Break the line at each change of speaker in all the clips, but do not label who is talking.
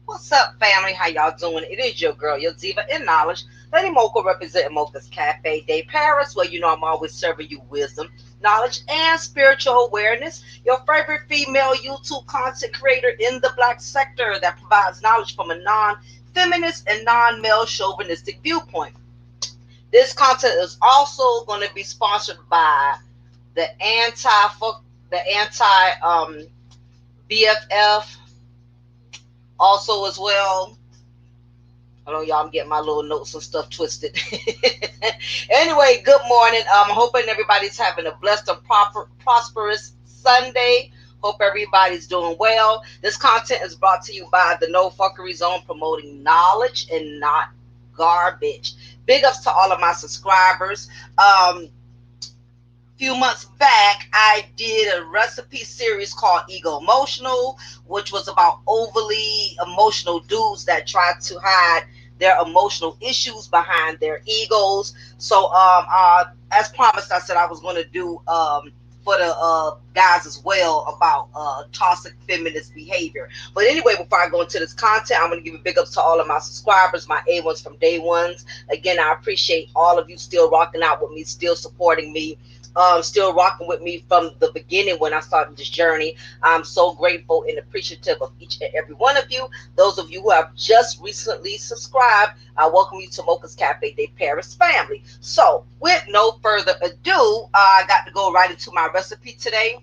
What's up, family? How y'all doing? It is your girl, your diva in knowledge, Lady Mocha, representing Mocha's Cafe de Paris, where you know I'm always serving you wisdom, knowledge, and spiritual awareness. Your favorite female YouTube content creator in the black sector that provides knowledge from a non-feminist and non-male chauvinistic viewpoint. This content is also going to be sponsored by the anti BFF also as well. I know y'all, I'm getting my little notes and stuff twisted. Anyway, good morning. I'm hoping everybody's having a blessed and prosperous Sunday. Hope everybody's doing well. This content is brought to you by the No Fuckery Zone, promoting knowledge and not garbage. Big ups to all of my subscribers. Few months back, I did a recipe series called Ego Emotional, which was about overly emotional dudes that try to hide their emotional issues behind their egos. So, as promised, I said I was going to do for the guys as well about toxic feminist behavior. But anyway, before I go into this content, I'm going to give a big ups to all of my subscribers, my A1s from day ones. Again, I appreciate all of you still rocking out with me, still supporting me. Still rocking with me from the beginning when I started this journey. I'm so grateful and appreciative of each and every one of you. Those of you who have just recently subscribed, I welcome you to Mocha's Cafe de Paris family. So, with no further ado, I got to go right into my recipe today.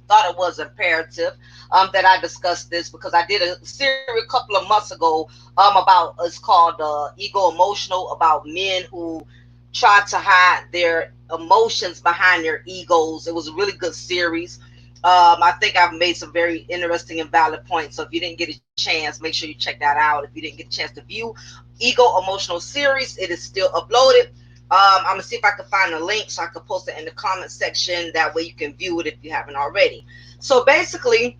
Thought it was imperative that I discuss this because I did a series a couple of months ago about, it's called Ego Emotional, about men who try to hide their emotions behind their egos. It was a really good series. I think I've made some very interesting and valid points. So if you didn't get a chance, make sure you check that out. If you didn't get a chance to view Ego Emotional series, it is still uploaded. I'm gonna see if I can find a link so I can post it in the comment section. That way you can view it if you haven't already. So basically,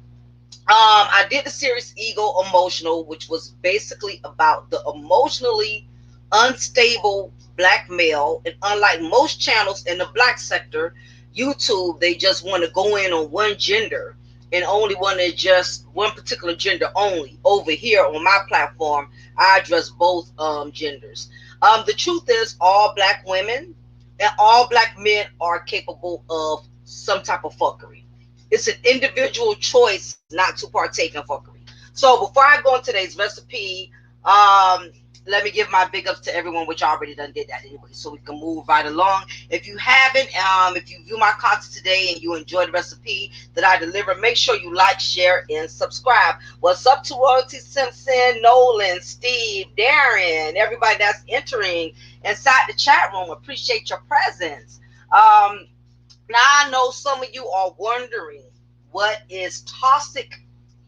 I did the series Ego Emotional, which was basically about the emotionally unstable black male. And unlike most channels in the black sector, YouTube, they just want to go in on one gender and only want to just one particular gender only. Over here on my platform, I address both genders. The truth is, all black women and all black men are capable of some type of fuckery. It's an individual choice not to partake in fuckery. So before I go into today's recipe, let me give my big ups to everyone, which I already done did that anyway, so we can move right along. If you haven't, if you view my content today and you enjoy the recipe that I deliver, make sure you like, share, and subscribe. What's up to Royalty Simpson, Nolan, Steve, Darren, everybody that's entering inside the chat room? Appreciate your presence. Now I know some of you are wondering what is toxic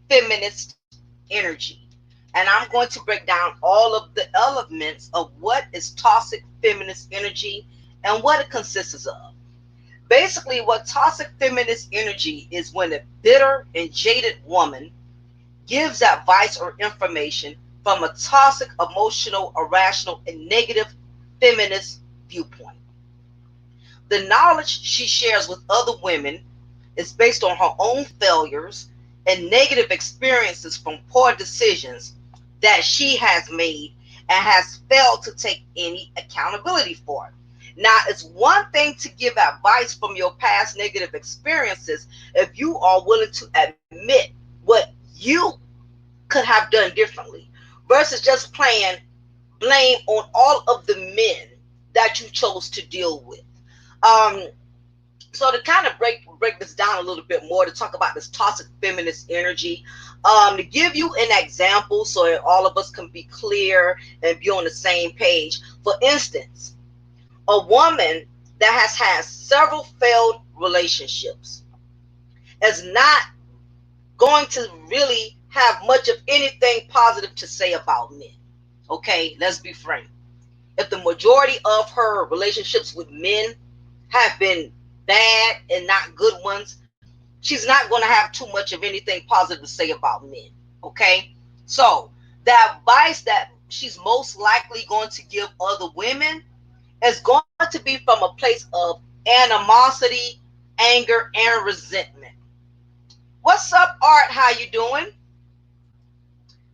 feminist energy. And I'm going to break down all of the elements of what is toxic feminist energy and what it consists of. Basically, what toxic feminist energy is when a bitter and jaded woman gives advice or information from a toxic, emotional, irrational, and negative feminist viewpoint. The knowledge she shares with other women is based on her own failures and negative experiences from poor decisions that she has made and has failed to take any accountability for. Now, it's one thing to give advice from your past negative experiences if you are willing to admit what you could have done differently versus just playing blame on all of the men that you chose to deal with. Um, so to kind of break this down a little bit more, to talk about this toxic feminist energy, to give you an example so that all of us can be clear and be on the same page. For instance, a woman that has had several failed relationships is not going to really have much of anything positive to say about men. Okay, let's be frank. If the majority of her relationships with men have been bad and not good ones, she's not going to have too much of anything positive to say about men. Okay? So, the advice that she's most likely going to give other women is going to be from a place of animosity, anger, and resentment. What's up, Art? How you doing?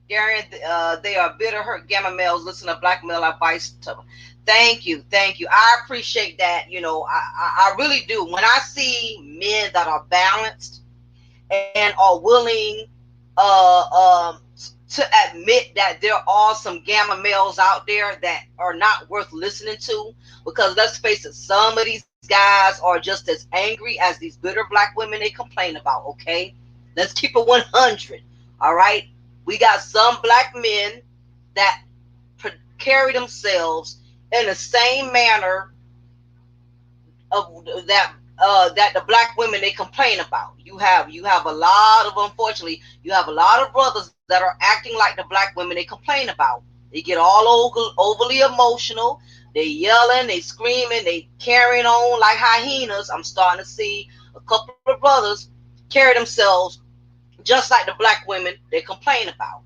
Darian, they are bitter, hurt gamma males. Listen to black male advice. Thank you, thank you. I appreciate that. You know, I really do. When I see men that are balanced and are willing to admit that there are some gamma males out there that are not worth listening to, because let's face it, some of these guys are just as angry as these bitter black women they complain about. Okay, let's keep it 100. All right, we got some black men that carry themselves in the same manner of that the black women they complain about. You have a lot of, unfortunately, you have a lot of brothers that are acting like the black women they complain about. They get all overly emotional. They yelling, they screaming, they carrying on like hyenas. I'm starting to see a couple of brothers carry themselves just like the black women they complain about.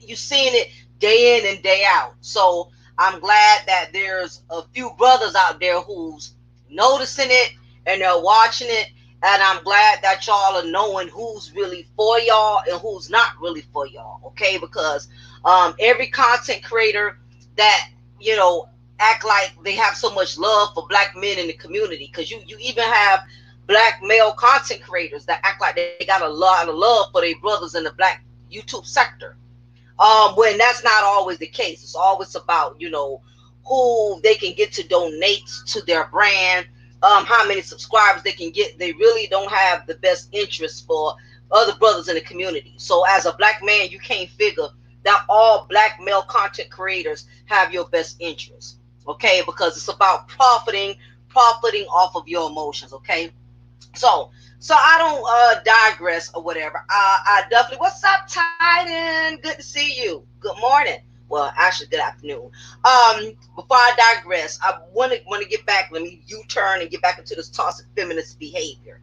You seeing it day in and day out. So I'm glad that there's a few brothers out there who's noticing it and they're watching it. And I'm glad that y'all are knowing who's really for y'all and who's not really for y'all. Okay, because every content creator that act like they have so much love for black men in the community, because you even have black male content creators that act like they got a lot of love for their brothers in the black YouTube sector, when that's not always the case. It's always about who they can get to donate to their brand, how many subscribers they can get. They really don't have the best interest for other brothers in the community. So as a black man, you can't figure that all black male content creators have your best interest, okay? Because it's about profiting off of your emotions, okay? So I don't digress or whatever. I definitely. What's up, Titan? Good to see you. Good morning. Well, actually, good afternoon. Before I digress, I want to get back. Let me U-turn and get back into this toxic feminist behavior.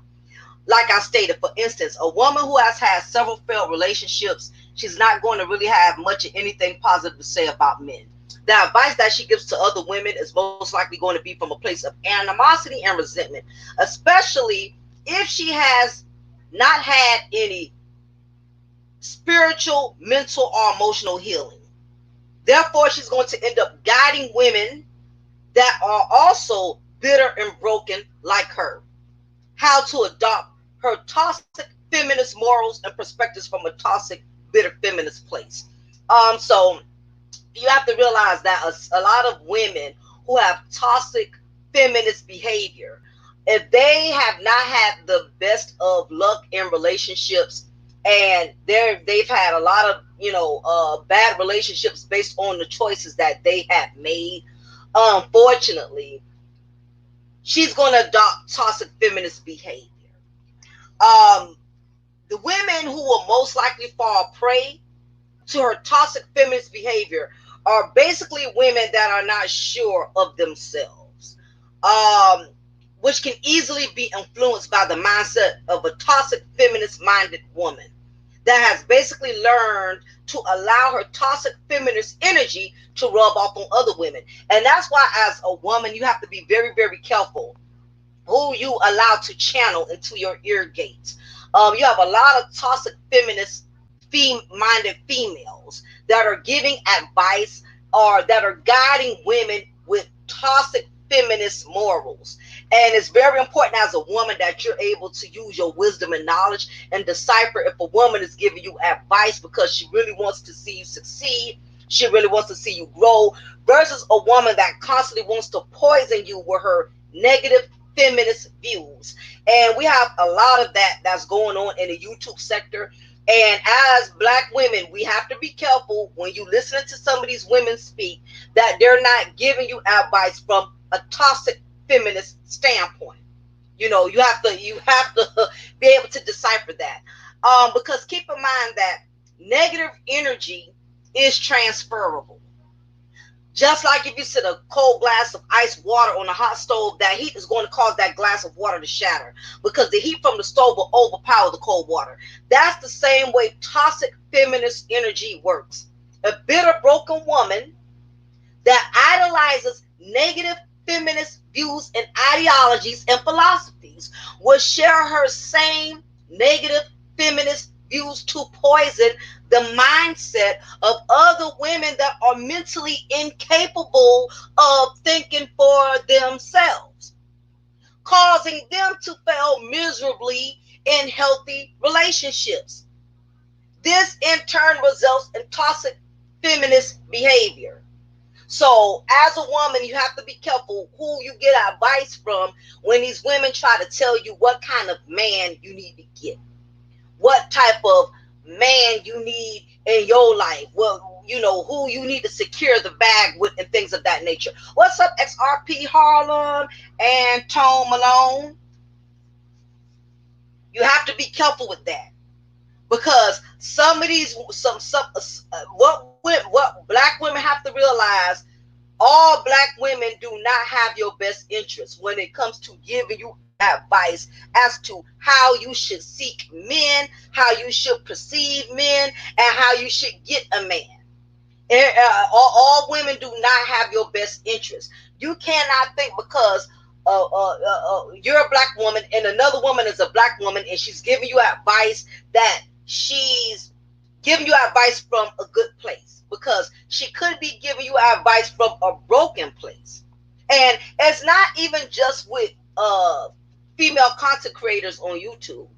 Like I stated, for instance, a woman who has had several failed relationships, she's not going to really have much of anything positive to say about men. The advice that she gives to other women is most likely going to be from a place of animosity and resentment, especially if she has not had any spiritual, mental, or emotional healing. Therefore, she's going to end up guiding women that are also bitter and broken like her, how to adopt her toxic feminist morals and perspectives from a toxic, bitter feminist place. So you have to realize that a lot of women who have toxic feminist behavior, if they have not had the best of luck in relationships, and they've had a lot of bad relationships based on the choices that they have made, unfortunately, she's going to adopt toxic feminist behavior. Um, the women who will most likely fall prey to her toxic feminist behavior are basically women that are not sure of themselves, um, which can easily be influenced by the mindset of a toxic feminist minded woman that has basically learned to allow her toxic feminist energy to rub off on other women. And that's why, as a woman, you have to be very, very careful who you allow to channel into your ear gates. You have a lot of toxic feminist minded females that are giving advice or that are guiding women with toxic feminist morals. And it's very important as a woman that you're able to use your wisdom and knowledge and decipher if a woman is giving you advice because she really wants to see you succeed, she really wants to see you grow, versus a woman that constantly wants to poison you with her negative feminist views. And we have a lot of that that's going on in the YouTube sector. And as black women, we have to be careful when you listen to some of these women speak that they're not giving you advice from a toxic feminist standpoint. You have to be able to decipher that. Because keep in mind that negative energy is transferable. Just like if you sit a cold glass of ice water on a hot stove, that heat is going to cause that glass of water to shatter because the heat from the stove will overpower the cold water. That's the same way toxic feminist energy works. A bitter, broken woman that idolizes negative feminist views and ideologies and philosophies will share her same negative feminist views to poison the mindset of other women that are mentally incapable of thinking for themselves, causing them to fail miserably in healthy relationships. This in turn results in toxic feminist behavior. So, as a woman, you have to be careful who you get advice from when these women try to tell you what kind of man you need to get, what type of man you need in your life, well, who you need to secure the bag with, and things of that nature. What's up, XRP Harlem and Tone Malone? You have to be careful with that because some of these, what black women have to realize, all black women do not have your best interest when it comes to giving you advice as to how you should seek men, how you should perceive men, and how you should get a man. All women do not have your best interest. You cannot think because you're a black woman and another woman is a black woman and she's giving you advice that she's giving you advice from a good place, because she could be giving you advice from a broken place. And it's not even just with female content creators on YouTube.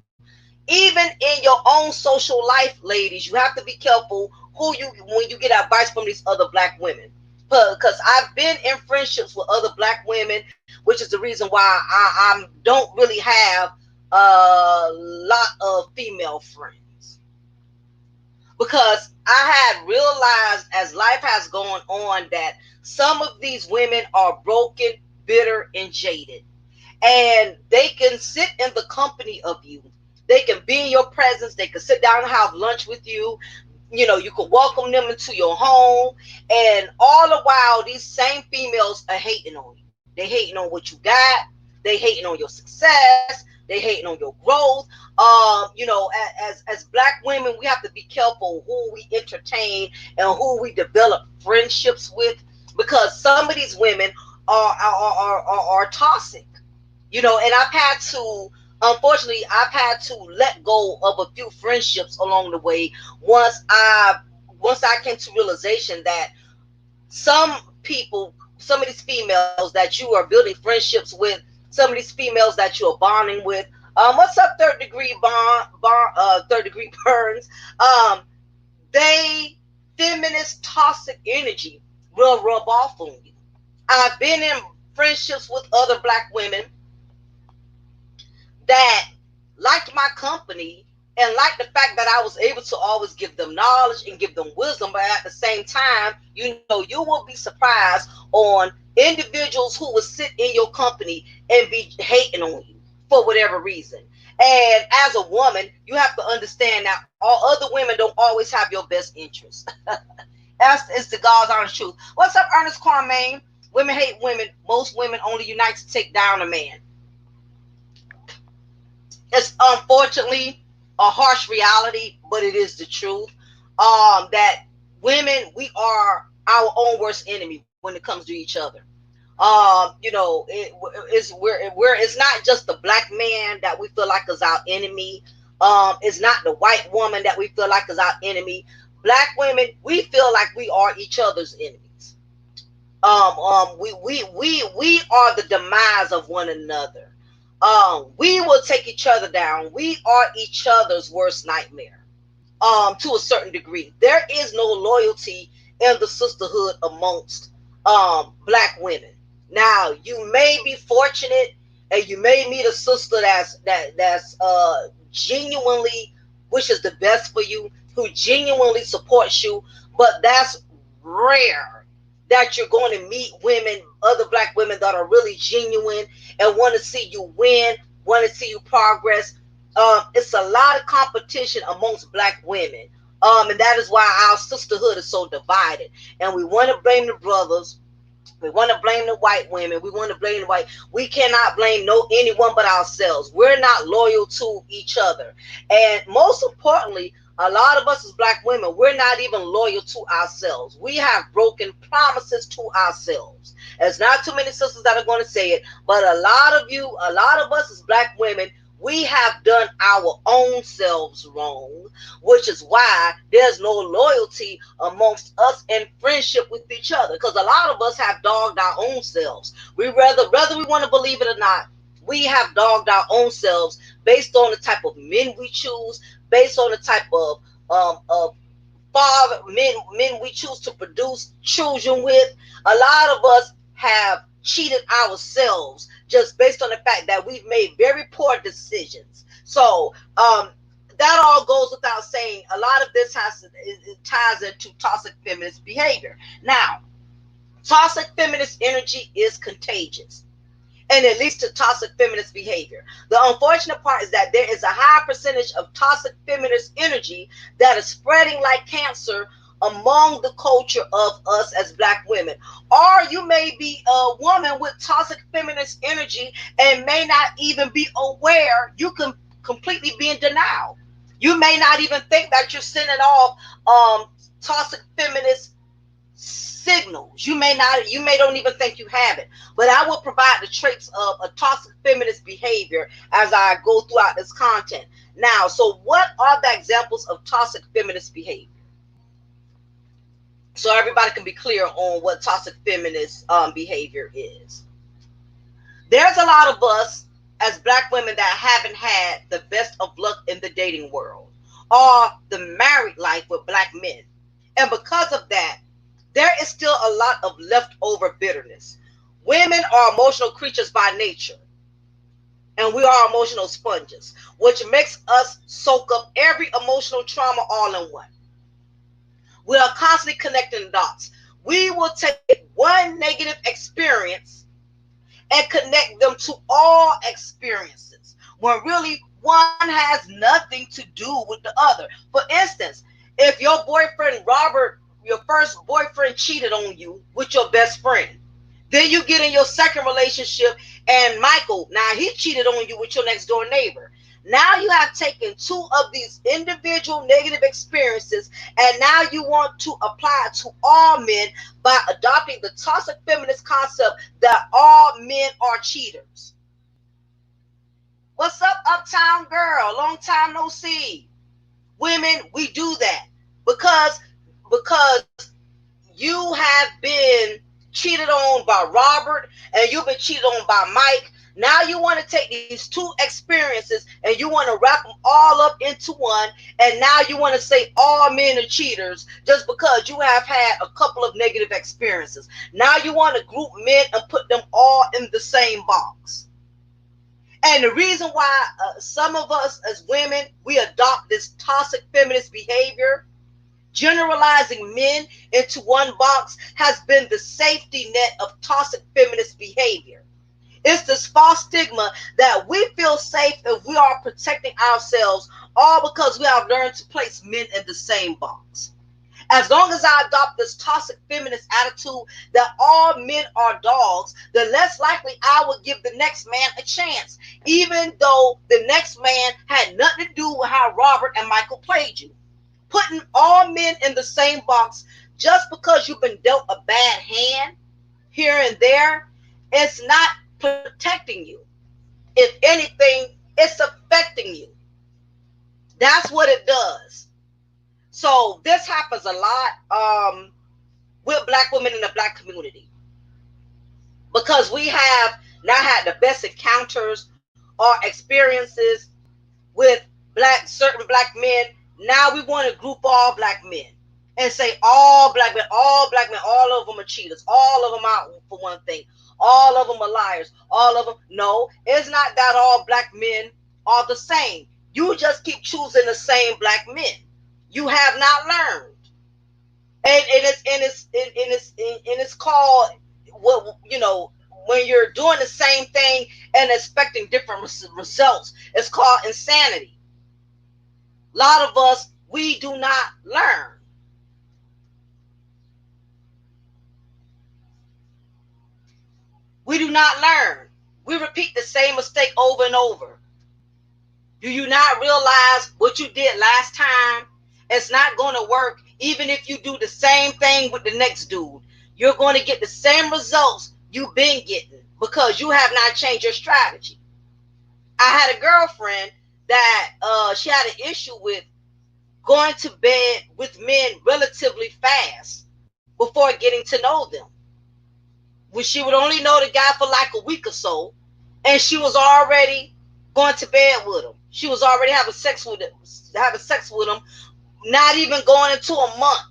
Even in your own social life, ladies, you have to be careful who you when you get advice from these other black women. Because I've been in friendships with other black women, which is the reason why I don't really have a lot of female friends, because I had realized as life has gone on that some of these women are broken, bitter, and jaded. And they can sit in the company of you. They can be in your presence. They can sit down and have lunch with you. You can welcome them into your home. And all the while, these same females are hating on you. They hating on what you got. They hating on your success. They hating on your growth. As black women, we have to be careful who we entertain and who we develop friendships with, because some of these women are toxic. And unfortunately, I've had to let go of a few friendships along the way once I came to realization that some people, some of these females that you are building friendships with, some of these females that you are bonding with, what's up, third degree burns? They feminist toxic energy will rub off on you. I've been in friendships with other black women that liked my company and liked the fact that I was able to always give them knowledge and give them wisdom, but at the same time, you will be surprised on individuals who will sit in your company and be hating on you for whatever reason. And as a woman, you have to understand that all other women don't always have your best interest. That's it's the God's honest truth. What's up, Ernest Kwame? Women hate women. Most women only unite to take down a man. It's unfortunately a harsh reality, but it is the truth. That women, we are our own worst enemy when it comes to each other. It's not just the black man that we feel like is our enemy. It's not the white woman that we feel like is our enemy. Black women, we feel like we are each other's enemies. We are the demise of one another. We will take each other down. We are each other's worst nightmare. To a certain degree, there is no loyalty in the sisterhood amongst black women. Now, you may be fortunate, and you may meet a sister that's genuinely wishes the best for you, who genuinely supports you, but that's rare that you're going to meet women, other black women that are really genuine and want to see you win, want to see you progress. It's a lot of competition amongst black women. And that is why our sisterhood is so divided. And we want to blame the brothers. We want to blame the white women. We want to blame the white. We cannot blame anyone but ourselves. We're not loyal to each other. And most importantly, a lot of us as black women, we're not even loyal to ourselves. We have broken promises to ourselves. There's not too many sisters that are going to say it, but a lot of us as black women, we have done our own selves wrong, which is why there's no loyalty amongst us and friendship with each other. Because a lot of us have dogged our own selves. Whether we want to believe it or not, we have dogged our own selves based on the type of men we choose, based on the type of father men we choose to produce children with. A lot of us have cheated ourselves just based on the fact that we've made very poor decisions. So that all goes without saying. A lot of this it ties into toxic feminist behavior. Now, toxic feminist energy is contagious, and it leads to toxic feminist behavior. The unfortunate part is that there is a high percentage of toxic feminist energy that is spreading like cancer among the culture of us as black women. Or you may be a woman with toxic feminist energy and may not even be aware. You can completely be in denial. You may not even think that you're sending off toxic feminist signals. You may don't even think you have it. But I will provide the traits of a toxic feminist behavior as I go throughout this content. Now, so what are the examples of toxic feminist behavior? So everybody can be clear on what toxic feminist behavior is. There's a lot of us as black women that haven't had the best of luck in the dating world or the married life with black men. And because of that, there is still a lot of leftover bitterness. Women are emotional creatures by nature, and we are emotional sponges, which makes us soak up every emotional trauma all in one. We are constantly connecting the dots. We will take one negative experience and connect them to all experiences, when really one has nothing to do with the other. For instance, if your boyfriend Robert, your first boyfriend, cheated on you with your best friend, then you get in your second relationship and Michael, now he cheated on you with your next door neighbor. Now you have taken two of these individual negative experiences, and now you want to apply it to all men by adopting the toxic feminist concept that all men are cheaters. What's up, Uptown Girl? Long time no see. Women, we do that because you have been cheated on by Robert and you've been cheated on by Mike. Now you want to take these two experiences and you want to wrap them all up into one, and now you want to say all men are cheaters just because you have had a couple of negative experiences. Now you want to group men and put them all in the same box. And the reason why some of us as women, we adopt this toxic feminist behavior, generalizing men into one box, has been the safety net of toxic feminist behavior. It's this false stigma that we feel safe if we are protecting ourselves, all because we have learned to place men in the same box. As long as I adopt this toxic feminist attitude that all men are dogs, the less likely I would give the next man a chance, even though the next man had nothing to do with how Robert and Michael played you. Putting all men in the same box just because you've been dealt a bad hand here and there, it's not protecting you. If anything, it's affecting you. That's what it does. So this happens a lot with black women in the black community, because we have not had the best encounters or experiences with certain black men. Now we want to group all black men and say all black men, all of them are cheaters, all of them out for one thing, all of them are liars, all of them. No, it's not that all black men are the same. You just keep choosing the same black men. You have not learned, and it's called, what, when you're doing the same thing and expecting different results. It's called insanity. A lot of us, we do not learn. We do not learn. We repeat the same mistake over and over. Do you not realize what you did last time? It's not going to work. Even if you do the same thing with the next dude, you're going to get the same results you've been getting because you have not changed your strategy. I had a girlfriend that she had an issue with going to bed with men relatively fast before getting to know them. When she would only know the guy for like a week or so, and she was already going to bed with him. She was already having sex with him, not even going into a month.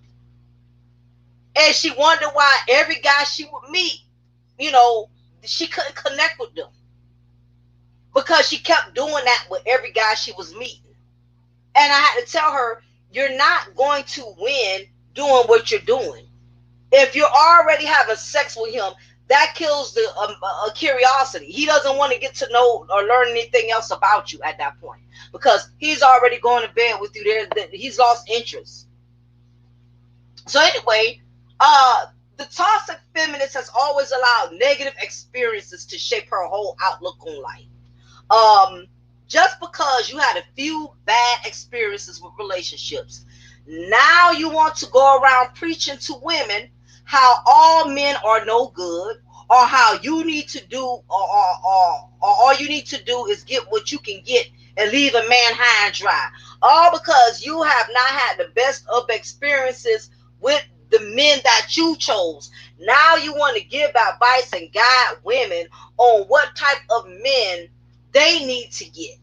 And she wondered why every guy she would meet, you know, she couldn't connect with them, because she kept doing that with every guy she was meeting. And I had to tell her, you're not going to win doing what you're doing. If you're already having sex with him, that kills the curiosity. He doesn't want to get to know or learn anything else about you at that point, because he's already going to bed with you. He's lost interest. So anyway, the toxic feminist has always allowed negative experiences to shape her whole outlook on life. Just because you had a few bad experiences with relationships, now you want to go around preaching to women how all men are no good, or how you need to do, or all you need to do is get what you can get and leave a man high and dry, all because you have not had the best of experiences with the men that you chose. Now you want to give advice and guide women on what type of men they need to get.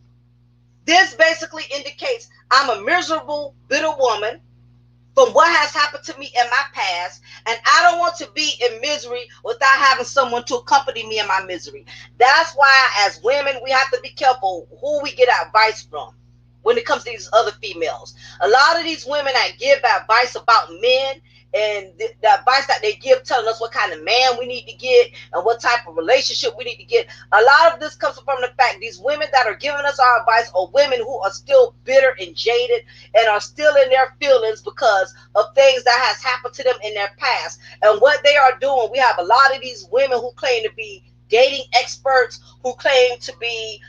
This basically indicates I'm a miserable, bitter woman from what has happened to me in my past, and I don't want to be in misery without having someone to accompany me in my misery. That's why, as women, we have to be careful who we get advice from when it comes to these other females. A lot of these women that give advice about men, and the advice that they give telling us what kind of man we need to get and what type of relationship we need to get, a lot of this comes from the fact these women that are giving us our advice are women who are still bitter and jaded and are still in their feelings because of things that has happened to them in their past. And what they are doing, we have a lot of these women who claim to be dating experts, who claim to be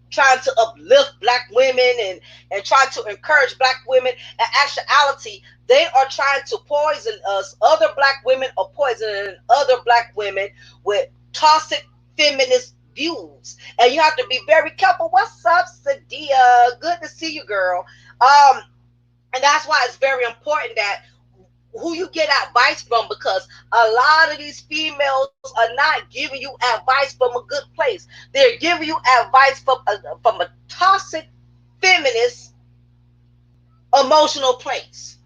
trying to uplift black women and try to encourage black women. In actuality, they are trying to poison us. Other black women are poisoning other black women with toxic feminist views. And you have to be very careful. What's up, Sadia? Good to see you, girl. And that's why it's very important that who you get advice from, because a lot of these females are not giving you advice from a good place. They're giving you advice from a toxic feminist emotional place.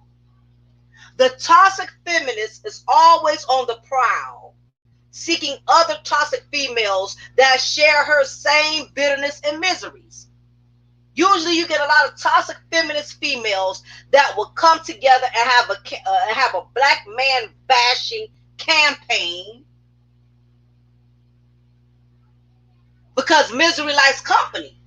The toxic feminist is always on the prowl, seeking other toxic females that share her same bitterness and miseries. Usually, you get a lot of toxic feminist females that will come together and have a black man bashing campaign because misery likes company.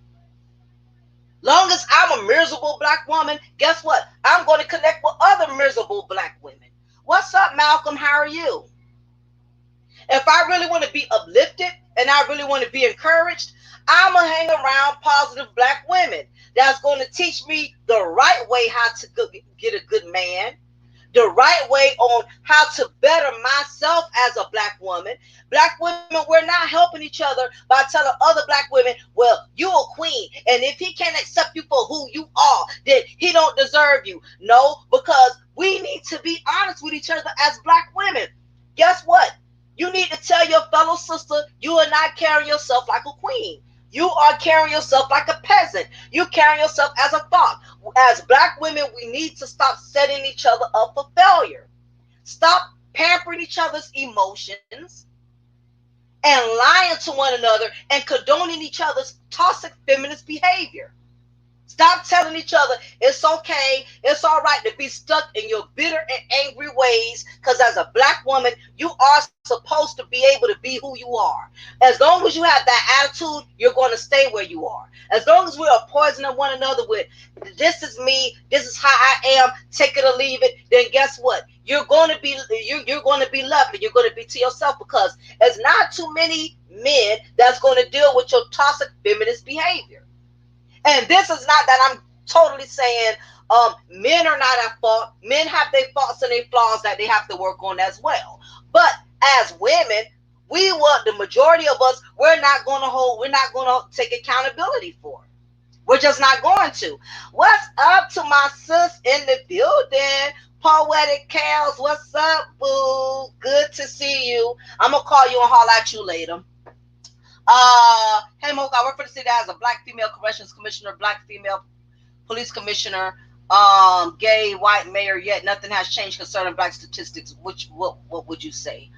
Long as I'm a miserable black woman, guess what? I'm going to connect with other miserable black women. What's up, Malcolm? How are you? If I really want to be uplifted and I really want to be encouraged, I'm going to hang around positive black women that's going to teach me the right way how to get a good man, the right way on how to better myself as a black woman. Black women, we're not helping each other by telling other black women, well, you a queen, and if he can't accept you for who you are, then he don't deserve you. No, because we need to be honest with each other as black women. Guess what? You need to tell your fellow sister you are not carrying yourself like a queen. You are carrying yourself like a peasant. You carrying yourself as a thought. As black women, we need to stop setting each other up for failure. Stop pampering each other's emotions and lying to one another and condoning each other's toxic feminist behavior. Stop telling each other it's okay, it's all right to be stuck in your bitter and angry ways, because as a black woman, you are supposed to be able to be who you are. As long as you have that attitude, you're going to stay where you are. As long as we are poisoning one another with, this is me, this is how I am, take it or leave it, then guess what? You're going to be left, and you're going to be to yourself, because there's not too many men that's going to deal with your toxic feminist behavior. And this is not that I'm totally saying men are not at fault. Men have their faults and their flaws that they have to work on as well. But as women, the majority of us, we're not going to take accountability for it. We're just not going to. What's up to my sis in the building? Poetic Cows, what's up, boo? Good to see you. I'm going to call you and holler at you later. Hey, Mocha, I work for the city as a black female corrections commissioner, black female police commissioner, gay white mayor. Yet nothing has changed concerning black statistics. What would you say?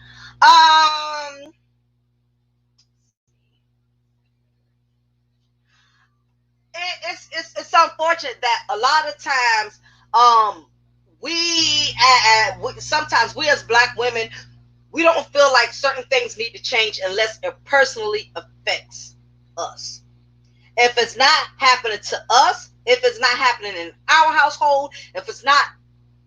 It's unfortunate that a lot of times sometimes we as black women, we don't feel like certain things need to change unless it personally affects us. If it's not happening to us, if it's not happening in our household, if it's not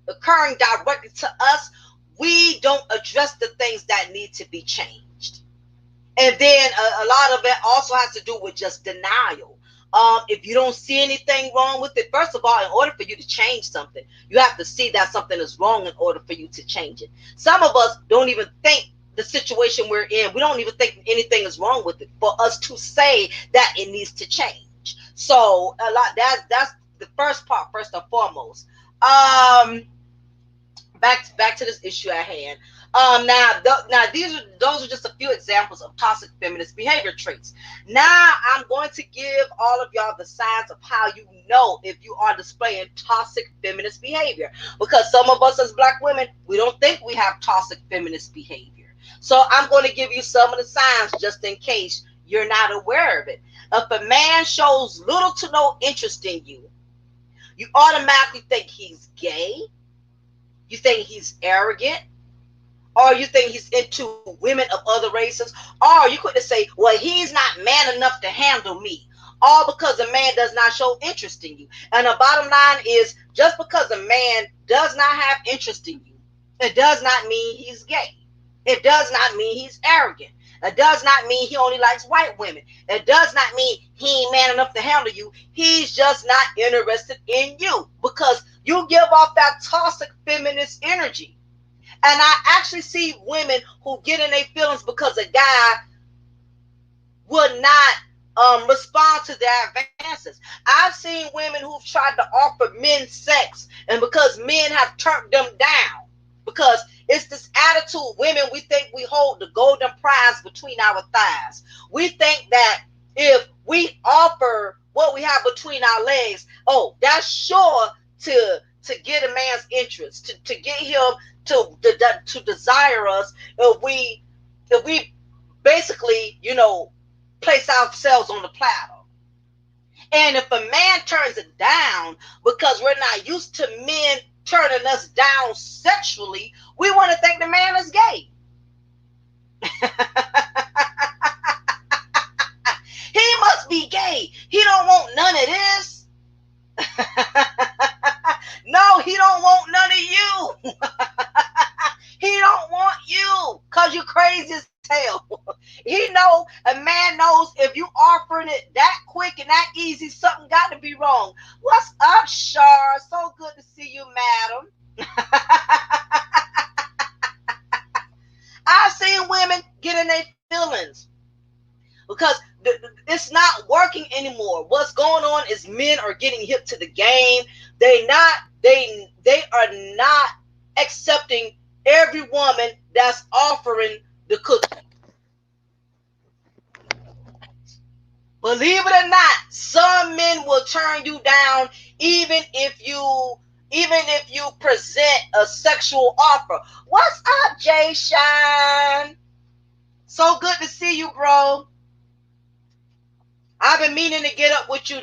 occurring directly to us, we don't address the things that need to be changed. And then a lot of it also has to do with just denial. If you don't see anything wrong with it, first of all, in order for you to change something, you have to see that something is wrong in order for you to change it. Some of us don't even think the situation we're in, we don't even think anything is wrong with it for us to say that it needs to change. So that's the first part, first and foremost. Back to this issue at hand. Those are just a few examples of toxic feminist behavior traits. Now I'm going to give all of y'all the signs of how you know if you are displaying toxic feminist behavior. Because some of us as black women, we don't think we have toxic feminist behavior. So I'm going to give you some of the signs just in case you're not aware of it. If a man shows little to no interest in you, you automatically think he's gay, you think he's arrogant, or you think he's into women of other races, or you could say, well, he's not man enough to handle me, all because a man does not show interest in you. And the bottom line is, just because a man does not have interest in you, it does not mean he's gay. It does not mean he's arrogant. It does not mean he only likes white women. It does not mean he ain't man enough to handle you. He's just not interested in you, because you give off that toxic feminist energy. And I actually see women who get in their feelings because a guy would not respond to their advances. I've seen women who've tried to offer men sex, and because men have turned them down, because it's this attitude. Women, we think we hold the golden prize between our thighs. We think that if we offer what we have between our legs, oh, that's sure to get a man's interest, to get him to desire us. If we basically, place ourselves on the platter. And if a man turns it down because we're not used to men turning us down sexually, we want to think the man is gay. He must be gay. He don't want none of this. No, he don't want none of you. He don't want you because you're crazy as hell. A man knows if you offering it that quick and that easy, something got to be wrong. What's up, Shar? So good to see you, madam. I've seen women get in their feelings because it's not working anymore. What's going on is men are getting hip to the game. They are not accepting every woman that's offering the cookie. Believe it or not, some men will turn you down even if you present a sexual offer. What's up, Jay Shine? So good to see you, bro. I've been meaning to get up with you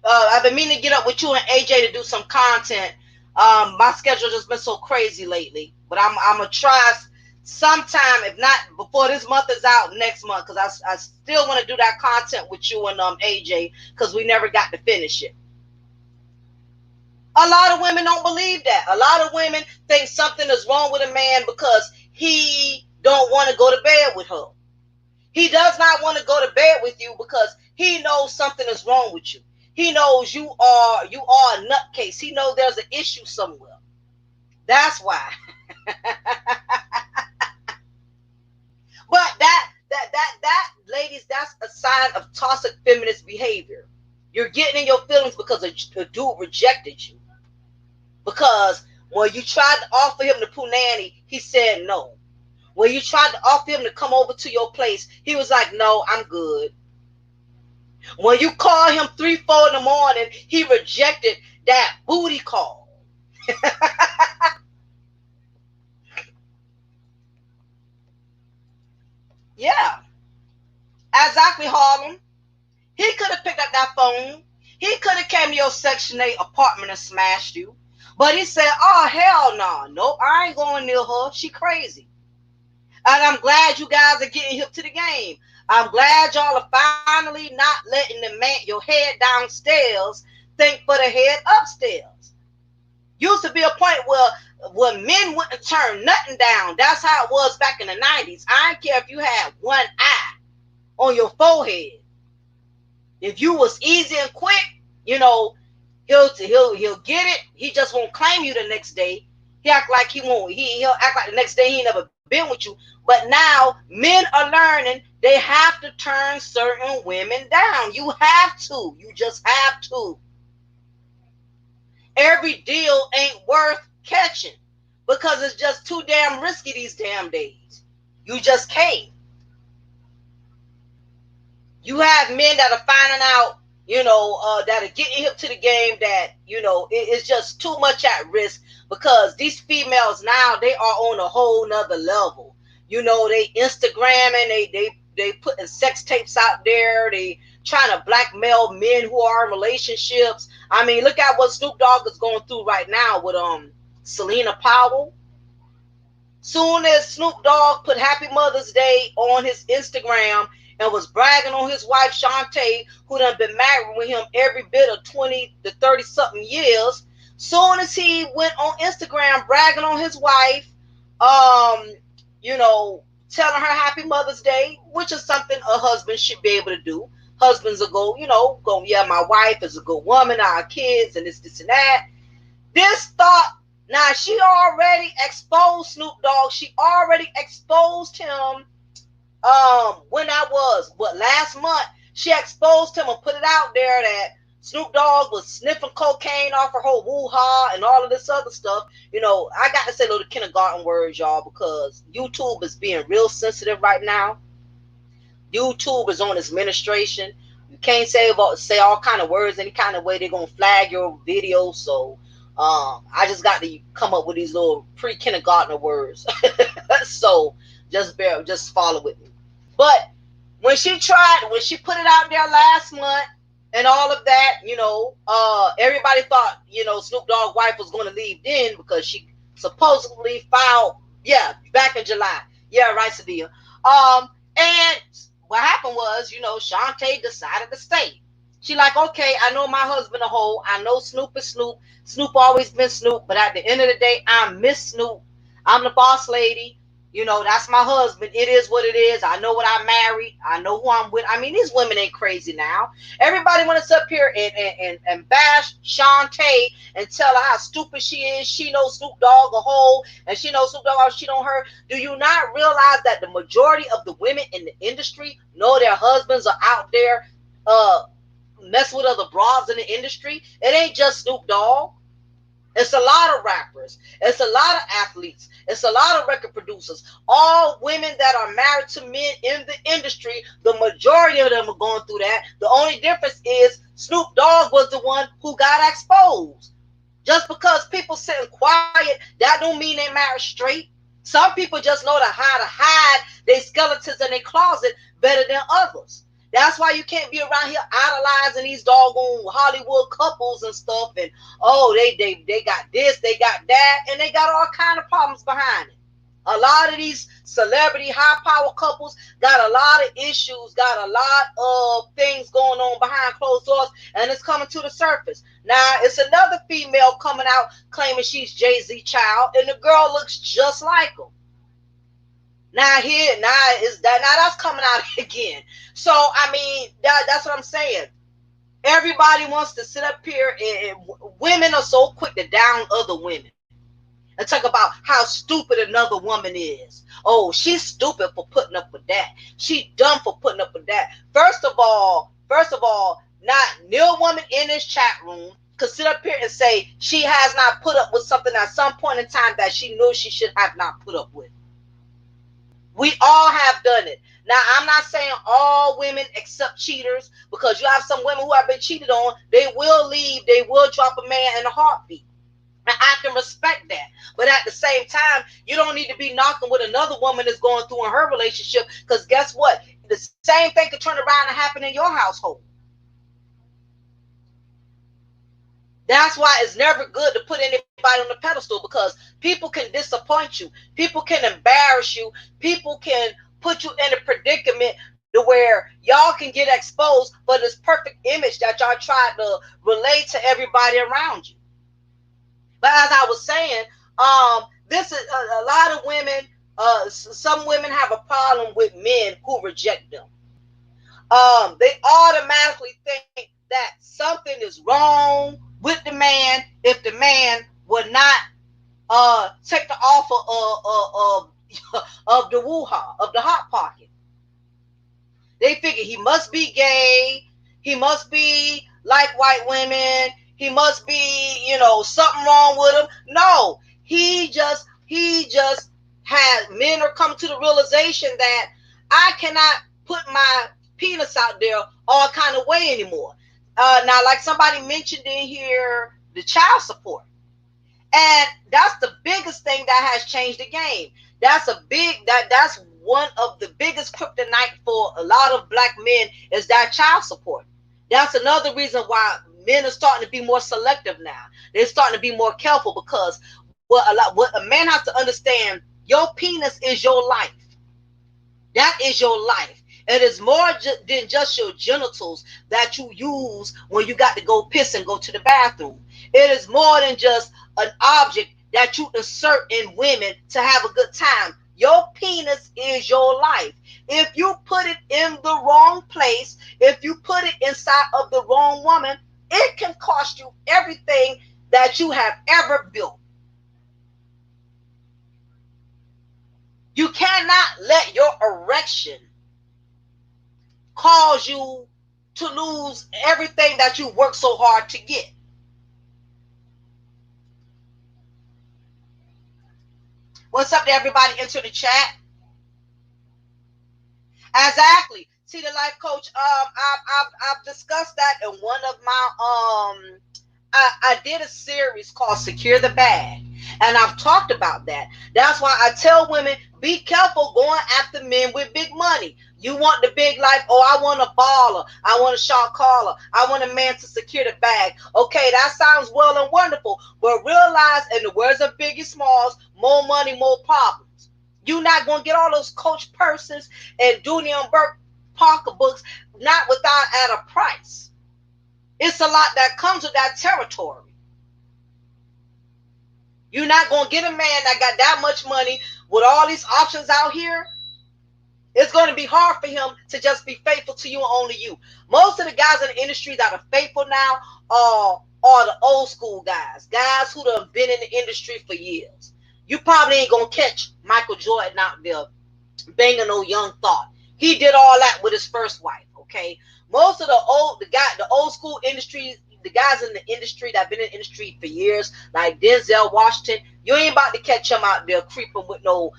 I've been meaning to get up with you and AJ to do some content. My schedule just been so crazy lately, but I'm gonna try sometime, if not before this month is out, next month, because I still want to do that content with you and AJ, because we never got to finish it. A lot of women don't believe that. A lot of women think something is wrong with a man because he don't want to go to bed with her. He does not want to go to bed with you because he knows something is wrong with you. He knows you are a nutcase. He knows there's an issue somewhere. That's why. But that, ladies, that's a sign of toxic feminist behavior. You're getting in your feelings because a dude rejected you. Because when you tried to offer him the punani, he said no. When you tried to offer him to come over to your place, he was like, no, I'm good. When you call him 3, 4 in the morning, he rejected that booty call. Yeah, exactly, Harlem. He could have picked up that phone. He could have came to your Section 8 apartment and smashed you. But he said, oh, hell no. Nope, I ain't going near her. She crazy. And I'm glad you guys are getting hip to the game. I'm glad y'all are finally not letting your head downstairs think for the head upstairs. Used to be a point where men wouldn't turn nothing down. That's how it was back in the 90s. I don't care if you had one eye on your forehead. If you was easy and quick, he'll get it. He just won't claim you the next day. He act like he won't. He'll act like the next day he ain't never been with you. But now men are learning they have to turn certain women down. You have to. You just have to. Every deal ain't worth catching because it's just too damn risky these damn days. You just can't. You have men that are finding out, that are getting hip to the game that, it's just too much at risk because these females now, they are on a whole nother level. They Instagramming, they putting sex tapes out there. They trying to blackmail men who are in relationships. I mean, look at what Snoop Dogg is going through right now with Selena Powell. Soon as Snoop Dogg put Happy Mother's Day on his Instagram and was bragging on his wife Shantae, who done been married with him every bit of 20 to 30 something years. Soon as he went on Instagram bragging on his wife, telling her Happy Mother's Day, which is something a husband should be able to do. Husbands will go, yeah, my wife is a good woman, our kids, and this and that. This thought, now she already exposed Snoop Dogg. She already exposed him. When I was, last month, she exposed him and put it out there that Snoop Dogg was sniffing cocaine off her whole woo-ha and all of this other stuff. I got to say little kindergarten words, y'all, because YouTube is being real sensitive right now. YouTube is on its administration. You can't say all kind of words any kind of way. They're gonna flag your video. So I just got to come up with these little pre-kindergartner words. So just follow with me. But when she put it out there last month and all of that, everybody thought, Snoop Dogg's wife was going to leave then because she supposedly filed, back in July. Yeah, right, Sadia. And what happened was, Shantae decided to stay. She like, okay, I know my husband a hoe. I know Snoop is Snoop. Snoop always been Snoop. But at the end of the day, I'm Miss Snoop. I'm the boss lady. That's my husband. It is what it is. I know what I married. I know who I'm with. I mean, these women ain't crazy now. Everybody want to sit up here and bash Shantae and tell her how stupid she is. She knows Snoop Dogg a hole, and she knows Snoop Dogg cheat on her. Do you not realize that the majority of the women in the industry know their husbands are out there mess with other bras in the industry? It ain't just Snoop Dogg. It's a lot of rappers. It's a lot of athletes. It's a lot of record producers. All women that are married to men in the industry, the majority of them are going through that. The only difference is Snoop Dogg was the one who got exposed. Just because people sitting quiet, that don't mean they married straight. Some people just know how to hide their skeletons in their closet better than others. That's why you can't be around here idolizing these doggone Hollywood couples and stuff. And they got this, they got that, and they got all kind of problems behind it. A lot of these celebrity high power couples got a lot of issues, got a lot of things going on behind closed doors, and it's coming to the surface. Now it's another female coming out claiming she's Jay-Z child, and the girl looks just like him. Now that's coming out again. So I mean, that's what I'm saying. Everybody wants to sit up here, and women are so quick to down other women and talk about how stupid another woman is. Oh, she's stupid for putting up with that. She dumb for putting up with that. First of all, not no woman in this chat room could sit up here and say she has not put up with something at some point in time that she knew she should have not put up with. We all have done it. Now, I'm not saying all women except cheaters, because you have some women who have been cheated on. They will leave. They will drop a man in a heartbeat. And I can respect that. But at the same time, you don't need to be knocking what another woman is going through in her relationship, because guess what? The same thing could turn around and happen in your household. That's why it's never good to put anybody on the pedestal, because people can disappoint you. People can embarrass you. People can put you in a predicament to where y'all can get exposed for this perfect image that y'all try to relate to everybody around you. But as I was saying, this is a lot of women. Some women have a problem with men who reject them. They automatically think that something is wrong with the man if the man would not take the offer of the woo-ha, of the hot pocket. They figure he must be gay, he must be like white women, he must be, something wrong with him. No, he just had men are coming to the realization that I cannot put my penis out there all kind of way anymore. Now, like somebody mentioned in here, the child support. And that's the biggest thing that has changed the game. That's one of the biggest kryptonite for a lot of black men is that child support. That's another reason why men are starting to be more selective now. They're starting to be more careful, because what a man has to understand, your penis is your life. That is your life. It is more than just your genitals that you use when you got to go piss and go to the bathroom. It is more than just an object that you insert in women to have a good time. Your penis is your life. If you put it in the wrong place, if you put it inside of the wrong woman, it can cost you everything that you have ever built. You cannot let your erection cause you to lose everything that you worked so hard to get. What's up to everybody? Enter the chat. Exactly. See, the life coach. I've discussed that in one of my I did a series called Secure the Bag, and I've talked about that. That's why I tell women, be careful going after men with big money. You want the big life. Oh, I want a baller. I want a shot caller. I want a man to secure the bag. Okay, that sounds well and wonderful, but realize, in the words of Biggie Smalls, more money, more problems. You're not going to get all those Coach purses and Dooney and Burke pocketbooks, not without at a price. It's a lot that comes with that territory. You're not going to get a man that got that much money with all these options out here. It's going to be hard for him to just be faithful to you and only you. Most of the guys in the industry that are faithful now are the old school guys who have been in the industry for years. You probably ain't going to catch Michael Jordan out there banging no young thought. He did all that with his first wife, okay? Most of the old school industry, the guys in the industry that have been in the industry for years, like Denzel Washington, you ain't about to catch him out there creeping with no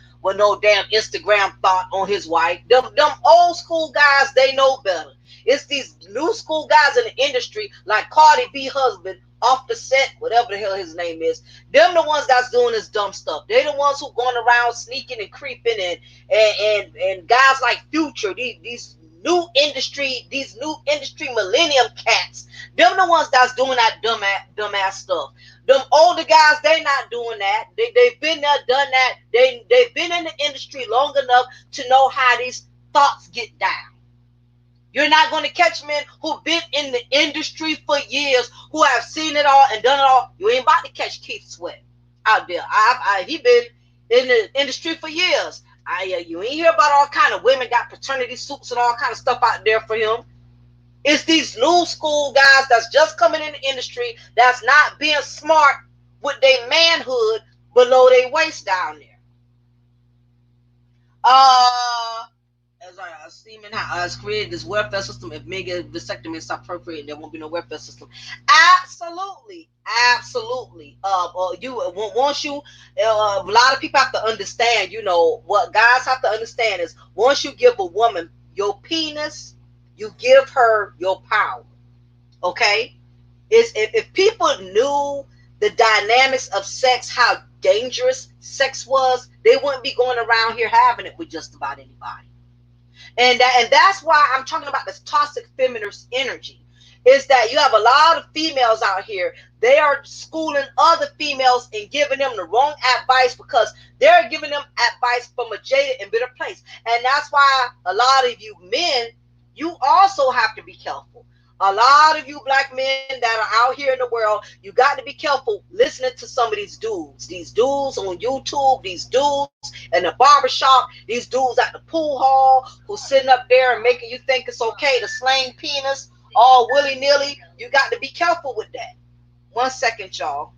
damn Instagram thought on his wife. Them old school guys, they know better. It's these new school guys in the industry, like Cardi B husband, off the set, whatever the hell his name is. Them the ones that's doing this dumb stuff. They the ones who going around sneaking and creeping, and guys like Future, these new industry millennium cats. Them the ones that's doing that dumbass stuff. Them older guys, they not doing that. They've been there, done that. They've been in the industry long enough to know how these thoughts get down. You're not going to catch men who've been in the industry for years, who have seen it all and done it all. You ain't about to catch Keith Sweat out there. He been in the industry for years. You ain't hear about all kind of women got paternity suits and all kind of stuff out there for him. It's these new school guys that's just coming in the industry that's not being smart with their manhood below their waist down there. As I seeming has created this welfare system. If mega vasectomy is appropriate, there won't be no welfare system. Absolutely. Once you, a lot of people have to understand. You know what guys have to understand is once you give a woman your penis, you give her your power. Okay, if people knew the dynamics of sex, how dangerous sex was, they wouldn't be going around here having it with just about anybody. And that's why I'm talking about this toxic feminist energy. Is that you have a lot of females out here, they are schooling other females and giving them the wrong advice because they're giving them advice from a jaded and bitter place. And that's why a lot of you men, you also have to be careful. A lot of you black men that are out here in the world, you got to be careful listening to some of these dudes on YouTube, these dudes in the barbershop, these dudes at the pool hall who sitting up there and making you think it's okay to slang penis all willy-nilly. You got to be careful with that. 1 second, y'all.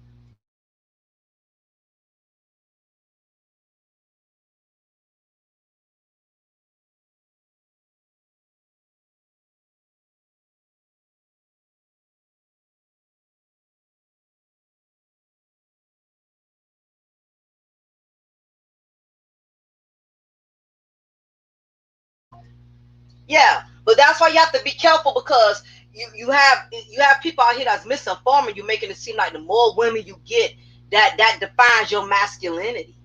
Yeah, but that's why you have to be careful because you have people out here that's misinforming you, making it seem like the more women you get, that defines your masculinity.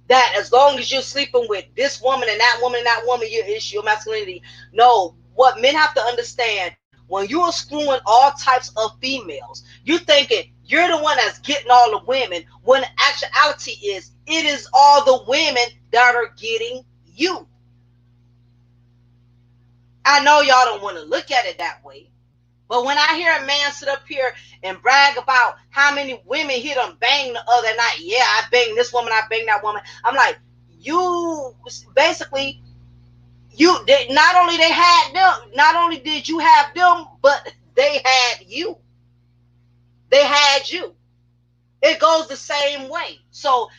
That as long as you're sleeping with this woman and that woman, it's your masculinity. No, what men have to understand, when you are screwing all types of females, you thinking you're the one that's getting all the women, when the actuality is it is all the women that are getting you. I know y'all don't want to look at it that way. But when I hear a man sit up here and brag about how many women he done banged the other night, yeah, I banged this woman, I banged that woman. I'm like, you basically, you they, not only they had them, not only did you have them, but they had you. They had you. It goes the same way. So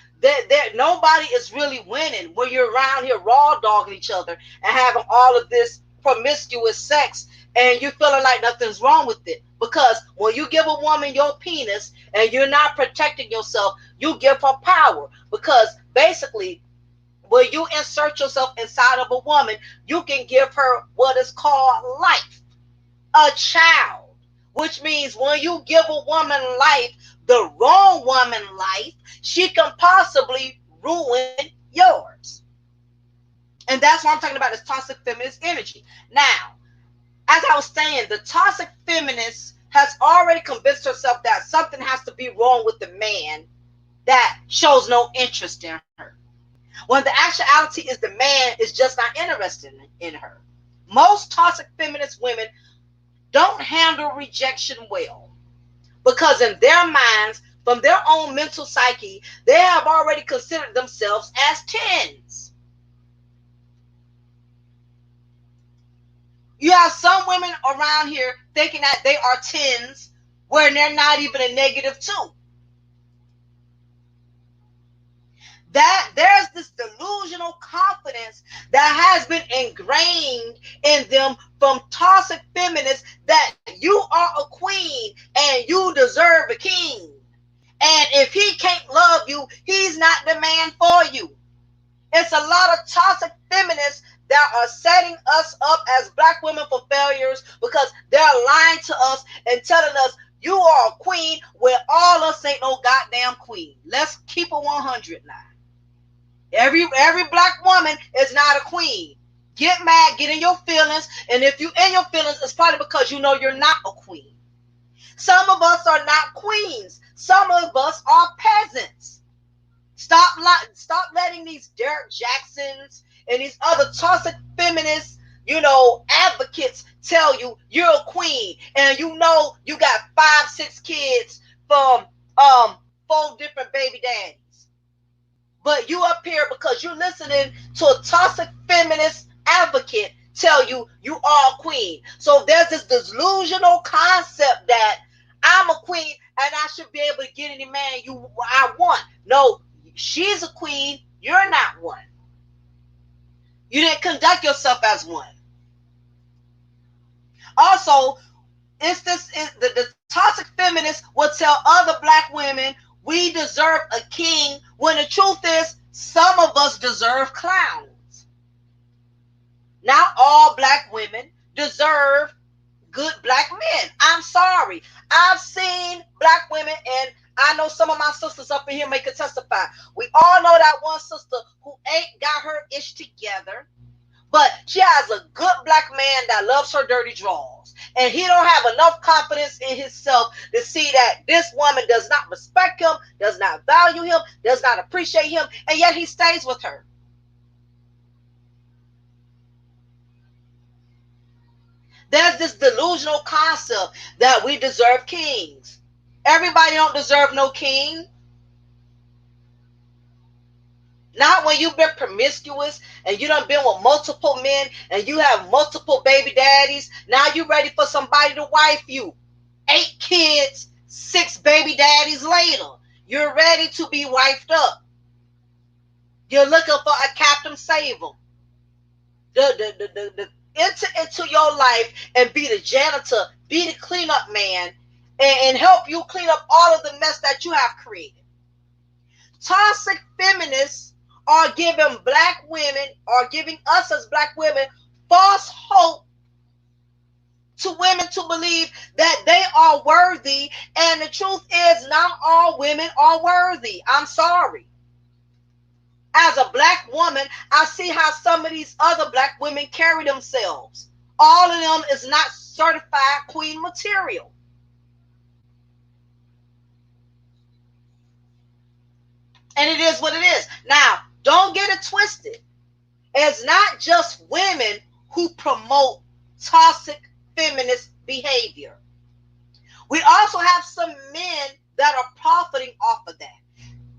nobody is really winning when you're around here raw dogging each other and having all of this promiscuous sex and you're feeling like nothing's wrong with it. Because when you give a woman your penis and you're not protecting yourself, you give her power. Because basically, when you insert yourself inside of a woman, you can give her what is called life, a child. Which means when you give a woman life, the wrong woman life, she can possibly ruin yours. And that's what I'm talking about, this toxic feminist energy. Now, as I was saying, the toxic feminist has already convinced herself that something has to be wrong with the man that shows no interest in her. When the actuality is the man is just not interested in her. Most toxic feminist women don't handle rejection well because in their minds, from their own mental psyche, they have already considered themselves as tens. You have some women around here thinking that they are tens where they're not even a negative two. That there's this delusional confidence that has been ingrained in them from toxic feminists that you are a queen and you deserve a king. And if he can't love you, he's not the man for you. It's a lot of toxic feminists that are setting us up as black women for failures because they're lying to us and telling us you are a queen when all us ain't no goddamn queen. Let's keep it 100 now. Every black woman is not a queen. Get mad, get in your feelings, and if you in your feelings, it's probably because you know you're not a queen. Some of us are not queens. Some of us are peasants. Stop letting these Derek Jacksons and these other toxic feminist, advocates tell you you're a queen and you know you got 5-6 kids from 4 different baby daddies. But you up here because you're listening to a toxic feminist advocate tell you you are a queen. So there's this delusional concept that I'm a queen and I should be able to get any man I want. No, she's a queen. You're not one. You didn't conduct yourself as one. Also, the toxic feminists will tell other black women we deserve a king when the truth is some of us deserve clowns. Not all black women deserve good black men. I'm sorry. I've seen black women, and I know some of my sisters up in here may could testify. We all know that one sister who ain't got her ish together, but she has a good black man that loves her dirty drawers. And he don't have enough confidence in himself to see that this woman does not respect him, does not value him, does not appreciate him, and yet he stays with her. There's this delusional concept that we deserve kings. Everybody don't deserve no king. Not when you've been promiscuous and you done been with multiple men and you have multiple baby daddies. Now you ready for somebody to wife you. 8 kids, 6 baby daddies later. You're ready to be wifed up. You're looking for a Captain Save 'em. Enter into your life and be the janitor, be the cleanup man, and help you clean up all of the mess that you have created. Toxic feminists are giving black women, or giving us as black women, false hope to women to believe that they are worthy. And the truth is, not all women are worthy. I'm sorry. As a black woman, I see how some of these other black women carry themselves. All of them is not certified queen material. And it is what it is. Now, don't get it twisted. It's not just women who promote toxic feminist behavior. We also have some men that are profiting off of that.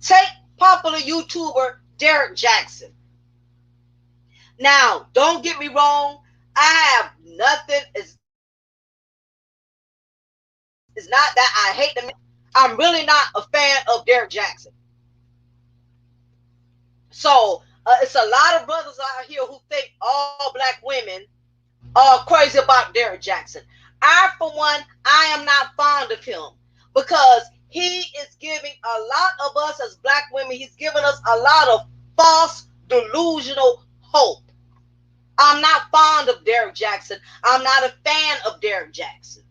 Take popular YouTuber Derek Jackson. Now, don't get me wrong. I have nothing. It's not that I hate the man. I'm really not a fan of Derek Jackson. So it's a lot of brothers out here who think all black women crazy about Derrick Jackson. I, for one, I am not fond of him because he is giving a lot of us as black women, he's giving us a lot of false, delusional hope. I'm not fond of Derrick Jackson. I'm not a fan of Derrick Jackson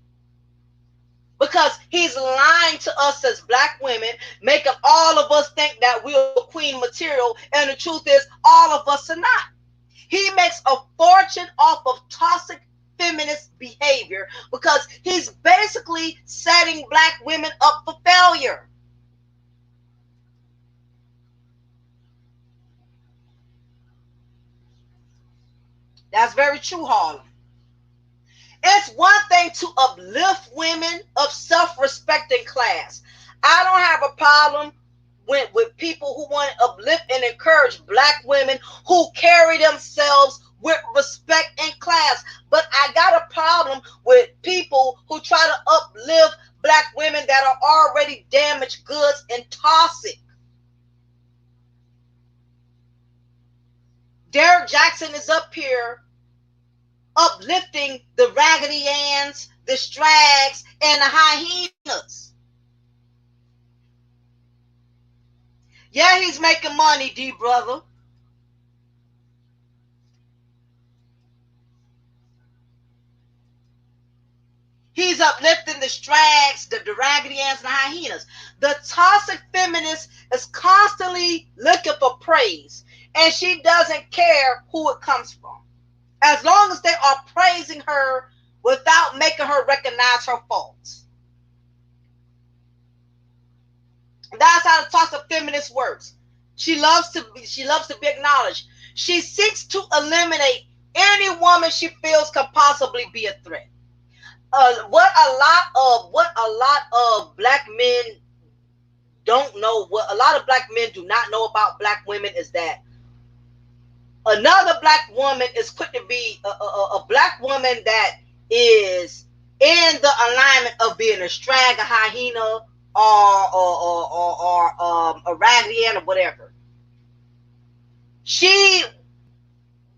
because he's lying to us as black women, making all of us think that we're queen material, and the truth is all of us are not. He makes a fortune off of toxic feminist behavior because he's basically setting black women up for failure. That's very true, Harlem. It's one thing to uplift women of self-respecting class. I don't have a problem with people who want to uplift and encourage black women who carry themselves with respect and class. But I got a problem with people who try to uplift black women that are already damaged goods and toxic. Derrick Jackson is up here uplifting the Raggedy Anns, the Strags, and the Hyenas. Yeah, he's making money, D brother. He's uplifting the Strags, the Raggedy Anns, and the Hyenas. The toxic feminist is constantly looking for praise, and she doesn't care who it comes from. As long as they are praising her without making her recognize her faults. That's how the toxic feminist works. She loves to be acknowledged. She seeks to eliminate any woman she feels could possibly be a threat. What a lot of black men don't know, what a lot of black men do not know about black women is that another black woman is quick to be a black woman that is in the alignment of being a strag, a hyena, or a raggedy Ann or whatever. She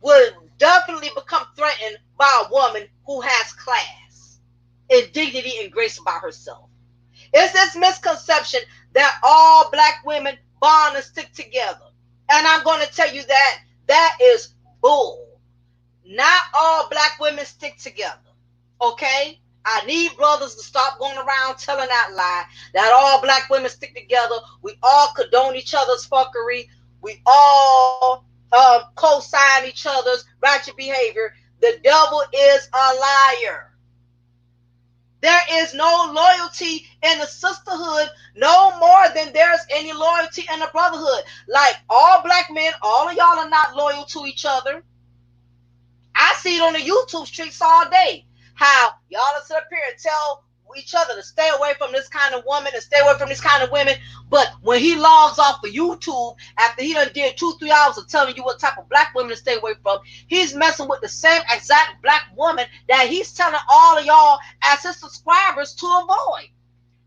would definitely become threatened by a woman who has class and dignity and grace about herself. It's this misconception that all black women bond and stick together. And I'm going to tell you that that is bull. Not all black women stick together. Okay? I need brothers to stop going around telling that lie that all black women stick together. We all condone each other's fuckery. We all co-sign each other's ratchet behavior. The devil is a liar. There is no loyalty in the sisterhood, no more than there's any loyalty in the brotherhood. Like all black men, all of y'all are not loyal to each other. I see it on the YouTube streets all day. How y'all sit up here and tell each other to stay away from this kind of woman and stay away from this kind of women. But when he logs off of YouTube after he done did 2-3 hours of telling you what type of black women to stay away from, he's messing with the same exact black woman that he's telling all of y'all as his subscribers to avoid.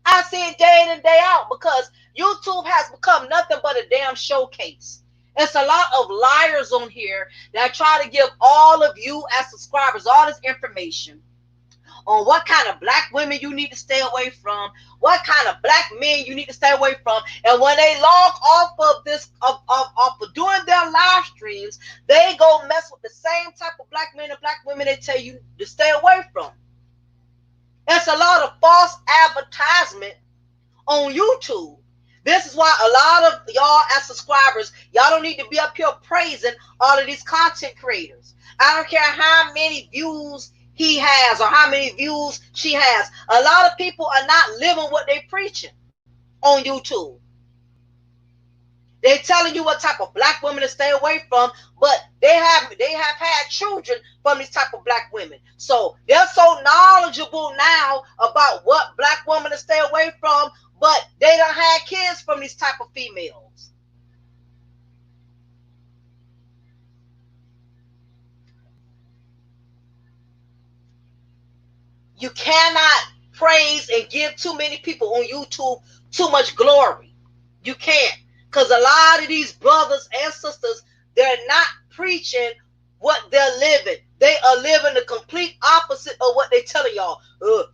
I see it day in and day out because YouTube has become nothing but a damn showcase. It's a lot of liars on here that try to give all of you as subscribers all this information on what kind of black women you need to stay away from, what kind of black men you need to stay away from. And when they log off of this, of doing their live streams, they go mess with the same type of black men and black women they tell you to stay away from. It's a lot of false advertisement on YouTube. This is why a lot of y'all as subscribers, y'all don't need to be up here praising all of these content creators. I don't care how many views he has or how many views she has. A lot of people are not living what they're preaching on YouTube. They're telling you what type of black women to stay away from, but they have had children from these type of black women. So they're so knowledgeable now about what black women to stay away from, but they don't have kids from these type of females. You cannot praise and give too many people on YouTube too much glory. You can't. Because a lot of these brothers and sisters, they're not preaching what they're living. They are living the complete opposite of what they telling y'all.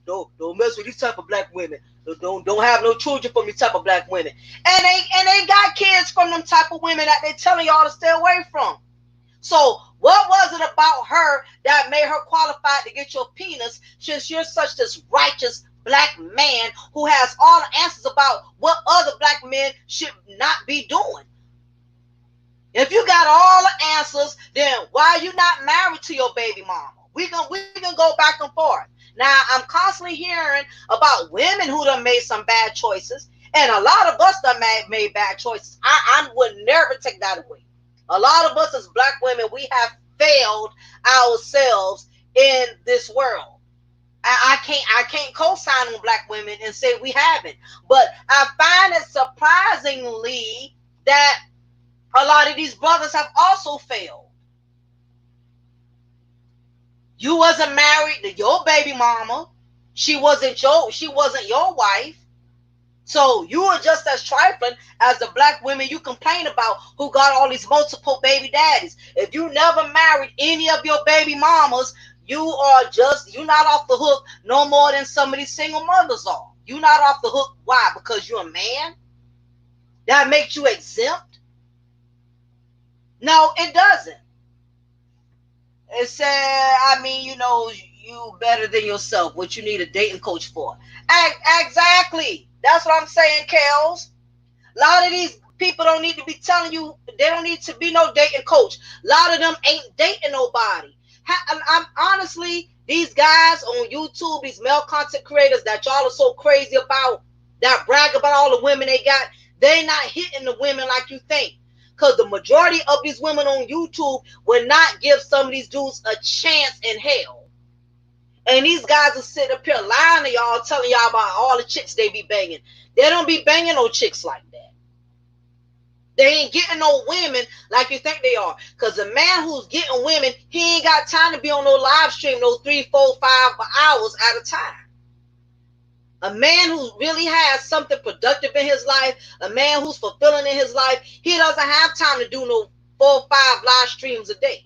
Don't mess with these type of black women. Don't have no children from these type of black women. And they got kids from them type of women that they telling y'all to stay away from. So what was it about her that made her qualified to get your penis, since you're such this righteous black man who has all the answers about what other black men should not be doing? If you got all the answers, then why are you not married to your baby mama? We can go back and forth. Now, I'm constantly hearing about women who done made some bad choices, and a lot of us done made bad choices. I would never take that away. A lot of us as black women, we have failed ourselves in this world. I can't co-sign on black women and say we haven't, but I find it surprisingly that a lot of these brothers have also failed. You wasn't married to your baby mama. She wasn't your wife. So you are just as trifling as the black women you complain about who got all these multiple baby daddies. If you never married any of your baby mamas, you're not off the hook no more than some of these single mothers are. You're not off the hook. Why? Because you're a man? That makes you exempt? No, it doesn't. It said, you better than yourself. What you need a dating coach for. Exactly. That's what I'm saying, Kels. A lot of these people don't need to be telling you, they don't need to be no dating coach. A lot of them ain't dating nobody. I'm honestly, these guys on YouTube, these male content creators that y'all are so crazy about, that brag about all the women they got, they not hitting the women like you think. Because the majority of these women on YouTube will not give some of these dudes a chance in hell. And these guys will sit up here lying to y'all, telling y'all about all the chicks they be banging. They don't be banging no chicks like that. They ain't getting no women like you think they are. Because a man who's getting women, he ain't got time to be on no live stream, no 3, 4, 5 hours at a time. A man who really has something productive in his life, a man who's fulfilling in his life, he doesn't have time to do no 4, 5 live streams a day.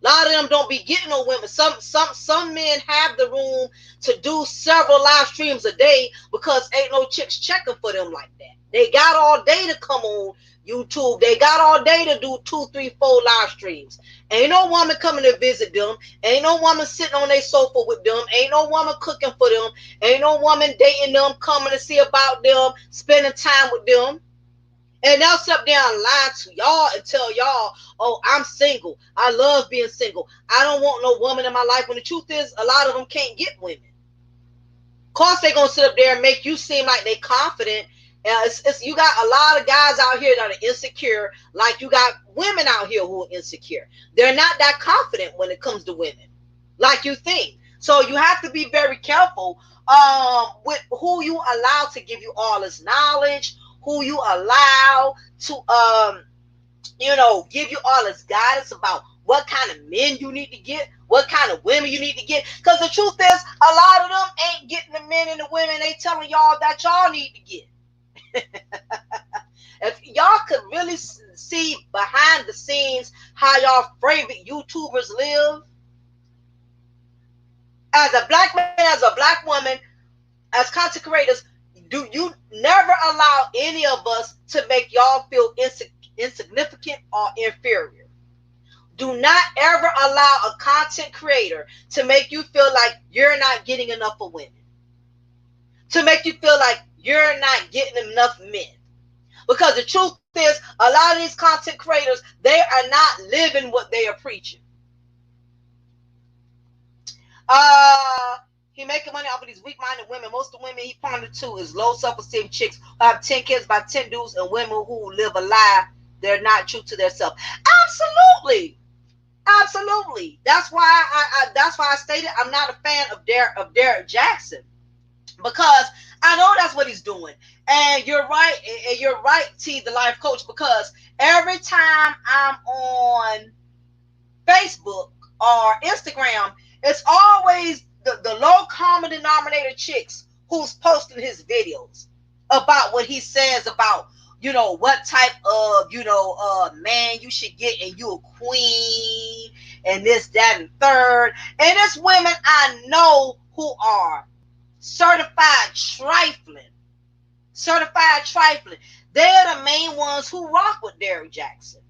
A lot of them don't be getting no women. Some men have the room to do several live streams a day because ain't no chicks checking for them like that. They got all day to come on YouTube. They got all day to do 2, 3, 4 live streams. Ain't no woman coming to visit them. Ain't no woman sitting on their sofa with them. Ain't no woman cooking for them. Ain't no woman dating them, coming to see about them, spending time with them. And they'll sit there and lie to y'all and tell y'all, oh, I'm single. I love being single. I don't want no woman in my life. When the truth is, a lot of them can't get women. Of course, they're going to sit up there and make you seem like they're confident. You got a lot of guys out here that are insecure, like you got women out here who are insecure. They're not that confident when it comes to women, like you think. So you have to be very careful with who you allow to give you all this knowledge, who you allow to give you all this guidance about what kind of men you need to get, what kind of women you need to get. Because the truth is, a lot of them ain't getting the men and the women they telling y'all that y'all need to get. If y'all could really see behind the scenes how y'all favorite YouTubers live, as a black man, as a black woman, as content creators, do you never allow any of us to make y'all feel insignificant or inferior. Do not ever allow a content creator to make you feel like you're not getting enough of women, to make you feel like you're not getting enough men. Because the truth is, a lot of these content creators, they are not living what they are preaching. He making money off of these weak-minded women. Most of the women he pointed to is low self-esteem chicks who have 10 kids by 10 dudes, and women who live a lie. They're not true to themselves. Absolutely. Absolutely. That's why I stated I'm not a fan of Derek Jackson, because I know that's what he's doing. And you're right. And you're right, T, the life coach, because every time I'm on Facebook or Instagram, it's always the low common denominator chicks who's posting his videos about what he says about what type of, man you should get, and you a queen, and this, that, and third. And it's women I know who are certified trifling. Certified trifling. They're the main ones who rock with Derrick Jackson.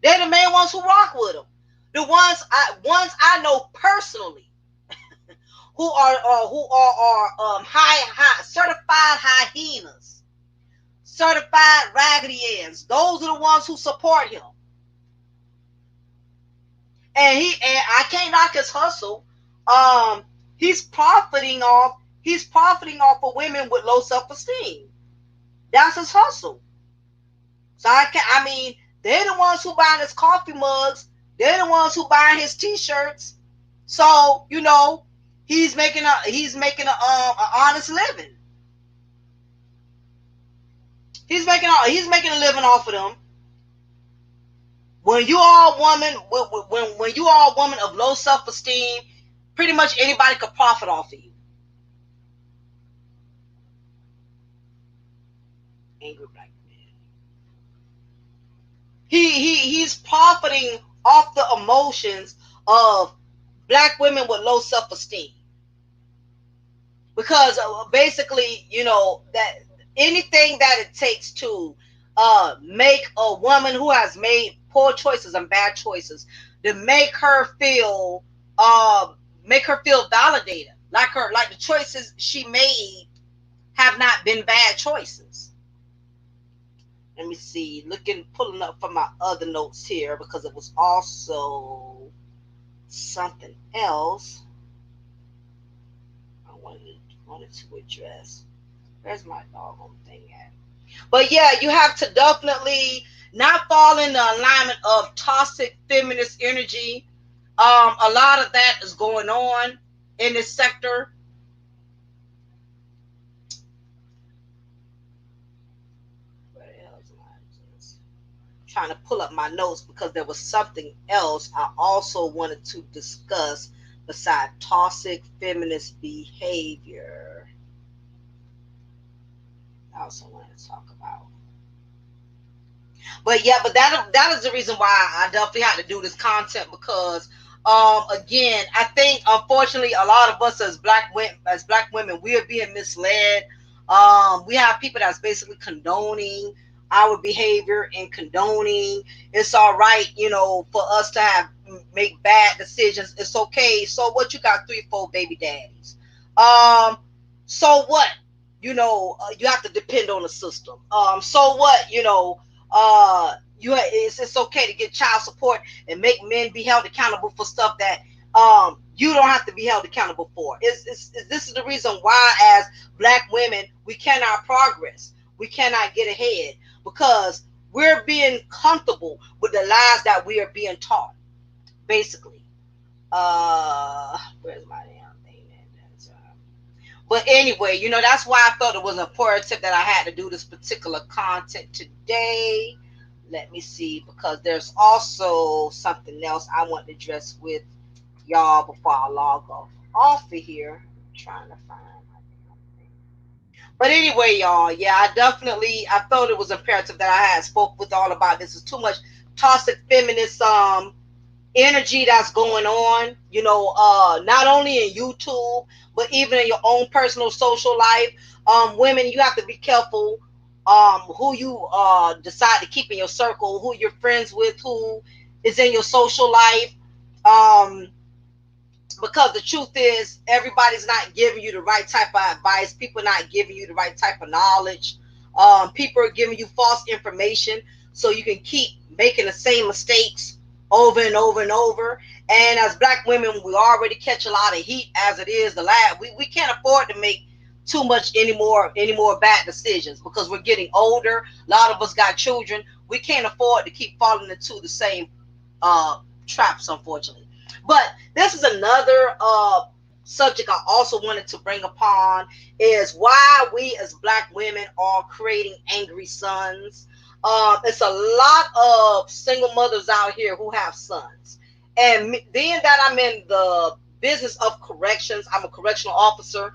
They're the main ones who rock with him. The ones I know personally who are high certified hyenas, certified raggedy ends. Those are the ones who support him. And I can't knock his hustle. He's profiting off of women with low self-esteem. That's his hustle. So I mean, they're the ones who buying his coffee mugs. They're the ones who buying his t-shirts. So, he's making a honest living. He's making a living off of them. When you are a woman, when you are a woman of low self-esteem, pretty much anybody could profit off of you. Angry black man. He's profiting off the emotions of black women with low self-esteem, because basically, that anything that it takes to make a woman who has made poor choices and bad choices, to make her feel validated, like the choices she made have not been bad choices. Let me see, pulling up from my other notes here, because it was also something else I wanted to address. Where's my doggone thing at? But yeah, you have to definitely not fall in the alignment of toxic feminist energy. A lot of that is going on in this sector. Where the hell is my just trying to pull up my notes, because there was something else I also wanted to discuss beside toxic feminist behavior. I also wanted to talk about. But yeah, but that is the reason why I definitely had to do this content, because again, I think unfortunately a lot of us as black women, we are being misled. We have people that's basically condoning our behavior and condoning it's all right, for us to make bad decisions. It's okay. So what, you got 3-4 baby daddies? So what? You have to depend on the system. So what? It's okay to get child support and make men be held accountable for stuff that you don't have to be held accountable for. This is the reason why, as black women, we cannot progress. We cannot get ahead, because we're being comfortable with the lies that we are being taught, basically. Where's my damn thing? But anyway, that's why I felt it was imperative that I had to do this particular content today. Let me see, because there's also something else I want to address with y'all before I log off of here. I'm trying to find my damn thing. But anyway, y'all, yeah, I felt it was imperative that I had spoke with all about this. It's too much toxic feminist energy that's going on, not only in YouTube, but even in your own personal social life. Women, you have to be careful who you decide to keep in your circle, who you're friends with, who is in your social life. Um, because the truth is, everybody's not giving you the right type of advice. People are not giving you the right type of knowledge. People are giving you false information so you can keep making the same mistakes over and over and over. And as black women, we already catch a lot of heat as it is. We can't afford to make too much anymore bad decisions, because we're getting older. A lot of us got children. We can't afford to keep falling into the same traps, unfortunately. But this is another subject I also wanted to bring upon, is why we as black women are creating angry sons. It's a lot of single mothers out here who have sons. And being that I'm in the business of corrections, I'm a correctional officer.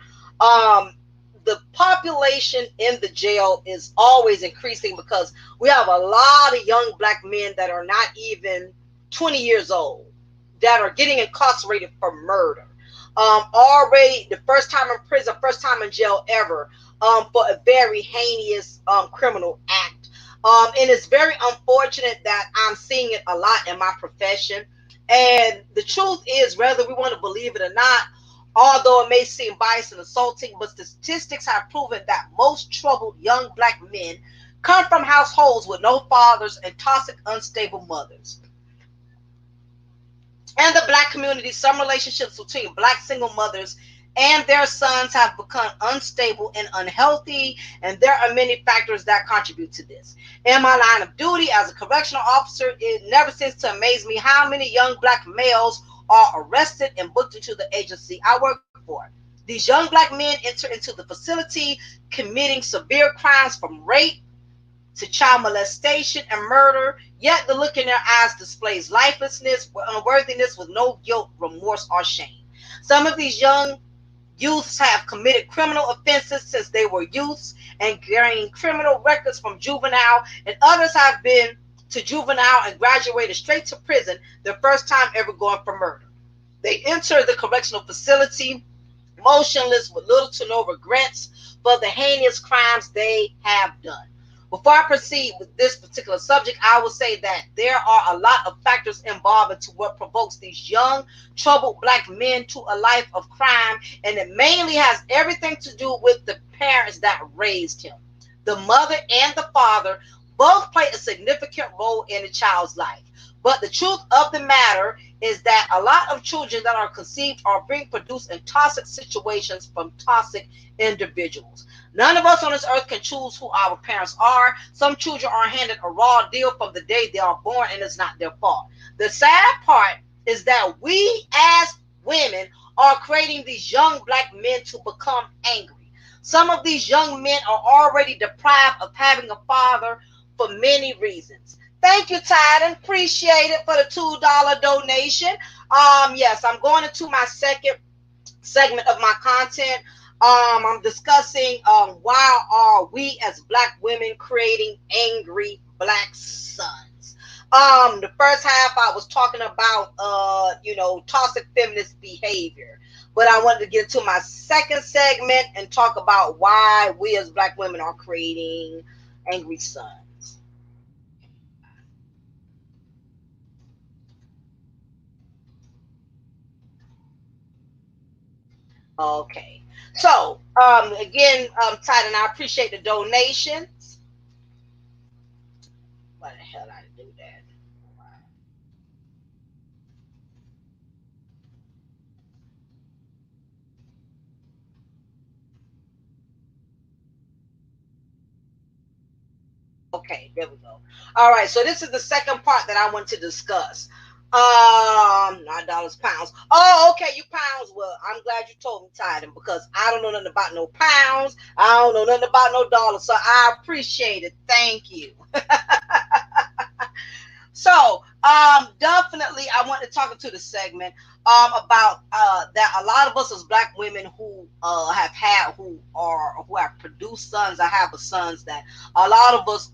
the population in the jail is always increasing because we have a lot of young black men that are not even 20 years old that are getting incarcerated for murder. Already the first time in prison, first time in jail ever, for a very heinous criminal act. And it's very unfortunate that I'm seeing it a lot in my profession. And the truth is, whether we want to believe it or not, although it may seem biased and assaulting, but statistics have proven that most troubled young black men come from households with no fathers and toxic, unstable mothers. In the black community, some relationships between black single mothers and their sons have become unstable and unhealthy, and there are many factors that contribute to this. In my line of duty as a correctional officer, it never ceases to amaze me how many young black males are arrested and booked into the agency I work for. These young black men enter into the facility committing severe crimes from rape to child molestation and murder, yet the look in their eyes displays lifelessness, unworthiness with no guilt, remorse, or shame. Some of these young youths have committed criminal offenses since they were youths and gained criminal records from juvenile, and others have been to juvenile and graduated straight to prison their first time ever going for murder. They enter the correctional facility motionless with little to no regrets for the heinous crimes they have done. Before I proceed with this particular subject, I will say that there are a lot of factors involved into what provokes these young, troubled black men to a life of crime, and it mainly has everything to do with the parents that raised him. The mother and the father both play a significant role in a child's life. But the truth of the matter is that a lot of children that are conceived are being produced in toxic situations from toxic individuals. None of us on this earth can choose who our parents are. Some children are handed a raw deal from the day they are born, and it's not their fault. The sad part is that we as women are creating these young black men to become angry. Some of these young men are already deprived of having a father for many reasons. Thank you, Titan. Appreciate it for the $2 donation. Yes, I'm going into my second segment of my content. I'm discussing why are we as black women creating angry black sons. The first half I was talking about toxic feminist behavior, but I wanted to get to my second segment and talk about why we as black women are creating angry sons. Okay. So, again, Titan, I appreciate the donations. Why the hell I do that? Okay, there we go. All right, so this is the second part that I want to discuss. Not dollars, pounds. Oh, okay, you pounds. Well, I'm glad you told me, Titan, because I don't know nothing about no pounds. I don't know nothing about no dollars, so I appreciate it. Thank you. So, definitely, I want to talk into the segment about that a lot of us as black women who who have produced sons, I have sons that a lot of us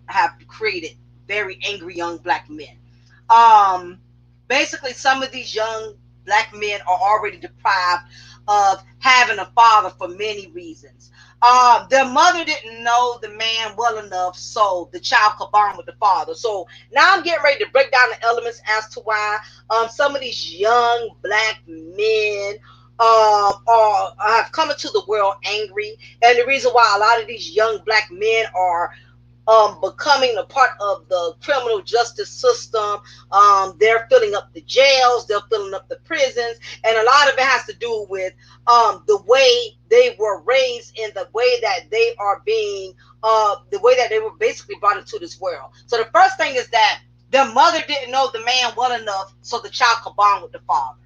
have created very angry young black men. Um, Basically, some of these young black men are already deprived of having a father for many reasons. Their mother didn't know the man well enough, so the child could bond with the father. So now I'm getting ready to break down the elements as to why some of these young black men have come into the world angry, and the reason why a lot of these young black men are becoming a part of the criminal justice system. They're filling up the jails, they're filling up the prisons, and a lot of it has to do with the way they were raised and the way that they are being, the way that they were basically brought into this world. So the first thing is that their mother didn't know the man well enough so the child could bond with the father.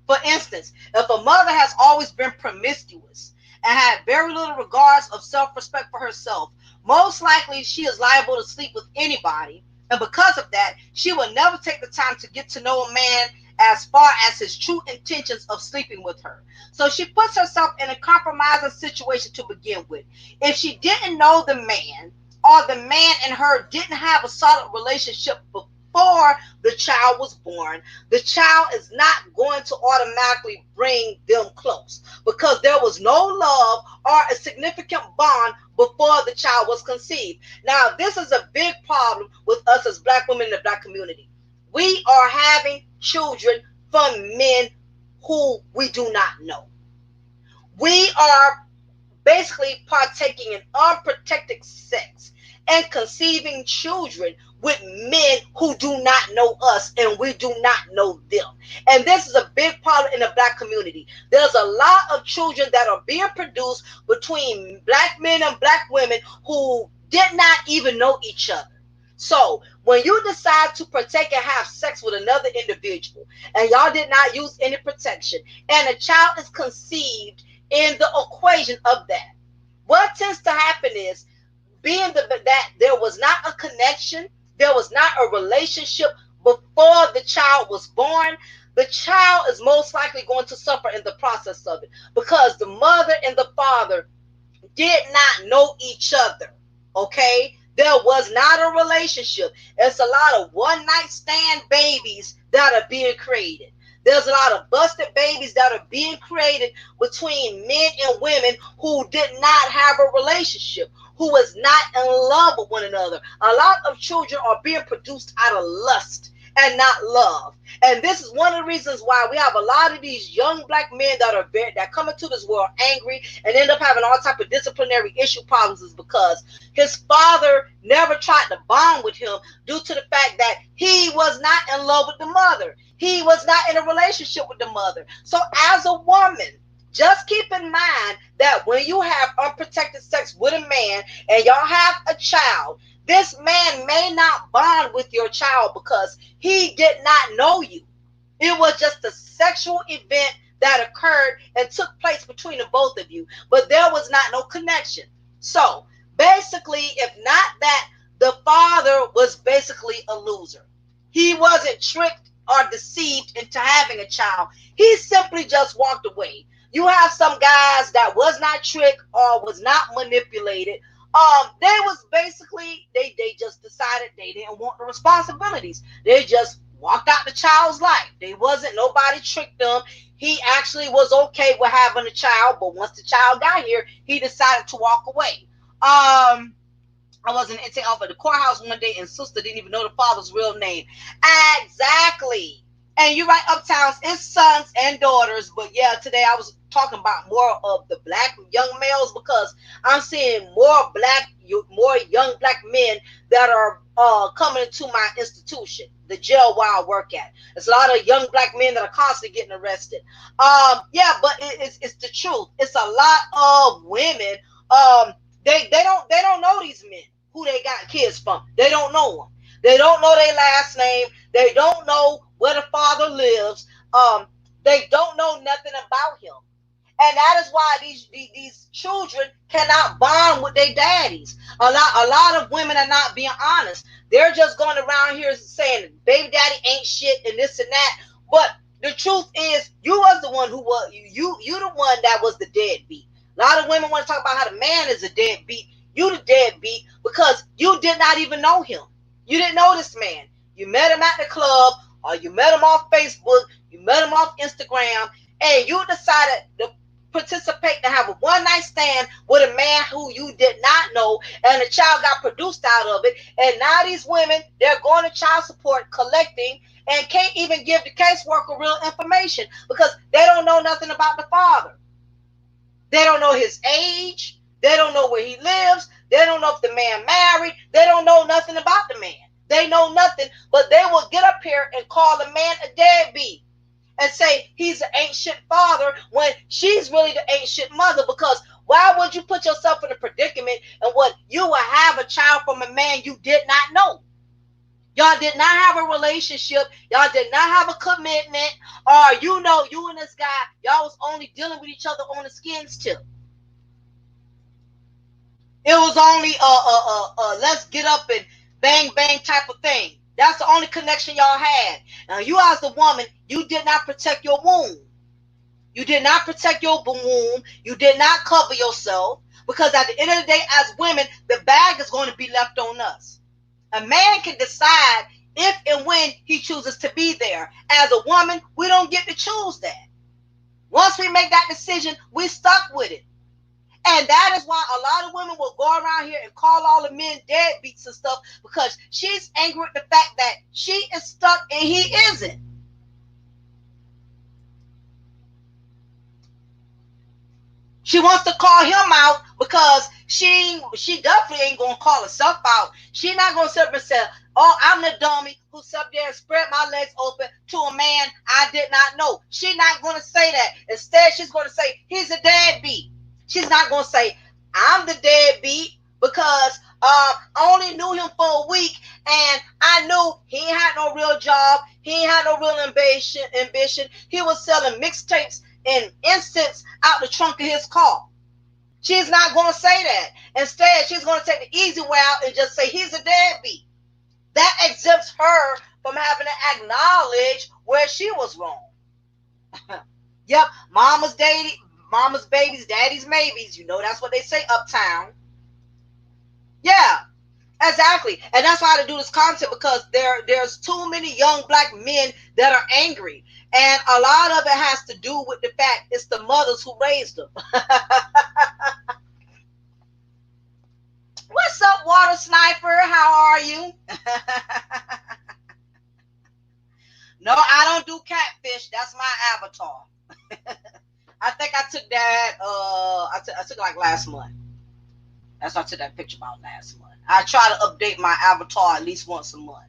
For instance, if a mother has always been promiscuous and had very little regards of self-respect for herself, most likely she is liable to sleep with anybody. And because of that, she will never take the time to get to know a man as far as his true intentions of sleeping with her. So she puts herself in a compromising situation to begin with. If she didn't know the man, or the man and her didn't have a solid relationship before the child was born, the child is not going to automatically bring them close, because there was no love or a significant bond before the child was conceived. Now, this is a big problem with us as Black women in the Black community. We are having children from men who we do not know. We are basically partaking in unprotected sex and conceiving children with men who do not know us and we do not know them. And this is a big problem in the Black community. There's a lot of children that are being produced between Black men and Black women who did not even know each other. So when you decide to partake and have sex with another individual and y'all did not use any protection and a child is conceived in the equation of that, what tends to happen is, being that there was not a connection, there was not a relationship before the child was born, the child is most likely going to suffer in the process of it, because the mother and the father did not know each other. Okay, there was not a relationship. It's a lot of one night stand babies that are being created. There's a lot of busted babies that are being created between men and women who did not have a relationship, who was not in love with one another. A lot of children are being produced out of lust and not love. And this is one of the reasons why we have a lot of these young Black men that come into this world angry and end up having all type of disciplinary issue problems, is because his father never tried to bond with him due to the fact that he was not in love with the mother. He was not in a relationship with the mother. So as a woman, just keep in mind that when you have unprotected sex with a man and y'all have a child, this man may not bond with your child because he did not know you. It was just a sexual event that occurred and took place between the both of you, but there was not no connection. So basically, if not that, the father was basically a loser. He wasn't tricked or deceived into having a child. He simply just walked away. You have some guys that was not tricked or was not manipulated. They was basically, they just decided they didn't want the responsibilities. They just walked out the child's life. They wasn't, nobody tricked them. He actually was okay with having a child, but once the child got here, he decided to walk away. I was in the courthouse one day, and sister didn't even know the father's real name. Exactly. And you're right, Uptowns, it's sons and daughters. But yeah, today I was talking about more of the Black young males, because I'm seeing more young Black men that are coming into my institution, the jail where I work at. There's a lot of young Black men that are constantly getting arrested. Yeah, but it's the truth. It's a lot of women. They don't know these men who they got kids from. They don't know them. They don't know their last name. They don't know where the father lives. They don't know nothing about him. And that is why these children cannot bond with their daddies. A lot of women are not being honest. They're just going around here saying baby daddy ain't shit and this and that. But the truth is, you was the one who was you the one that was the deadbeat. A lot of women want to talk about how the man is a deadbeat. You the deadbeat because you did not even know him. You didn't know this man. You met him at the club, or you met him off Facebook, you met him off Instagram, and you decided to participate to have a one-night stand with a man who you did not know, and the child got produced out of it. And now these women, they're going to child support collecting and can't even give the caseworker real information because they don't know nothing about the father. They don't know his age. They don't know where he lives. They don't know if the man married. They don't know nothing about the man. They know nothing, but they will get up here and call the man a deadbeat and say he's an ain't shit father when she's really the ain't shit mother. Because why would you put yourself in a predicament and what you will have a child from a man you did not know? Y'all did not have a relationship. Y'all did not have a commitment. Or you and this guy, y'all was only dealing with each other on the skin's tip. It was only let's get up and bang bang type of thing. That's the only connection y'all had. Now, you as the woman, you did not protect your womb. You did not protect your womb. You did not cover yourself. Because at the end of the day, as women, the bag is going to be left on us. A man can decide if and when he chooses to be there. As a woman, we don't get to choose that. Once we make that decision, we stuck with it. And that is why a lot of women will go around here and call all the men deadbeats and stuff, because she's angry with the fact that she is stuck and he isn't. She wants to call him out because she definitely ain't gonna call herself out. She not gonna sit up and say, "Oh, I'm the dummy who sat there and spread my legs open to a man I did not know." She not gonna say that. Instead, she's gonna say he's a deadbeat. She's not gonna say I'm the deadbeat because I only knew him for a week and I knew he ain't had no real job. He ain't had no real ambition. He was selling mixtapes and incense out the trunk of his car. She's not going to say that. Instead, she's going to take the easy way out and just say he's a deadbeat. That exempts her from having to acknowledge where she was wrong. Yep, mama's babies, daddy's maybes. You know that's what they say uptown. Yeah, exactly. And that's why I do this content, because there's too many young black men that are angry. And a lot of it has to do with the fact it's the mothers who raised them. What's up, water sniper? How are you? No, I don't do catfish. That's my avatar. I think I took that. I took it like last month. That's what I took that picture about last month. I try to update my avatar at least once a month.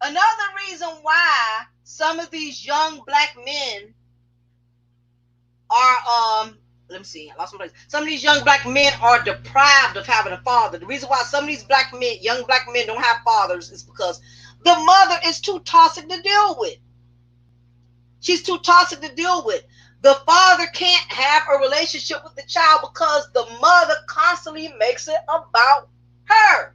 Another reason why some of these young black men are let me see, I lost my place. Some of these young black men are deprived of having a father. The reason why some of these young black men don't have fathers is because the mother is too toxic to deal with. She's too toxic to deal with. The father can't have a relationship with the child because the mother constantly makes it about her.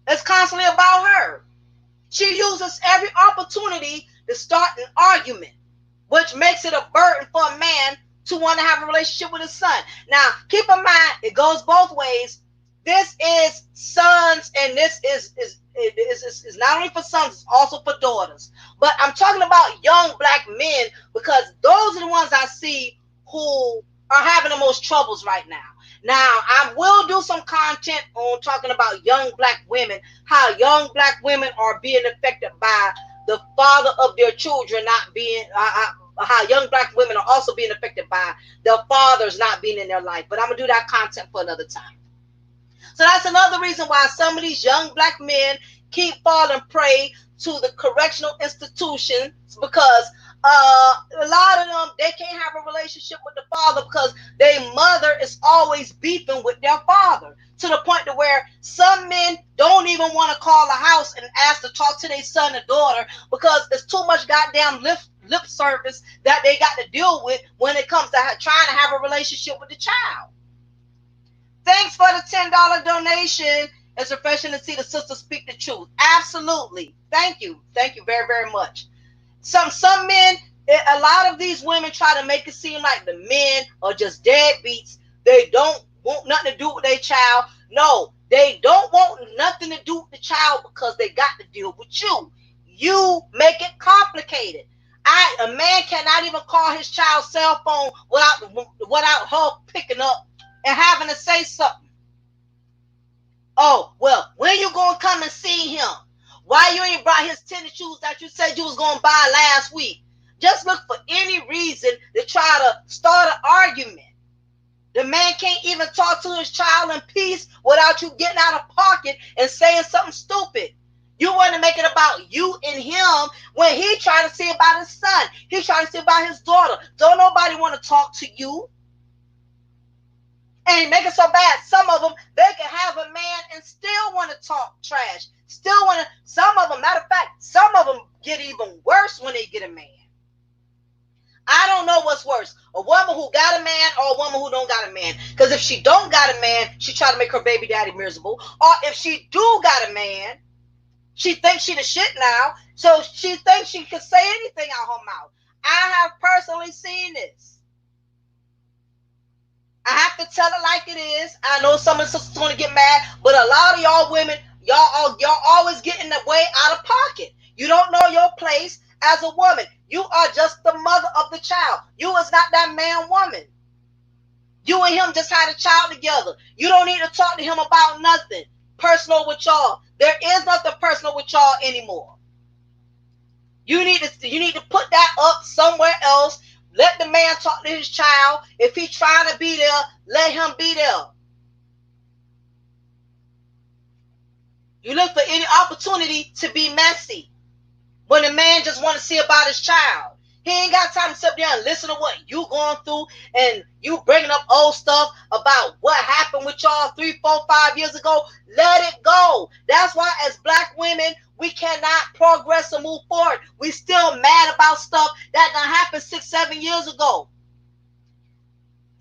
It's constantly about her. She uses every opportunity to start an argument, which makes it a burden for a man to want to have a relationship with his son. Now, keep in mind, it goes both ways. This is sons, and this is not only for sons, it's also for daughters. But I'm talking about young black men, because those are the ones I see who are having the most troubles right now. Now, I will do some content on talking about young black women, how young black women are being affected by the father of their children not being, how young black women are also being affected by their fathers not being in their life. But I'm going to do that content for another time. So that's another reason why some of these young black men keep falling prey to the correctional institutions, because a lot of them, they can't have a relationship with the father because their mother is always beefing with their father, to the point to where some men don't even want to call the house and ask to talk to their son or daughter because it's too much goddamn lip service that they got to deal with when it comes to trying to have a relationship with the child. Thanks for the $10 donation. It's refreshing to see the sisters speak the truth. Absolutely. Thank you. Thank you very, very much. Some men, a lot of these women try to make it seem like the men are just deadbeats. They don't want nothing to do with their child. No, they don't want nothing to do with the child because they got to deal with you. You make it complicated. A man cannot even call his child's cell phone without her picking up and having to say something. Oh, well, when you gonna come and see him? Why you ain't brought his tennis shoes that you said you was gonna buy last week? Just look for any reason to try to start an argument. The man can't even talk to his child in peace without you getting out of pocket and saying something stupid. You want to make it about you and him when he trying to see about his son. He trying to see about his daughter. Don't nobody want to talk to you. And make it so bad, some of them, they can have a man and still want to talk trash. Still want to, some of them, matter of fact, some of them get even worse when they get a man. I don't know what's worse, a woman who got a man or a woman who don't got a man. Because if she don't got a man, she try to make her baby daddy miserable. Or if she do got a man, she thinks she the shit now, so she thinks she can say anything out her mouth. I have personally seen this. I have to tell it like it is. I know some of the sisters want to get mad, but a lot of y'all women, y'all always get in the way out of pocket. You don't know your place as a woman. You are just the mother of the child. You is not that man woman. You and him just had a child together. You don't need to talk to him about nothing personal with y'all. There is nothing personal with y'all anymore. You need to put that up somewhere else. Let the man talk to his child. If he's trying to be there, let him be there. You look for any opportunity to be messy when a man just want to see about his child. He ain't got time to sit there and listen to what you going through and you bringing up old stuff about what happened with y'all 3, 4, 5 years ago. Let it go. That's why as black women, we cannot progress and move forward. We still mad about stuff that done happened 6, 7 years ago.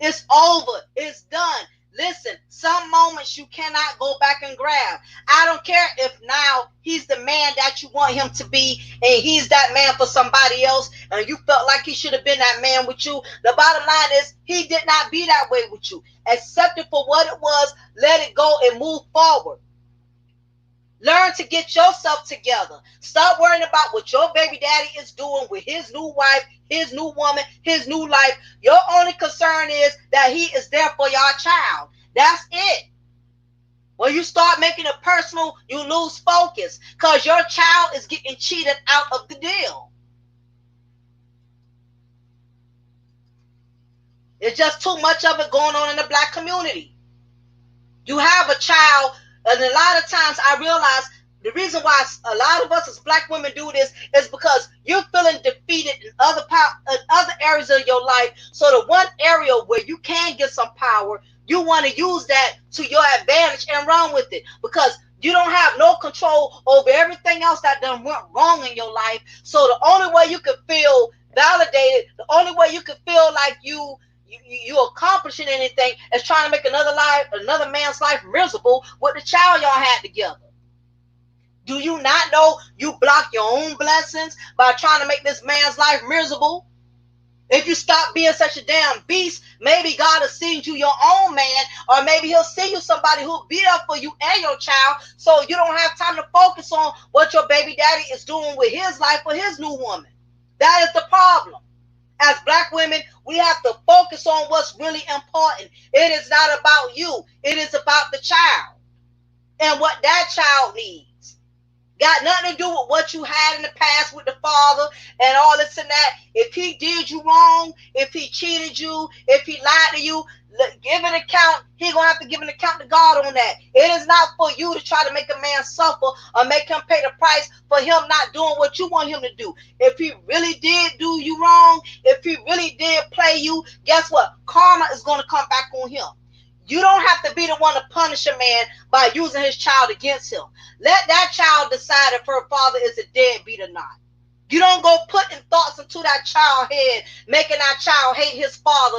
It's over. It's done. Listen, some moments you cannot go back and grab. I don't care if now he's the man that you want him to be and he's that man for somebody else and you felt like he should have been that man with you. The bottom line is he did not be that way with you. Accept it for what it was. Let it go and move forward. Learn to get yourself together. Stop worrying about what your baby daddy is doing with his new wife, his new woman, his new life. Your only concern is that he is there for your child. That's it. When you start making it personal, you lose focus because your child is getting cheated out of the deal. It's just too much of it going on in the black community. You have a child. And a lot of times I realize the reason why a lot of us as black women do this is because you're feeling defeated in other areas of your life. So the one area where you can get some power, you want to use that to your advantage and run with it because you don't have no control over everything else that done went wrong in your life. So the only way you can feel validated, the only way you can feel like you accomplishing anything is trying to make another man's life miserable with the child y'all had together. Do you not know you block your own blessings by trying to make this man's life miserable? If you stop being such a damn beast, maybe God will send you your own man, or maybe he'll send you somebody who'll be there for you and your child so you don't have time to focus on what your baby daddy is doing with his life or his new woman. That is the problem. As black women, we have to focus on what's really important. It is not about you. It is about the child and what that child needs. Got nothing to do with what you had in the past with the father and all this and that. If he did you wrong, if he cheated you, if he lied to you, give an account. He gonna have to give an account to God on that. It is not for you to try to make a man suffer or make him pay the price for him not doing what you want him to do. If he really did do you wrong, if he really did play you, guess what? Karma is gonna come back on him. You don't have to be the one to punish a man by using his child against him. Let that child decide if her father is a deadbeat or not. You don't go putting thoughts into that child's head, making that child hate his father.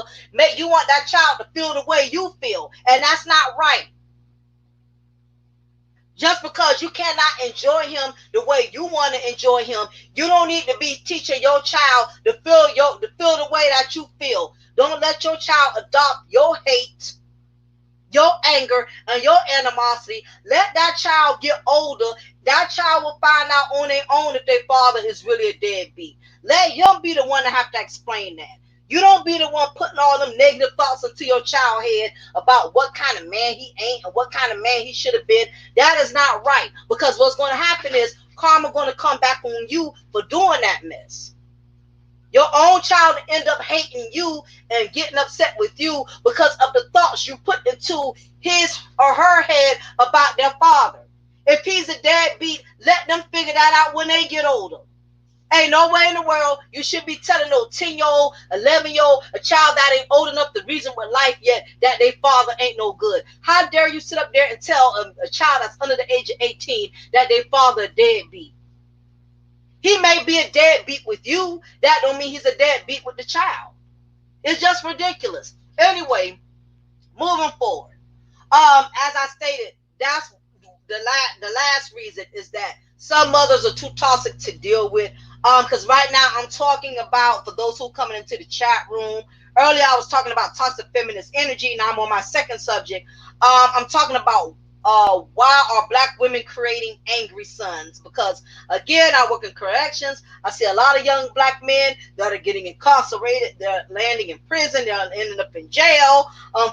You want that child to feel the way you feel, and that's not right. Just because you cannot enjoy him the way you want to enjoy him, you don't need to be teaching your child to feel the way that you feel. Don't let your child adopt your hate, your anger, and your animosity. Let that child get older. That child will find out on their own if their father is really a deadbeat. Let him be the one to have to explain that. You don't be the one putting all them negative thoughts into your child head about what kind of man he ain't and what kind of man he should have been. That is not right, because what's going to happen is karma going to come back on you for doing that mess. Your own child end up hating you and getting upset with you because of the thoughts you put into his or her head about their father. If he's a deadbeat, let them figure that out when they get older. Ain't no way in the world you should be telling no 10-year-old, 11-year-old, a child that ain't old enough to reason with life yet that their father ain't no good. How dare you sit up there and tell a child that's under the age of 18 that their father a deadbeat? He may be a deadbeat with you. That don't mean he's a deadbeat with the child. It's just ridiculous. Anyway, moving forward. As I stated, that's the last reason is that some mothers are too toxic to deal with. Because right now I'm talking about, for those who are coming into the chat room. Earlier I was talking about toxic feminist energy. Now I'm on my second subject. I'm talking about why are black women creating angry sons? Because again, I work in corrections. I see a lot of young black men that are getting incarcerated. They're landing in prison. They're ending up in jail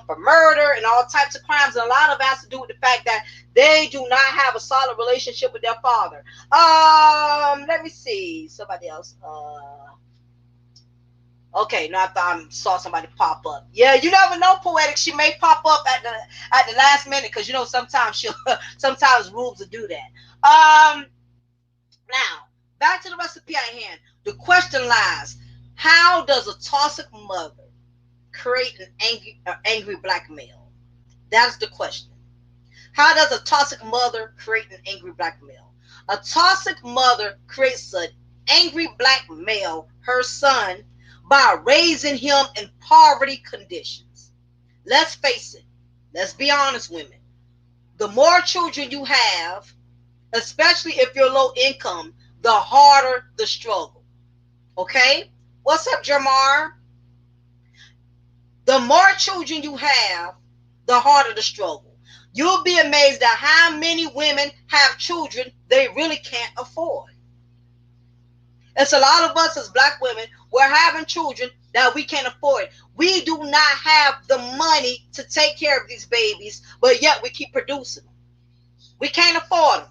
for murder and all types of crimes. And a lot of it has to do with the fact that they do not have a solid relationship with their father. Let me see. Somebody else. Okay, no, I thought I saw somebody pop up. Yeah, you never know, Poetic. She may pop up at the last minute because you know sometimes sometimes rules will do that. Now back to the recipe at hand. The question lies: how does a toxic mother create an angry black male? That's the question. How does a toxic mother create an angry black male? A toxic mother creates an angry black male, her son, by raising him in poverty conditions. Let's face it. Let's be honest, women. The more children you have, especially if you're low income, the harder the struggle. Okay? What's up, Jamar? The more children you have, the harder the struggle. You'll be amazed at how many women have children they really can't afford. It's a lot of us as black women, we're having children that we can't afford. We do not have the money to take care of these babies, but yet we keep producing them. We can't afford them,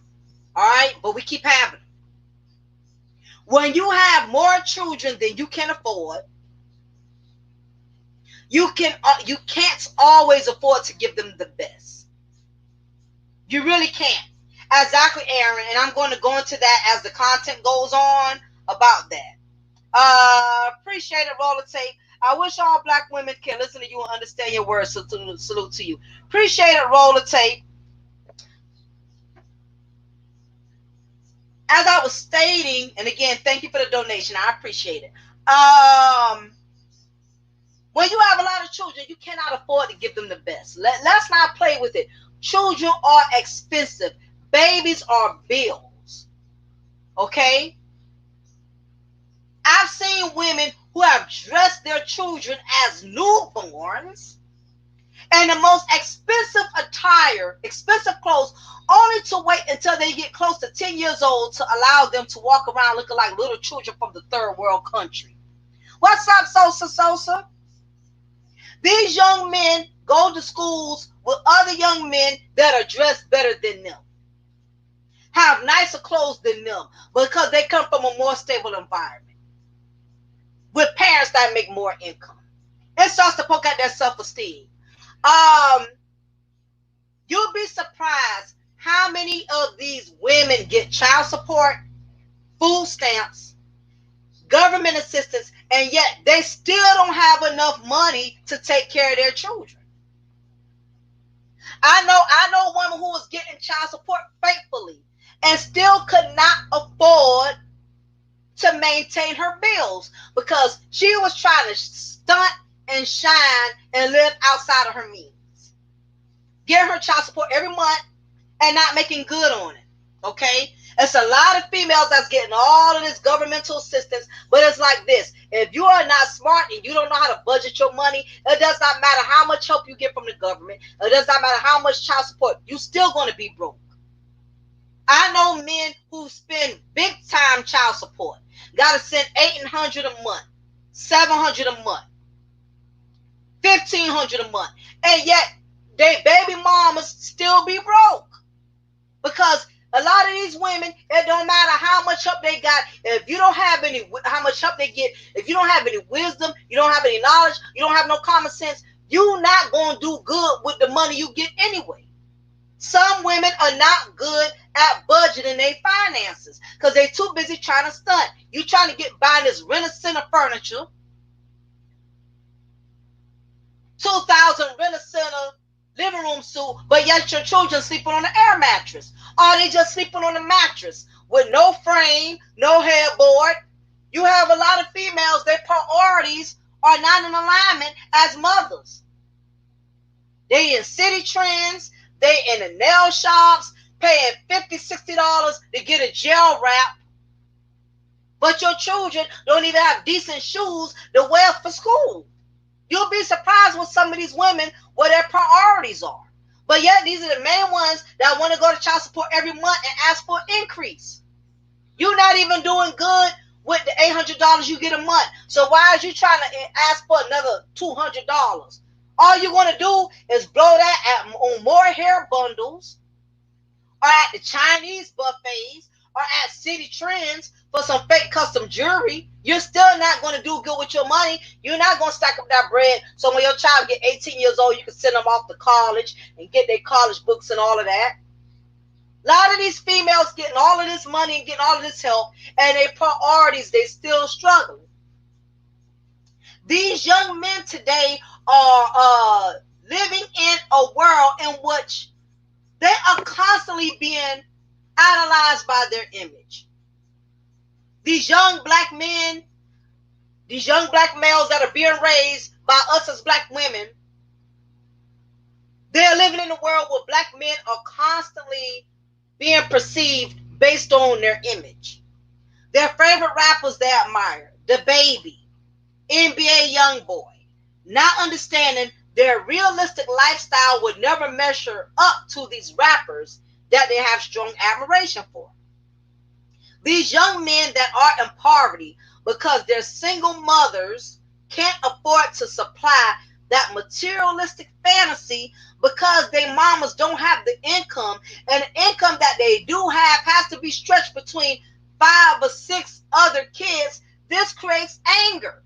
all right? But we keep having them. When you have more children than you can afford, you can't always afford to give them the best. You really can't. Exactly, Aaron, and I'm going to go into that as the content goes on about that. Appreciate it, roller tape. I wish all black women can listen to you and understand your words. So salute to you. Appreciate it, roller tape. As I was stating, and again, thank you for the donation. I appreciate it. When you have a lot of children, you cannot afford to give them the best. Let's not play with it. Children are expensive. Babies are bills. Okay? I've seen women who have dressed their children as newborns in the most expensive attire, expensive clothes, only to wait until they get close to 10 years old to allow them to walk around looking like little children from the third world country. What's up, Sosa? These young men go to schools with other young men that are dressed better than them, have nicer clothes than them, because they come from a more stable environment with parents that make more income. It starts to poke at their self-esteem. You'll be surprised how many of these women get child support, food stamps, government assistance, and yet they still don't have enough money to take care of their children. I know a woman who was getting child support faithfully and still could not afford to maintain her bills because she was trying to stunt and shine and live outside of her means. Get her child support every month and not making good on it. Okay? It's a lot of females that's getting all of this governmental assistance, but it's like this. If you are not smart and you don't know how to budget your money, it does not matter how much help you get from the government. It does not matter how much child support. You're still going to be broke. I know men who spend big time child support. Got to send $800 a month, $700 a month, $1,500 a month, and yet they baby mamas still be broke because a lot of these women, it don't matter how much help they got. If you don't have any, how much help they get, if you don't have any wisdom, you don't have any knowledge, you don't have no common sense, you're not going to do good with the money you get anyway. Some women are not good at budgeting their finances because they're too busy trying to stunt. You trying to get by this Rent-A-Center furniture, 2,000 Rent-A-Center living room suit, but yet your children sleeping on an air mattress. Or they just sleeping on a mattress. with no frame, no headboard. You have a lot of females, their priorities are not in alignment as mothers. They in city trends, they in the nail shops, paying $50, $60 to get a gel wrap. But your children don't even have decent shoes to wear for school. You'll be surprised with some of these women what their priorities are. But yet these are the main ones that want to go to child support every month and ask for an increase. You're not even doing good with the $800 you get a month. So why is you trying to ask for another $200? All you're going to do is blow that on more hair bundles, or at the Chinese buffets, or at City Trends for some fake custom jewelry. You're still not going to do good with your money. You're not going to stack up that bread. So when your child get 18 years old, you can send them off to college and get their college books and all of that. A lot of these females getting all of this money and getting all of this help, and their priorities, they still struggling. These young men today are living in a world in which they are constantly being idolized by their image. These young black men, these young black males that are being raised by us as black women, they're living in a world where black men are constantly being perceived based on their image. Their favorite rappers they admire, the Baby, NBA Youngboy, not understanding their realistic lifestyle would never measure up to these rappers that they have strong admiration for. These young men that are in poverty because their single mothers can't afford to supply that materialistic fantasy because their mamas don't have the income, and the income that they do have has to be stretched between 5 or 6 other kids. This creates anger.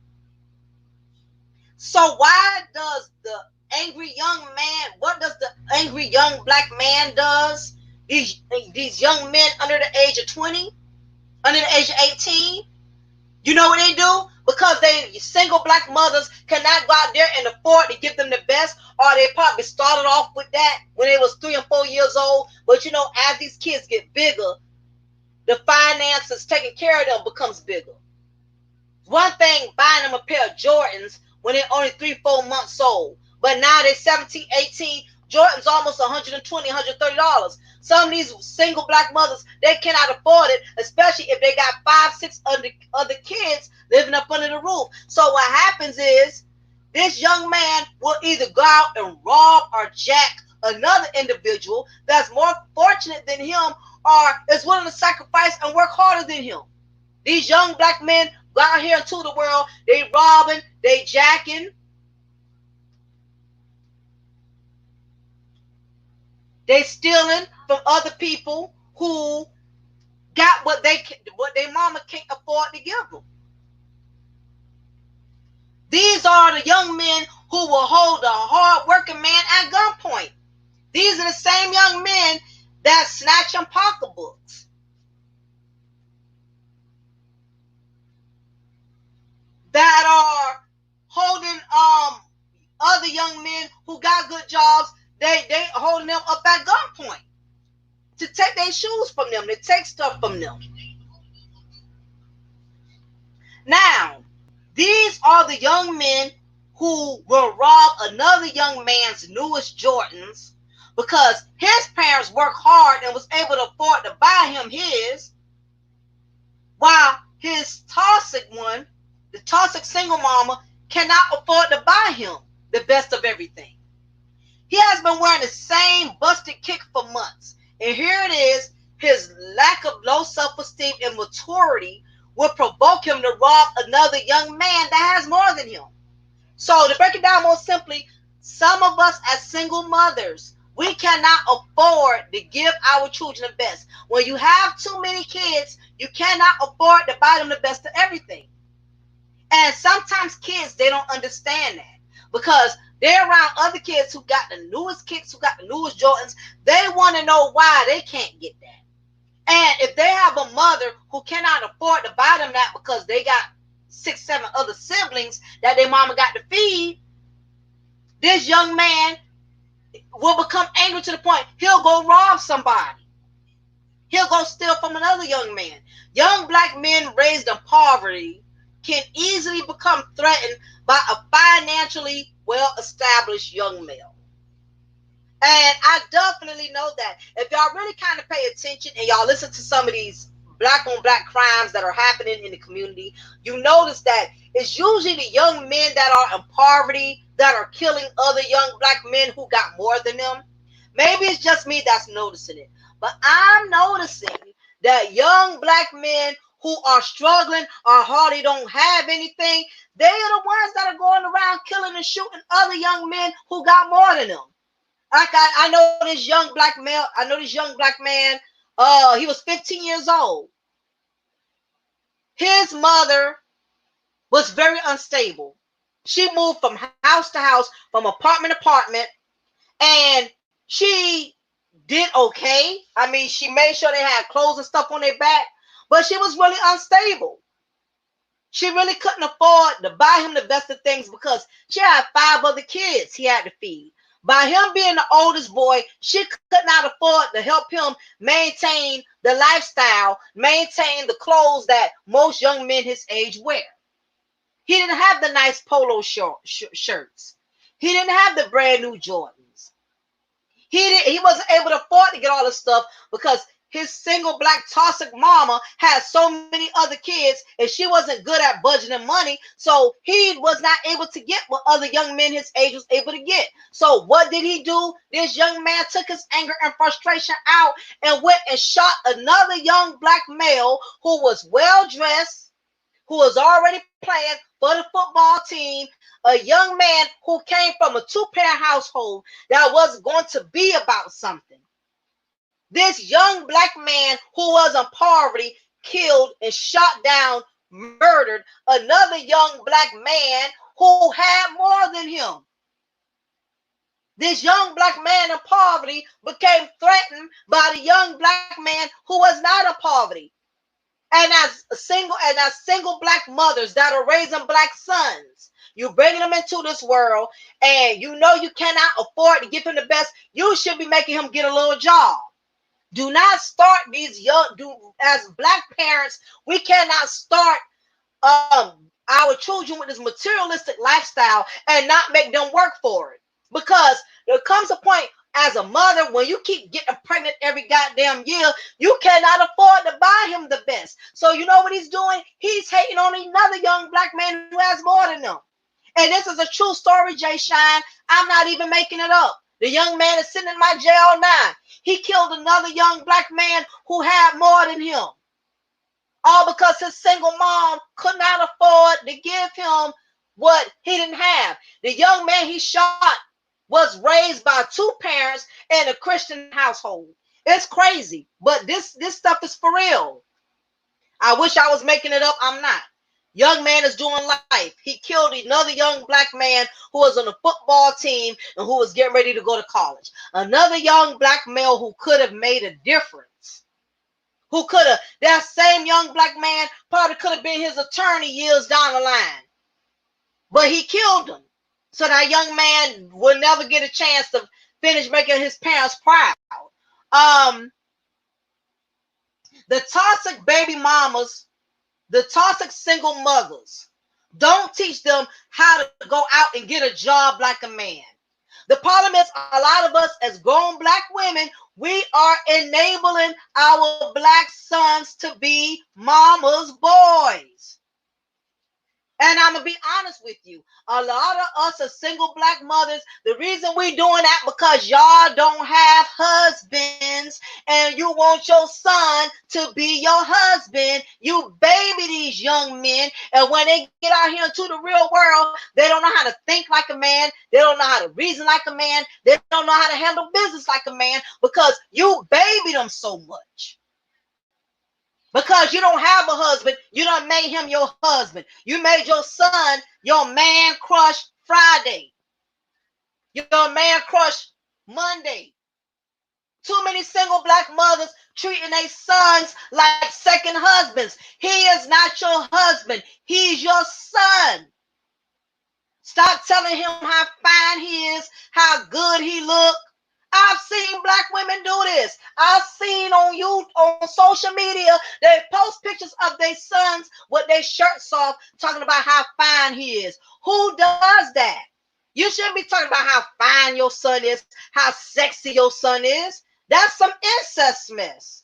So why does the angry young man, what does the angry young black man does? These young men under the age of 20, under the age of 18, you know what they do? Because they single black mothers cannot go out there and afford to give them the best, or they probably started off with that when they was 3 and 4 years old. But you know, as these kids get bigger, the finances taking care of them becomes bigger. One thing buying them a pair of Jordans when they're only 3, 4 months old, but now they're 17, 18. Jordan's almost $120, $130. Some of these single black mothers, they cannot afford it, especially if they got 5, 6 other kids living up under the roof. So what happens is this young man will either go out and rob or jack another individual that's more fortunate than him, or is willing to sacrifice and work harder than him. These young black men go out here into the world, they robbing, they jacking, they stealing from other people who got what their mama can't afford to give them. These are the young men who will hold a hard-working man at gunpoint. These are the same young men that snatching pocketbooks, that are holding other young men who got good jobs. They holding them up at gunpoint to take their shoes from them, to take stuff from them. Now, these are the young men who will rob another young man's newest Jordans because his parents worked hard and was able to afford to buy him his, while his toxic one, the toxic single mama, cannot afford to buy him the best of everything. He has been wearing the same busted kick for months. And here it is, his lack of low self-esteem and maturity will provoke him to rob another young man that has more than him. So to break it down more simply, some of us as single mothers, we cannot afford to give our children the best. When you have too many kids, you cannot afford to buy them the best of everything. And sometimes kids, they don't understand that because they're around other kids who got the newest kicks, who got the newest Jordans. They want to know why they can't get that. And if they have a mother who cannot afford to buy them that because they got 6, 7 other siblings that their mama got to feed, this young man will become angry to the point he'll go rob somebody. He'll go steal from another young man. Young black men raised in poverty can easily become threatened by a financially well-established young male. And I definitely know that. If y'all really kind of pay attention and y'all listen to some of these black on black crimes that are happening in the community, you notice that it's usually the young men that are in poverty that are killing other young black men who got more than them. Maybe it's just me that's noticing it, but I'm noticing that young black men who are struggling or hardly don't have anything, they are the ones that are going around killing and shooting other young men who got more than them. Like I know this young black male. I know this young black man. He was 15 years old. His mother was very unstable. She moved from house to house, from apartment to apartment, and she did okay. I mean, she made sure they had clothes and stuff on their back, but she was really unstable. She really couldn't afford to buy him the best of things because she had 5 other kids he had to feed. By him being the oldest boy, she could not afford to help him maintain the lifestyle, maintain the clothes that most young men his age wear. He didn't have the nice polo shirts. He didn't have the brand new Jordans. He wasn't able to afford to get all this stuff because his single black toxic mama had so many other kids and she wasn't good at budgeting money. So he was not able to get what other young men his age was able to get. So what did he do? This young man took his anger and frustration out and went and shot another young black male who was well dressed, who was already playing for the football team, a young man who came from a two-parent household that was going to be about something. This young black man who was in poverty killed and shot down, murdered another young black man who had more than him. This young black man in poverty became threatened by the young black man who was not in poverty. And as single black mothers that are raising black sons, you bringing them into this world, and you know you cannot afford to give him the best. You should be making him get a little job. Do not start these as black parents. We cannot start our children with this materialistic lifestyle and not make them work for it. Because there comes a point as a mother when you keep getting pregnant every goddamn year, you cannot afford to buy him the best. So you know what he's doing? He's hating on another young black man who has more than them. And this is a true story, Jay Shine. I'm not even making it up. The young man is sitting in my jail now. He killed another young black man who had more than him. All because his single mom could not afford to give him what he didn't have. The young man he shot was raised by 2 parents in a Christian household. It's crazy, but this stuff is for real. I wish I was making it up. I'm not. Young man is doing life. He killed another young black man who was on a football team and who was getting ready to go to college. Another young black male who could have made a difference. That same young black man probably could have been his attorney years down the line. But he killed him. So that young man will never get a chance to finish making his parents proud. The toxic baby mamas, the toxic single mothers, don't teach them how to go out and get a job like a man. The problem is a lot of us as grown black women, we are enabling our black sons to be mama's boys. And I'm going to be honest with you. A lot of us as single black mothers, the reason we doing that because y'all don't have husbands and you want your son to be your husband. You baby these young men. And when they get out here into the real world, they don't know how to think like a man. They don't know how to reason like a man. They don't know how to handle business like a man because you baby them so much. Because you don't have a husband, you done made him your husband. You made your son your man crush Friday. Your man crush Monday. Too many single black mothers treating their sons like second husbands. He is not your husband. He's your son. Stop telling him how fine he is, how good he look. I've seen black women do this. I've seen on you on social media they post pictures of their sons with their shirts off, talking about how fine he is. Who does that? You shouldn't be talking about how fine your son is, how sexy your son is. That's some incest mess.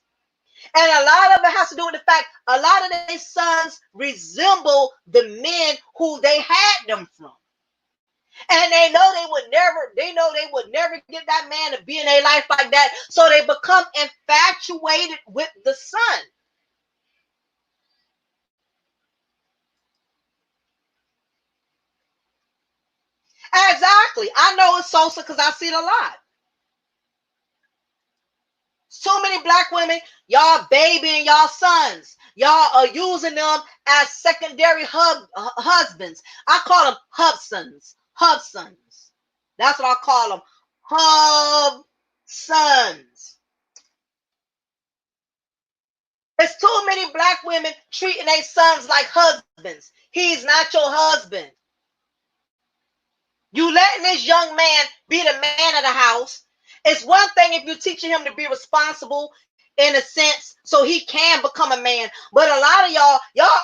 And a lot of it has to do with the fact a lot of their sons resemble the men who they had them from. And they know they would never get that man to be in their life like that. So they become infatuated with the son. Exactly. I know it's Sosa because I see it a lot. So many black women, y'all babying y'all sons. Y'all are using them as secondary husbands. I call them hubsons. Hubsons. That's what I call them. Hubsons. There's too many black women treating their sons like husbands. He's not your husband. You letting this young man be the man of the house. It's one thing if you're teaching him to be responsible in a sense so he can become a man. But a lot of y'all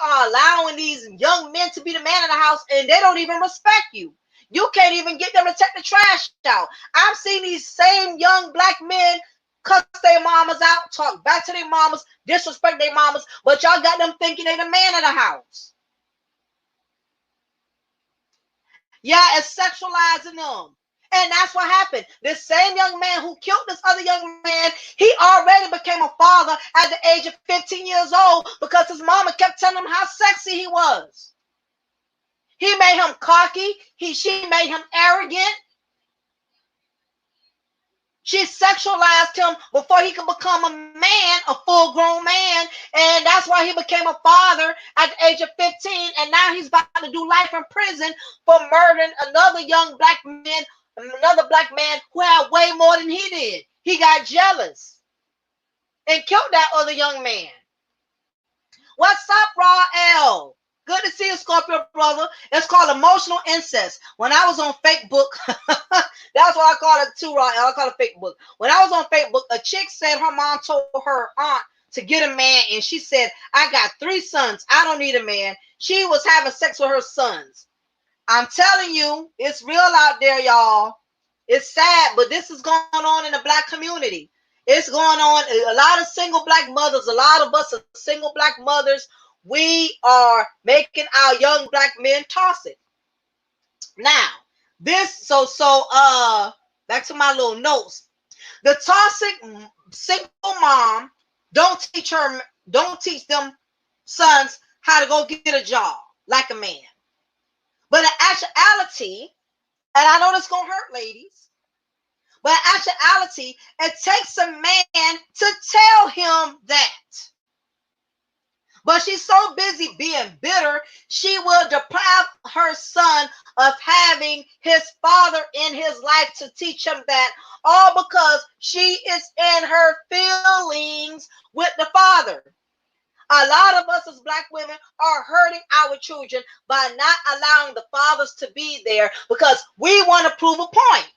are allowing these young men to be the man of the house and they don't even respect you. You can't even get them to take the trash out. I've seen these same young black men cuss their mamas out, talk back to their mamas, disrespect their mamas, but y'all got them thinking they the man of the house. Yeah, it's sexualizing them. And that's what happened. This same young man who killed this other young man, he already became a father at the age of 15 years old because his mama kept telling him how sexy he was. He made him cocky. She made him arrogant. She sexualized him before he could become a man, a full-grown man. And that's why he became a father at the age of 15. And now he's about to do life in prison for murdering another black man who had way more than he did. He got jealous and killed that other young man. What's up, Raw L? Good to see you, Scorpio brother. It's called emotional incest. When I was on Facebook, that's what I call it too, Raw L. I call it Facebook. When I was on Facebook, a chick said her mom told her aunt to get a man, and she said, I got 3 sons. I don't need a man. She was having sex with her sons. I'm telling you, it's real out there, y'all. It's sad, but this is going on in the black community. It's going on. A lot of single black mothers, a lot of us are single black mothers. We are making our young black men toxic. Now, back to my little notes. The toxic single mom don't teach them sons how to go get a job like a man. But in actuality, and I know this gonna hurt ladies, but in actuality, it takes a man to tell him that. But she's so busy being bitter, she will deprive her son of having his father in his life to teach him that, all because she is in her feelings with the father. A lot of us as black women are hurting our children by not allowing the fathers to be there because we want to prove a point.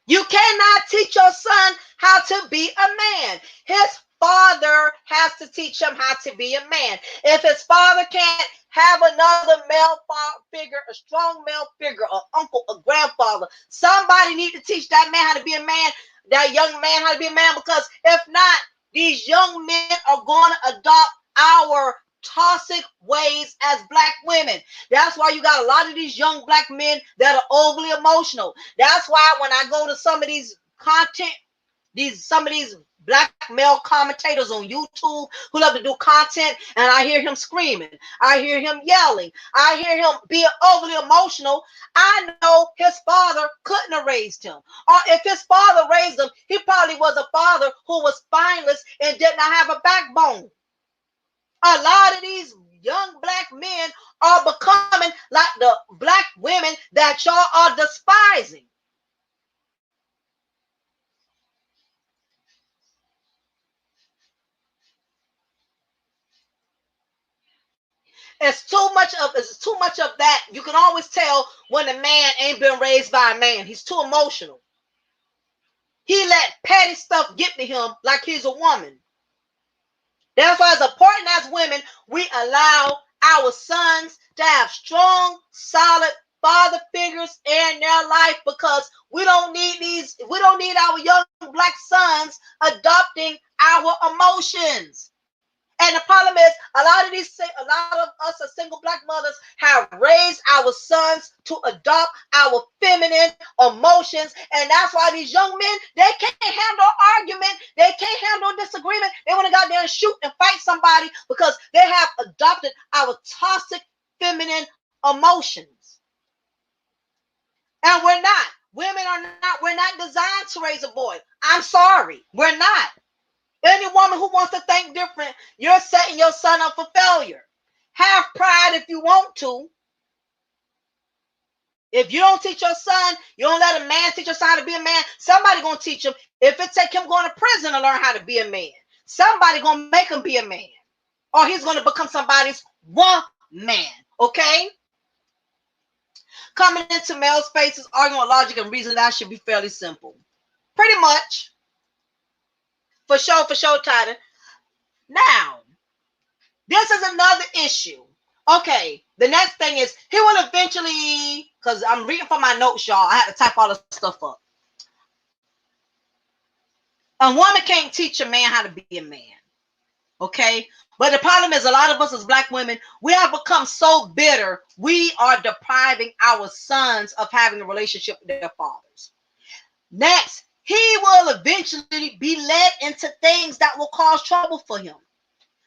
You cannot teach your son how to be a man. His father has to teach him how to be a man. If his father can't have another male figure, a strong male figure, an uncle, a grandfather, somebody need to teach that man how to be a man, that young man how to be a man, because if not, these young men are going to adopt our toxic ways as black women. That's why you got a lot of these young black men that are overly emotional. That's why when I go to some of these some of these black male commentators on YouTube who love to do content, and I hear him screaming, I hear him yelling, I hear him being overly emotional, I know his father couldn't have raised him. Or if his father raised him, he probably was a father who was spineless and did not have a backbone. A lot of these young black men are becoming like the black women that y'all are despising. It's too much of that. You can always tell when a man ain't been raised by a man. He's too emotional. He let petty stuff get to him like he's a woman. That's why it's important as women, we allow our sons to have strong, solid father figures in their life, because we don't need our young black sons adopting our emotions. And the problem is, a lot of us as single black mothers have raised our sons to adopt our feminine emotions. And that's why these young men, they can't handle argument. They can't handle disagreement. They want to go out there and shoot and fight somebody because they have adopted our toxic feminine emotions. And we're not. We're not designed to raise a boy. I'm sorry. We're not. Any woman who wants to think different, you're setting your son up for failure. Have pride if you want to. If you don't teach your son, you don't let a man teach your son how to be a man, somebody going to teach him. If it take him going to prison to learn how to be a man, somebody going to make him be a man. Or he's going to become somebody's woman. Okay? Coming into male spaces, arguing with logic and reason, that should be fairly simple. Pretty much. For sure, Titan. Now, this is another issue. Okay, the next thing is he will eventually, because I'm reading from my notes, y'all. I had to type all this stuff up. A woman can't teach a man how to be a man. Okay? But the problem is, a lot of us as black women, we have become so bitter, we are depriving our sons of having a relationship with their fathers. Next, he will eventually be led into things that will cause trouble for him.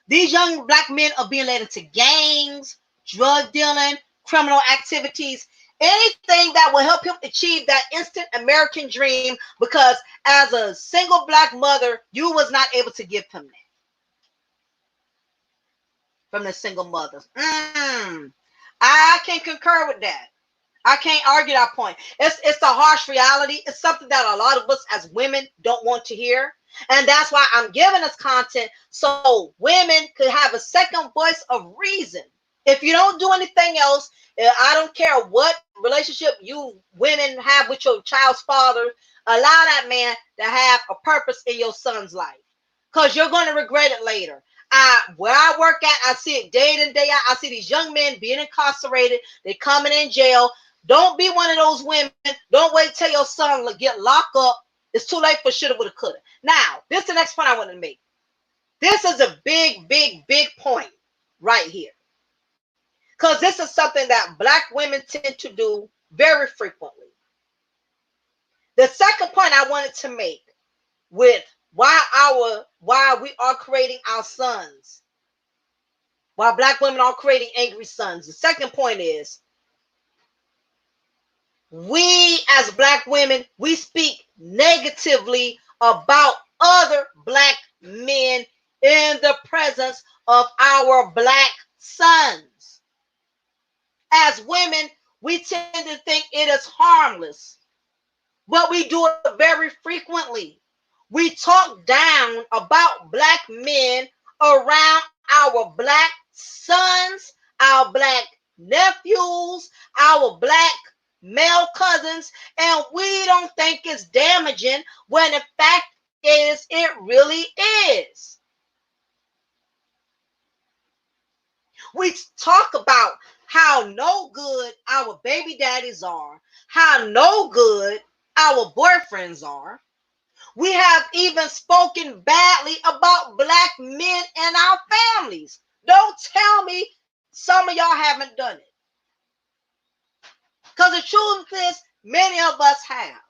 These young black men are being led into gangs, drug dealing, criminal activities, anything that will help him achieve that instant American dream, because as a single black mother, you was not able to give him that from the single mothers. I can concur with that. I can't argue that point. It's a harsh reality. It's something that a lot of us as women don't want to hear. And that's why I'm giving us content so women could have a second voice of reason. If you don't do anything else, I don't care what relationship you women have with your child's father, allow that man to have a purpose in your son's life, because you're going to regret it later. Where I work at, I see it day in and day out. I see these young men being incarcerated. They're coming in jail. Don't be one of those women. Don't wait till your son get locked up. It's too late for shoulda, woulda, coulda. Now, this is the next point I want to make. This is a big, big, big point right here. Because this is something that black women tend to do very frequently. The second point I wanted to make with why we are creating our sons, why black women are creating angry sons. The second point is, we as black women, we speak negatively about other black men in the presence of our black sons. As women, we tend to think it is harmless, but we do it very frequently. We talk down about black men around our black sons, our black nephews, our black male cousins, and we don't think it's damaging, when the fact is it really is. We talk about how no good our baby daddies are, how no good our boyfriends are. We have even spoken badly about black men in our families. Don't tell me some of y'all haven't done it. Because the truth is, many of us have.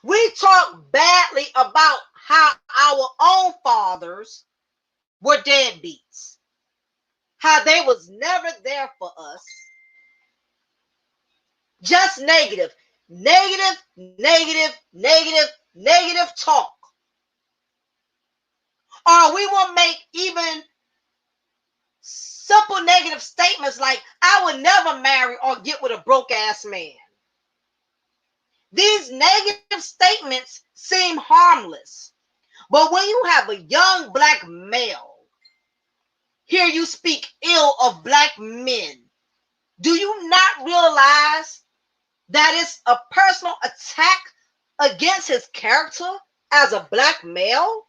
We talk badly about how our own fathers were deadbeats, how they was never there for us. Just negative talk. Or we will make even simple negative statements like, I would never marry or get with a broke ass man. These negative statements seem harmless, but when you have a young black male hear you speak ill of black men. Do you not realize that it's a personal attack against his character as a black male?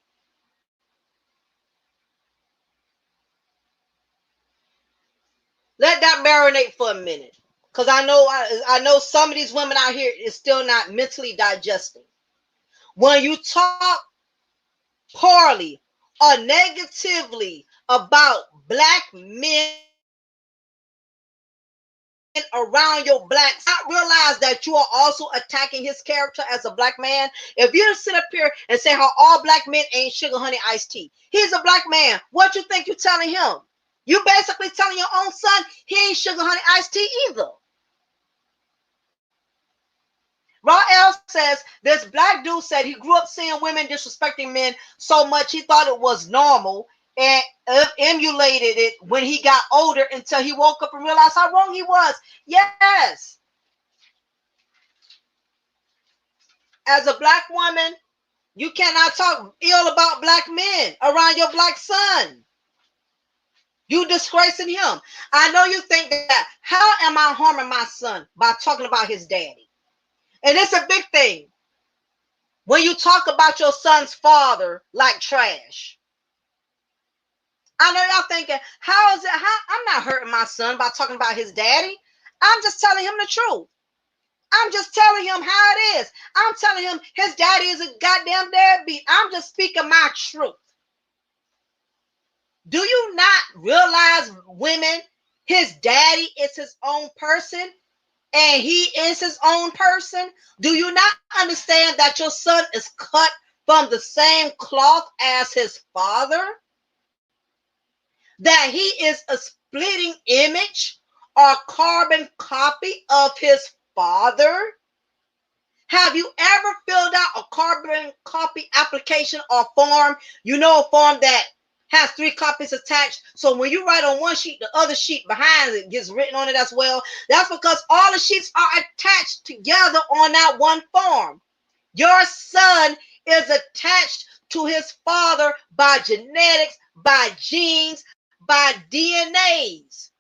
Let that marinate for a minute, because I know some of these women out here is still not mentally digesting. When you talk poorly or negatively about black men around your black, not realize that you are also attacking his character as a black man. If you sit up here and say how all black men ain't sugar honey iced tea, he's a black man. What you think you're telling him? You basically telling your own son he ain't sugar honey iced tea either. Rael says this black dude said he grew up seeing women disrespecting men so much he thought it was normal and emulated it when he got older until he woke up and realized how wrong he was. Yes. As a black woman, you cannot talk ill about black men around your black son. You disgracing him. I know you think that, how am I harming my son by talking about his daddy? And it's a big thing when you talk about your son's father like trash. I know y'all thinking, how is it? I'm not hurting my son by talking about his daddy. I'm just telling him the truth. I'm just telling him how it is. I'm telling him his daddy is a goddamn deadbeat. I'm just speaking my truth. Do you not realize, women, his daddy is his own person and he is his own person? Do you not understand that your son is cut from the same cloth as his father? That he is a splitting image or carbon copy of his father? Have you ever filled out a carbon copy application or form? You know, a form that has 3 copies attached. So when you write on one sheet, the other sheet behind it gets written on it as well. That's because all the sheets are attached together on that one form. Your son is attached to his father by genetics, by genes, by DNAs.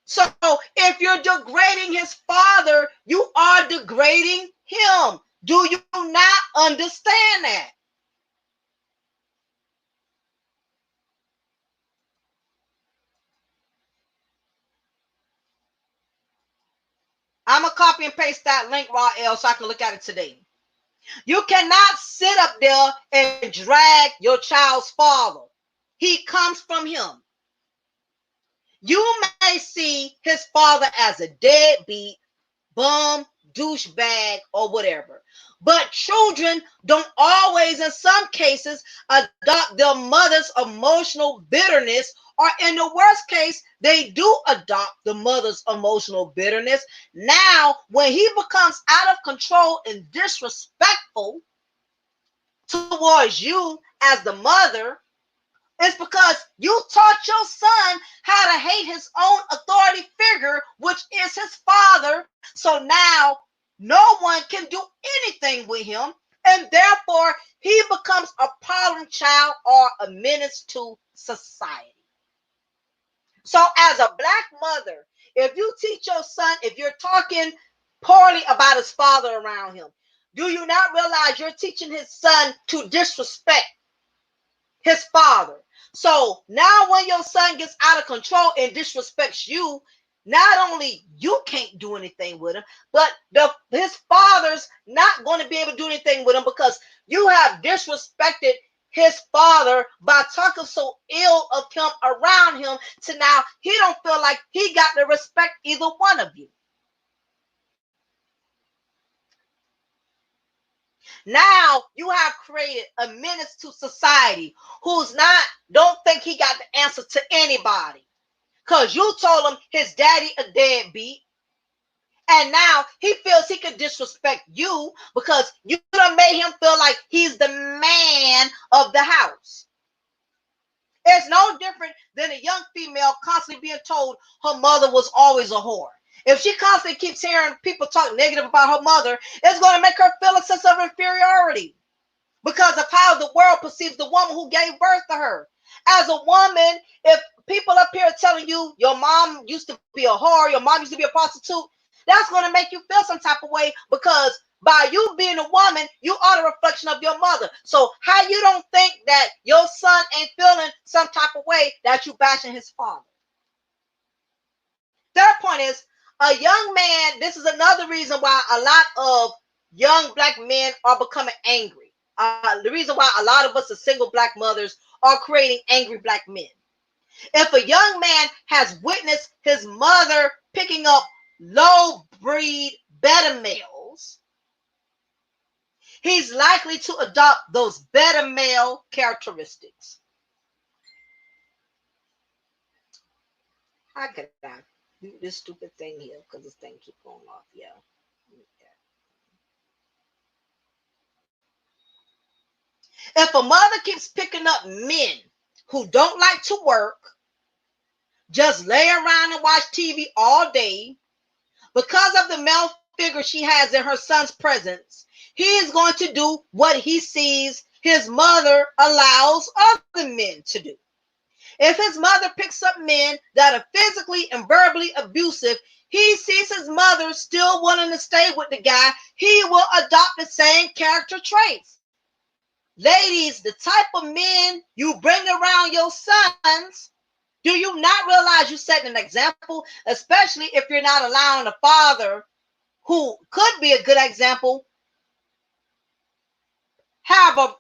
So if you're degrading his father, you are degrading him. Do you not understand that? I'm going to copy and paste that link, Rael, so I can look at it today. You cannot sit up there and drag your child's father. He comes from him. You may see his father as a deadbeat, bum, douchebag, or whatever. But children don't always, in some cases, adopt their mother's emotional bitterness, or in the worst case, they do adopt the mother's emotional bitterness. Now, when he becomes out of control and disrespectful towards you as the mother, it's because you taught your son how to hate his own authority figure, which is his father. So now no one can do anything with him, and therefore he becomes a problem child or a menace to society. So as a black mother, if you teach your son, if you're talking poorly about his father around him, do you not realize you're teaching his son to disrespect his father? So now when your son gets out of control and disrespects you, not only you can't do anything with him, but his father's not going to be able to do anything with him, because you have disrespected his father by talking so ill of him around him, to now he don't feel like he got to respect either one of you. Now you have created a menace to society who's don't think he got the answer to anybody, because you told him his daddy a deadbeat, and now he feels he could disrespect you because you done made him feel like he's the man of the house. It's no different than a young female constantly being told her mother was always a whore. If she constantly keeps hearing people talk negative about her mother, it's going to make her feel a sense of inferiority because of how the world perceives the woman who gave birth to her. As a woman, if people up here telling you your mom used to be a whore, your mom used to be a prostitute, that's going to make you feel some type of way, because by you being a woman, you are the reflection of your mother. So how you don't think that your son ain't feeling some type of way that you bashing his father? Third point is, a young man, this is another reason why a lot of young black men are becoming angry. The reason why a lot of us as single black mothers are creating angry black men. If a young man has witnessed his mother picking up low breed beta males, he's likely to adopt those beta male characteristics. How could I do this stupid thing here? Because this thing keep going off. Yeah. If a mother keeps picking up men who don't like to work, just lay around and watch TV all day, because of the male figure she has in her son's presence, he is going to do what he sees his mother allows other men to do. If his mother picks up men that are physically and verbally abusive, he sees his mother still wanting to stay with the guy, he will adopt the same character traits. Ladies, the type of men you bring around your sons, do you not realize you set an example, especially if you're not allowing a father who could be a good example have a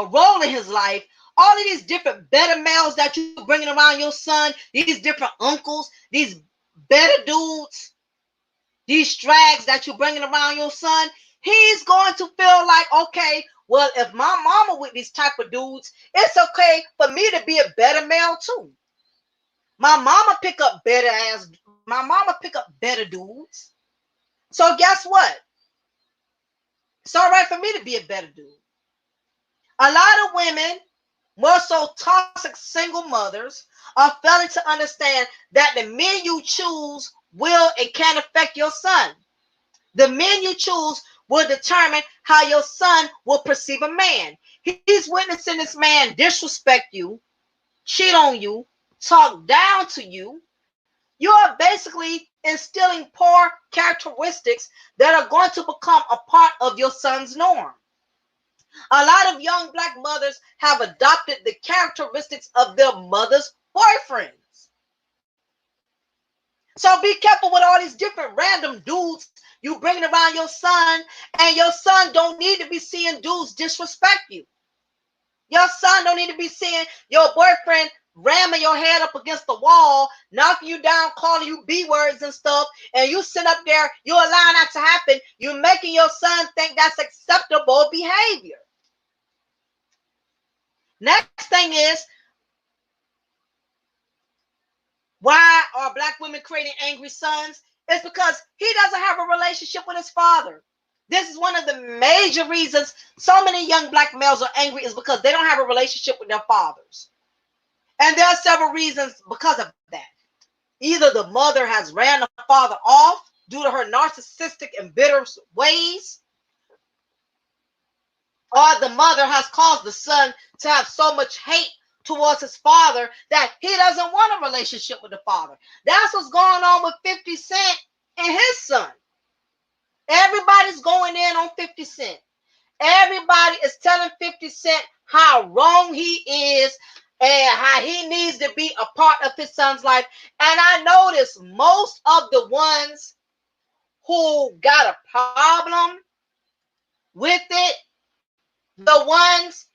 role in his life? All of these different beta males that you bringing around your son, these different uncles, these beta dudes, these strags that you're bringing around your son, he's going to feel like, okay, well, if my mama with these type of dudes, it's okay for me to be a better male too. My mama pick up better dudes. So guess what? It's all right for me to be a better dude. A lot of women, more so toxic single mothers, are failing to understand that the men you choose will and can affect your son. The men you choose will determine how your son will perceive a man. He's witnessing this man disrespect you, cheat on you, talk down to you. You are basically instilling poor characteristics that are going to become a part of your son's norm. A lot of young black mothers have adopted the characteristics of their mother's boyfriends. So be careful with all these different random dudes you bringing around your son, and your son don't need to be seeing dudes disrespect you. Your son don't need to be seeing your boyfriend ramming your head up against the wall, knocking you down, calling you B words and stuff, and you sit up there, you allowing that to happen. You're making your son think that's acceptable behavior. Next thing is, why are black women creating angry sons? It's because he doesn't have a relationship with his father. This is one of the major reasons so many young black males are angry, is because they don't have a relationship with their fathers. And there are several reasons because of that. Either the mother has ran the father off due to her narcissistic and bitter ways, or the mother has caused the son to have so much hate towards his father that he doesn't want a relationship with the father. That's what's going on with 50 Cent and his son. Everybody's going in on 50 Cent. Everybody is telling 50 Cent how wrong he is and how he needs to be a part of his son's life. And I notice most of the ones who got a problem with it, the ones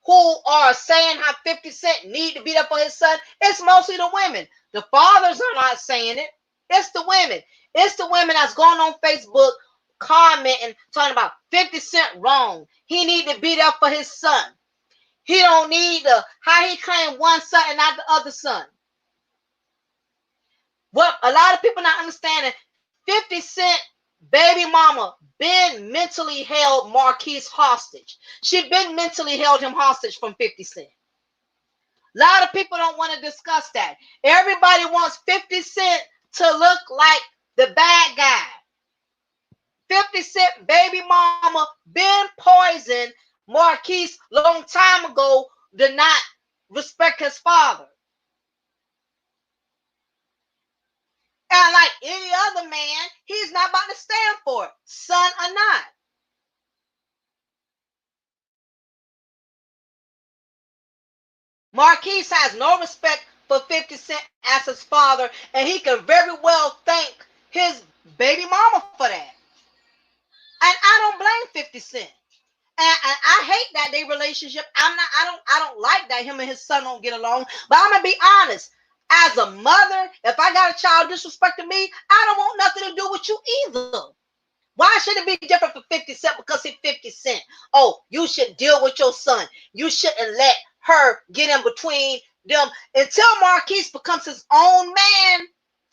who are saying how 50 Cent need to be there for his son, it's mostly the women. The fathers are not saying it. It's the women. It's the women that's going on Facebook commenting, talking about 50 Cent wrong. He need to be there for his son. He don't need how he claim one son and not the other son. What a lot of people not understanding, 50 Cent baby mama been mentally held Marquise hostage. She been mentally held him hostage from 50 Cent. A lot of people don't want to discuss that. Everybody wants 50 Cent to look like the bad guy. 50 Cent baby mama been poisoned Marquise, long time ago, did not respect his father. And like any other man, he's not about to stand for it, son or not. Marquise has no respect for 50 Cent as his father, and he can very well thank his baby mama for that. And I don't blame 50 Cent. And I hate that they relationship. I don't like that him and his son don't get along. But I'm gonna be honest. As a mother, if I got a child disrespecting me, I don't want nothing to do with you either. Why should it be different for 50 Cent because he's 50 Cent? Oh, you should deal with your son. You shouldn't let her get in between them until Marquise becomes his own man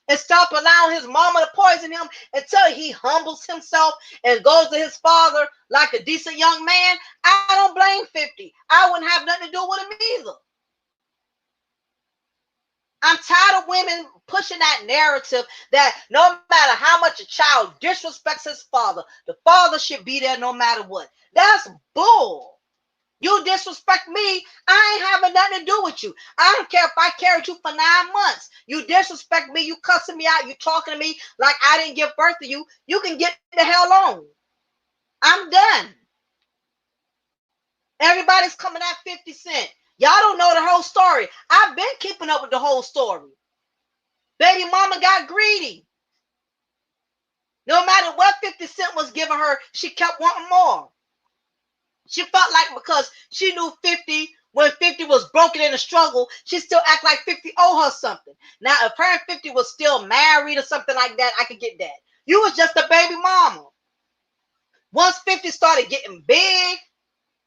and stop allowing his mama to poison him until he humbles himself and goes to his father like a decent young man. I don't blame 50. I wouldn't have nothing to do with him either. I'm tired of women pushing that narrative that no matter how much a child disrespects his father, the father should be there no matter what. That's bull. You disrespect me, I ain't having nothing to do with you. I don't care if I carried you for 9 months. You disrespect me, you cussing me out, you talking to me like I didn't give birth to you. You can get the hell on. I'm done. Everybody's coming at 50 Cent. Y'all don't know the whole story. I've been keeping up with the whole story. Baby mama got greedy. No matter what 50 Cent was giving her, she kept wanting more. She felt like because she knew 50, when 50 was broken in a struggle, she still act like 50 owe her something. Now, if her and 50 was still married or something like that, I could get that. You was just a baby mama. Once 50 started getting big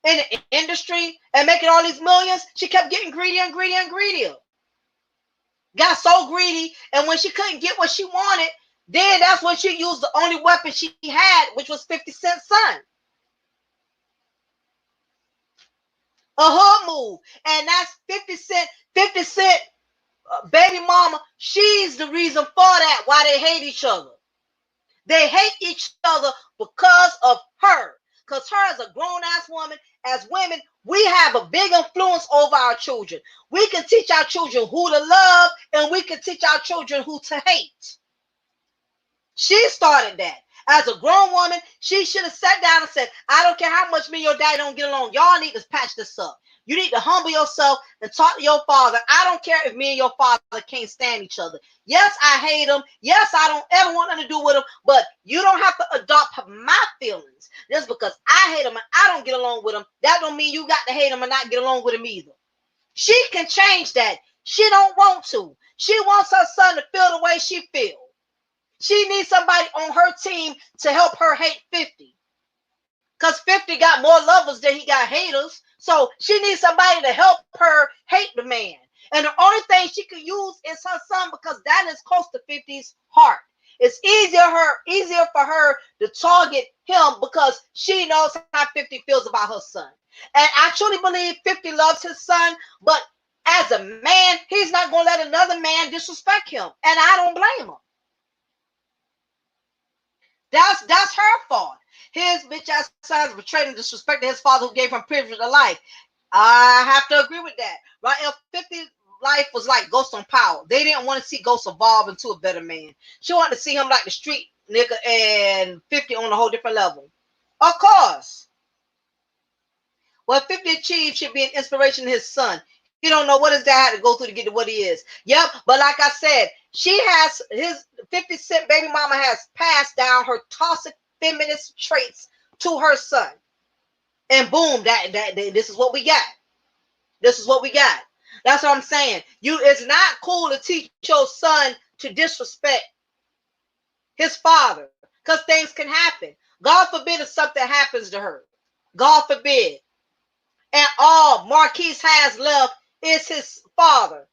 in the industry and making all these millions, she kept getting greedier and greedier and greedier. Got so greedy, and when she couldn't get what she wanted, then that's when she used the only weapon she had, which was 50 Cent's son. A hood move. And that's 50 Cent. 50 Cent, baby mama, she's the reason for that, why they hate each other. They hate each other because of her. Because her as a grown-ass woman, as women, we have a big influence over our children. We can teach our children who to love, and we can teach our children who to hate. She started that. As a grown woman, she should have sat down and said, I don't care how much me and your daddy don't get along. Y'all need to patch this up. You need to humble yourself and talk to your father. I don't care if me and your father can't stand each other. Yes, I hate him. Yes, I don't ever want nothing to do with him. But you don't have to adopt my feelings. Just because I hate him and I don't get along with him, that don't mean you got to hate him and not get along with him either. She can change that. She don't want to. She wants her son to feel the way she feels. She needs somebody on her team to help her hate 50. Because 50 got more lovers than he got haters. So she needs somebody to help her hate the man. And the only thing she could use is her son, because that is close to 50's heart. It's easier for her to target him because she knows how 50 feels about her son. And I truly believe 50 loves his son, but as a man, he's not going to let another man disrespect him. And I don't blame him. That's her fault. His bitch ass son betrayed and disrespected his father who gave him privilege of life. I have to agree with that. Right? If 50 life was like Ghost on Power, they didn't want to see Ghost evolve into a better man. She wanted to see him like the street nigga, and 50 on a whole different level. Of course. What 50 achieved should be an inspiration to his son. He don't know what his dad had to go through to get to what he is. Yep, but like I said, she has his 50 Cent baby mama has passed down her toxic feminist traits to her son. And boom, this is what we got. This is what we got. That's what I'm saying. It's not cool to teach your son to disrespect his father, because things can happen. God forbid if something happens to her. God forbid. And all Marquise has left is his father.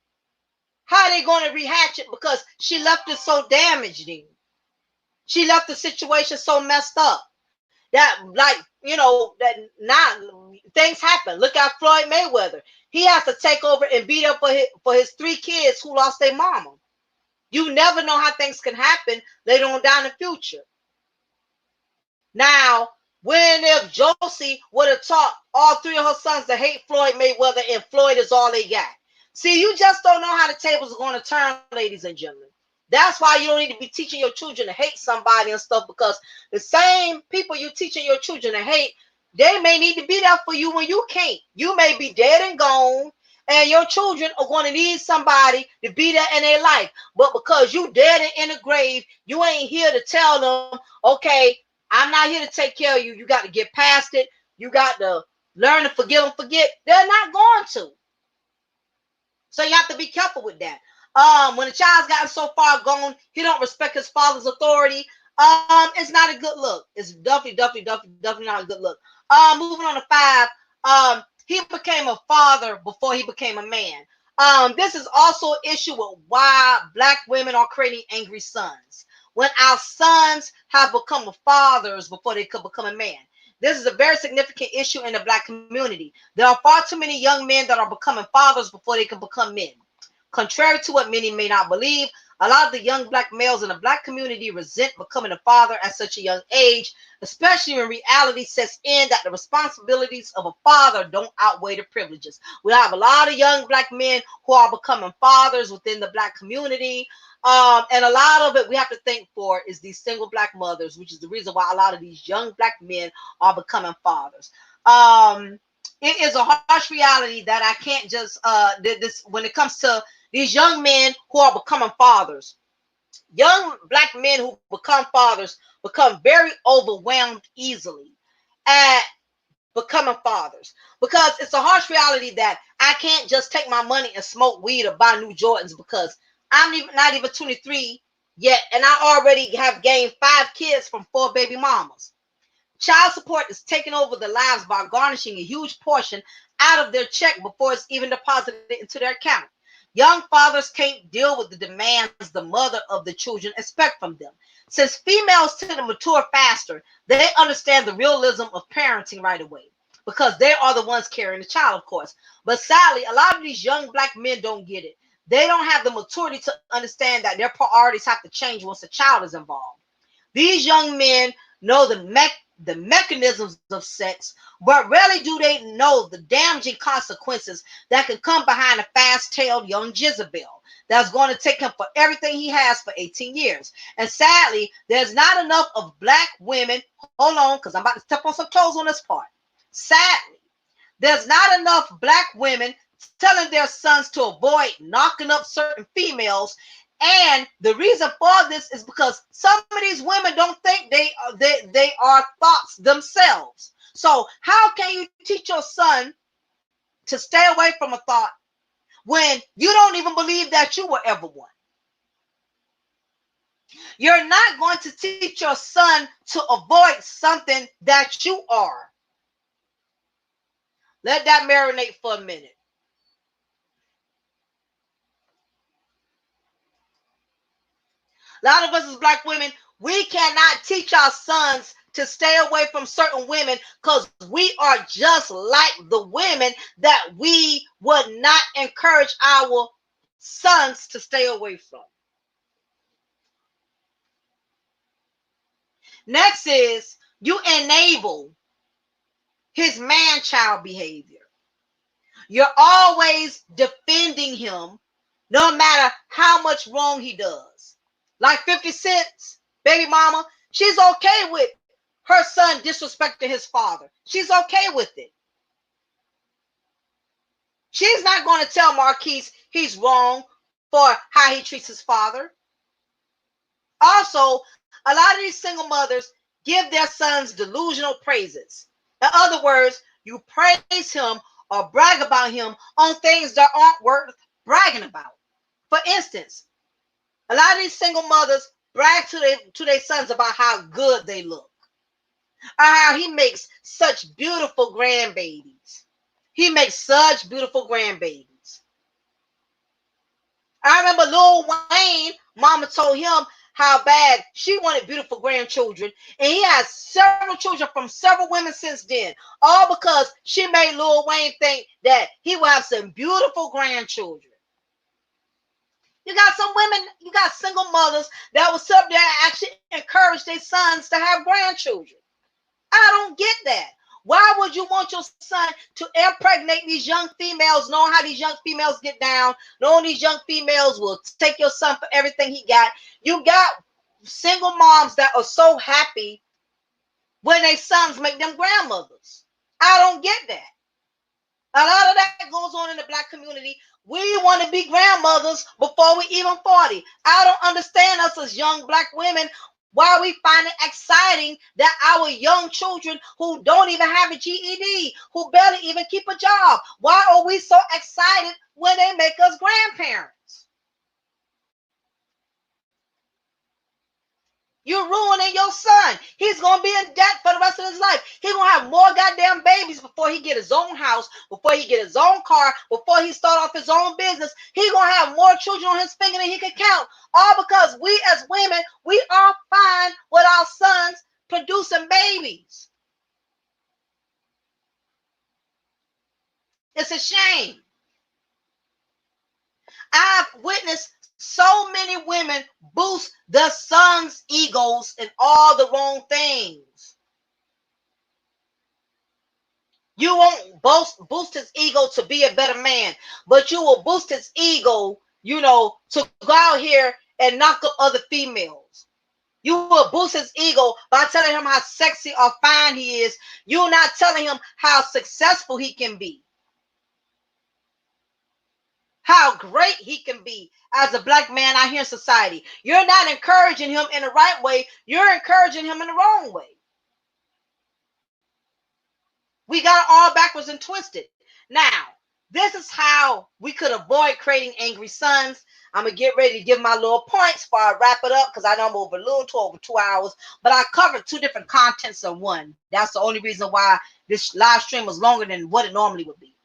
How are they going to rehatch it? Because she left it so damaging. She left the situation so messed up that, like, that now things happen. Look at Floyd Mayweather. He has to take over and beat up for his 3 kids who lost their mama. You never know how things can happen later on down the future. Now, When if Josie would have taught all three of her sons to hate Floyd Mayweather and Floyd is all they got. See, you just don't know how the tables are going to turn, ladies and gentlemen. That's why you don't need to be teaching your children to hate somebody and stuff, because the same people you teaching your children to hate, they may need to be there for you when you can't. You may be dead and gone, and your children are going to need somebody to be there in their life. But because you dead and in the grave, you ain't here to tell them, okay, I'm not here to take care of you. You got to get past it. You got to learn to forgive and forget. They're not going to. So you have to be careful with that. When a child's gotten so far gone, he don't respect his father's authority. It's not a good look. It's definitely not a good look. Moving on to 5. He became a father before he became a man. This is also an issue with why black women are creating angry sons. When our sons have become fathers before they could become a man. This is a very significant issue in the black community. There are far too many young men that are becoming fathers before they can become men. Contrary to what many may not believe, a lot of the young black males in the black community resent becoming a father at such a young age, especially when reality sets in that the responsibilities of a father don't outweigh the privileges. We have a lot of young black men who are becoming fathers within the black community. And a lot of it we have to thank for is these single black mothers, which is the reason why a lot of these young black men are becoming fathers. It is a harsh reality that I can't just this when it comes to these young men who are becoming fathers. Young black men who become fathers become very overwhelmed easily at becoming fathers, because it's a harsh reality that I can't just take my money and smoke weed or buy new Jordans because not even 23 yet, and I already have gained 5 kids from 4 baby mamas. Child support is taking over their lives by garnishing a huge portion out of their check before it's even deposited into their account. Young fathers can't deal with the demands the mother of the children expect from them. Since females tend to mature faster, they understand the realism of parenting right away because they are the ones carrying the child, of course. But sadly, a lot of these young black men don't get it. They don't have the maturity to understand that their priorities have to change once a child is involved. These young men know the mechanisms of sex, but rarely do they know the damaging consequences that can come behind a fast-tailed young Jezebel that's going to take him for everything he has for 18 years. And sadly, there's not enough of black women. Hold on, because I'm about to step on some toes on this part. Sadly, there's not enough black women telling their sons to avoid knocking up certain females. And the reason for this is because some of these women don't think they are thoughts themselves. So how can you teach your son to stay away from a thought when you don't even believe that you were ever one? You're not going to teach your son to avoid something that you are. Let that marinate for a minute. A lot of us as black women, we cannot teach our sons to stay away from certain women because we are just like the women that we would not encourage our sons to stay away from. Next is you enable his man-child behavior. You're always defending him no matter how much wrong he does. Like 50 Cent's baby mama, she's okay with her son disrespecting his father. She's okay with it. She's not going to tell Marquise he's wrong for how he treats his father. Also, a lot of these single mothers give their sons delusional praises. In other words, you praise him or brag about him on things that aren't worth bragging about. For instance, a lot of these single mothers brag to their sons about how good they look, or how he makes such beautiful grandbabies. He makes such beautiful grandbabies. I remember Lil Wayne, mama told him how bad she wanted beautiful grandchildren, and he has several children from several women since then, all because she made Lil Wayne think that he will have some beautiful grandchildren. You got some women, you got single mothers that will sit up there and actually encourage their sons to have grandchildren. I don't get that. Why would you want your son to impregnate these young females, knowing how these young females get down, knowing these young females will take your son for everything he got? You got single moms that are so happy when their sons make them grandmothers. I don't get that. A lot of that goes on in the black community. We want to be grandmothers before we even 40. I don't understand us as young black women why we find it exciting that our young children who don't even have a GED, who barely even keep a job, why are we so excited when they make us grandparents? You're ruining your son. He's gonna be in debt for the rest of his life. He's gonna have more goddamn babies before he get his own house, before he get his own car, before he start off his own business. He's gonna have more children on his finger than he can count. All because we as women, we are fine with our sons producing babies. It's a shame. I've witnessed so many women boost their sons' egos in all the wrong things. You won't boost his ego to be a better man, but you will boost his ego, to go out here and knock up other females. You will boost his ego by telling him how sexy or fine he is. You're not telling him how successful he can be, how great he can be as a black man out here in society. You're not encouraging him in the right way. You're encouraging him in the wrong way. We got it all backwards and twisted. Now, this is how we could avoid creating angry sons. I'm going to get ready to give my little points before I wrap it up, because I know I'm over a little to over 2 hours, but I covered two different contents in one. That's the only reason why this live stream was longer than what it normally would be.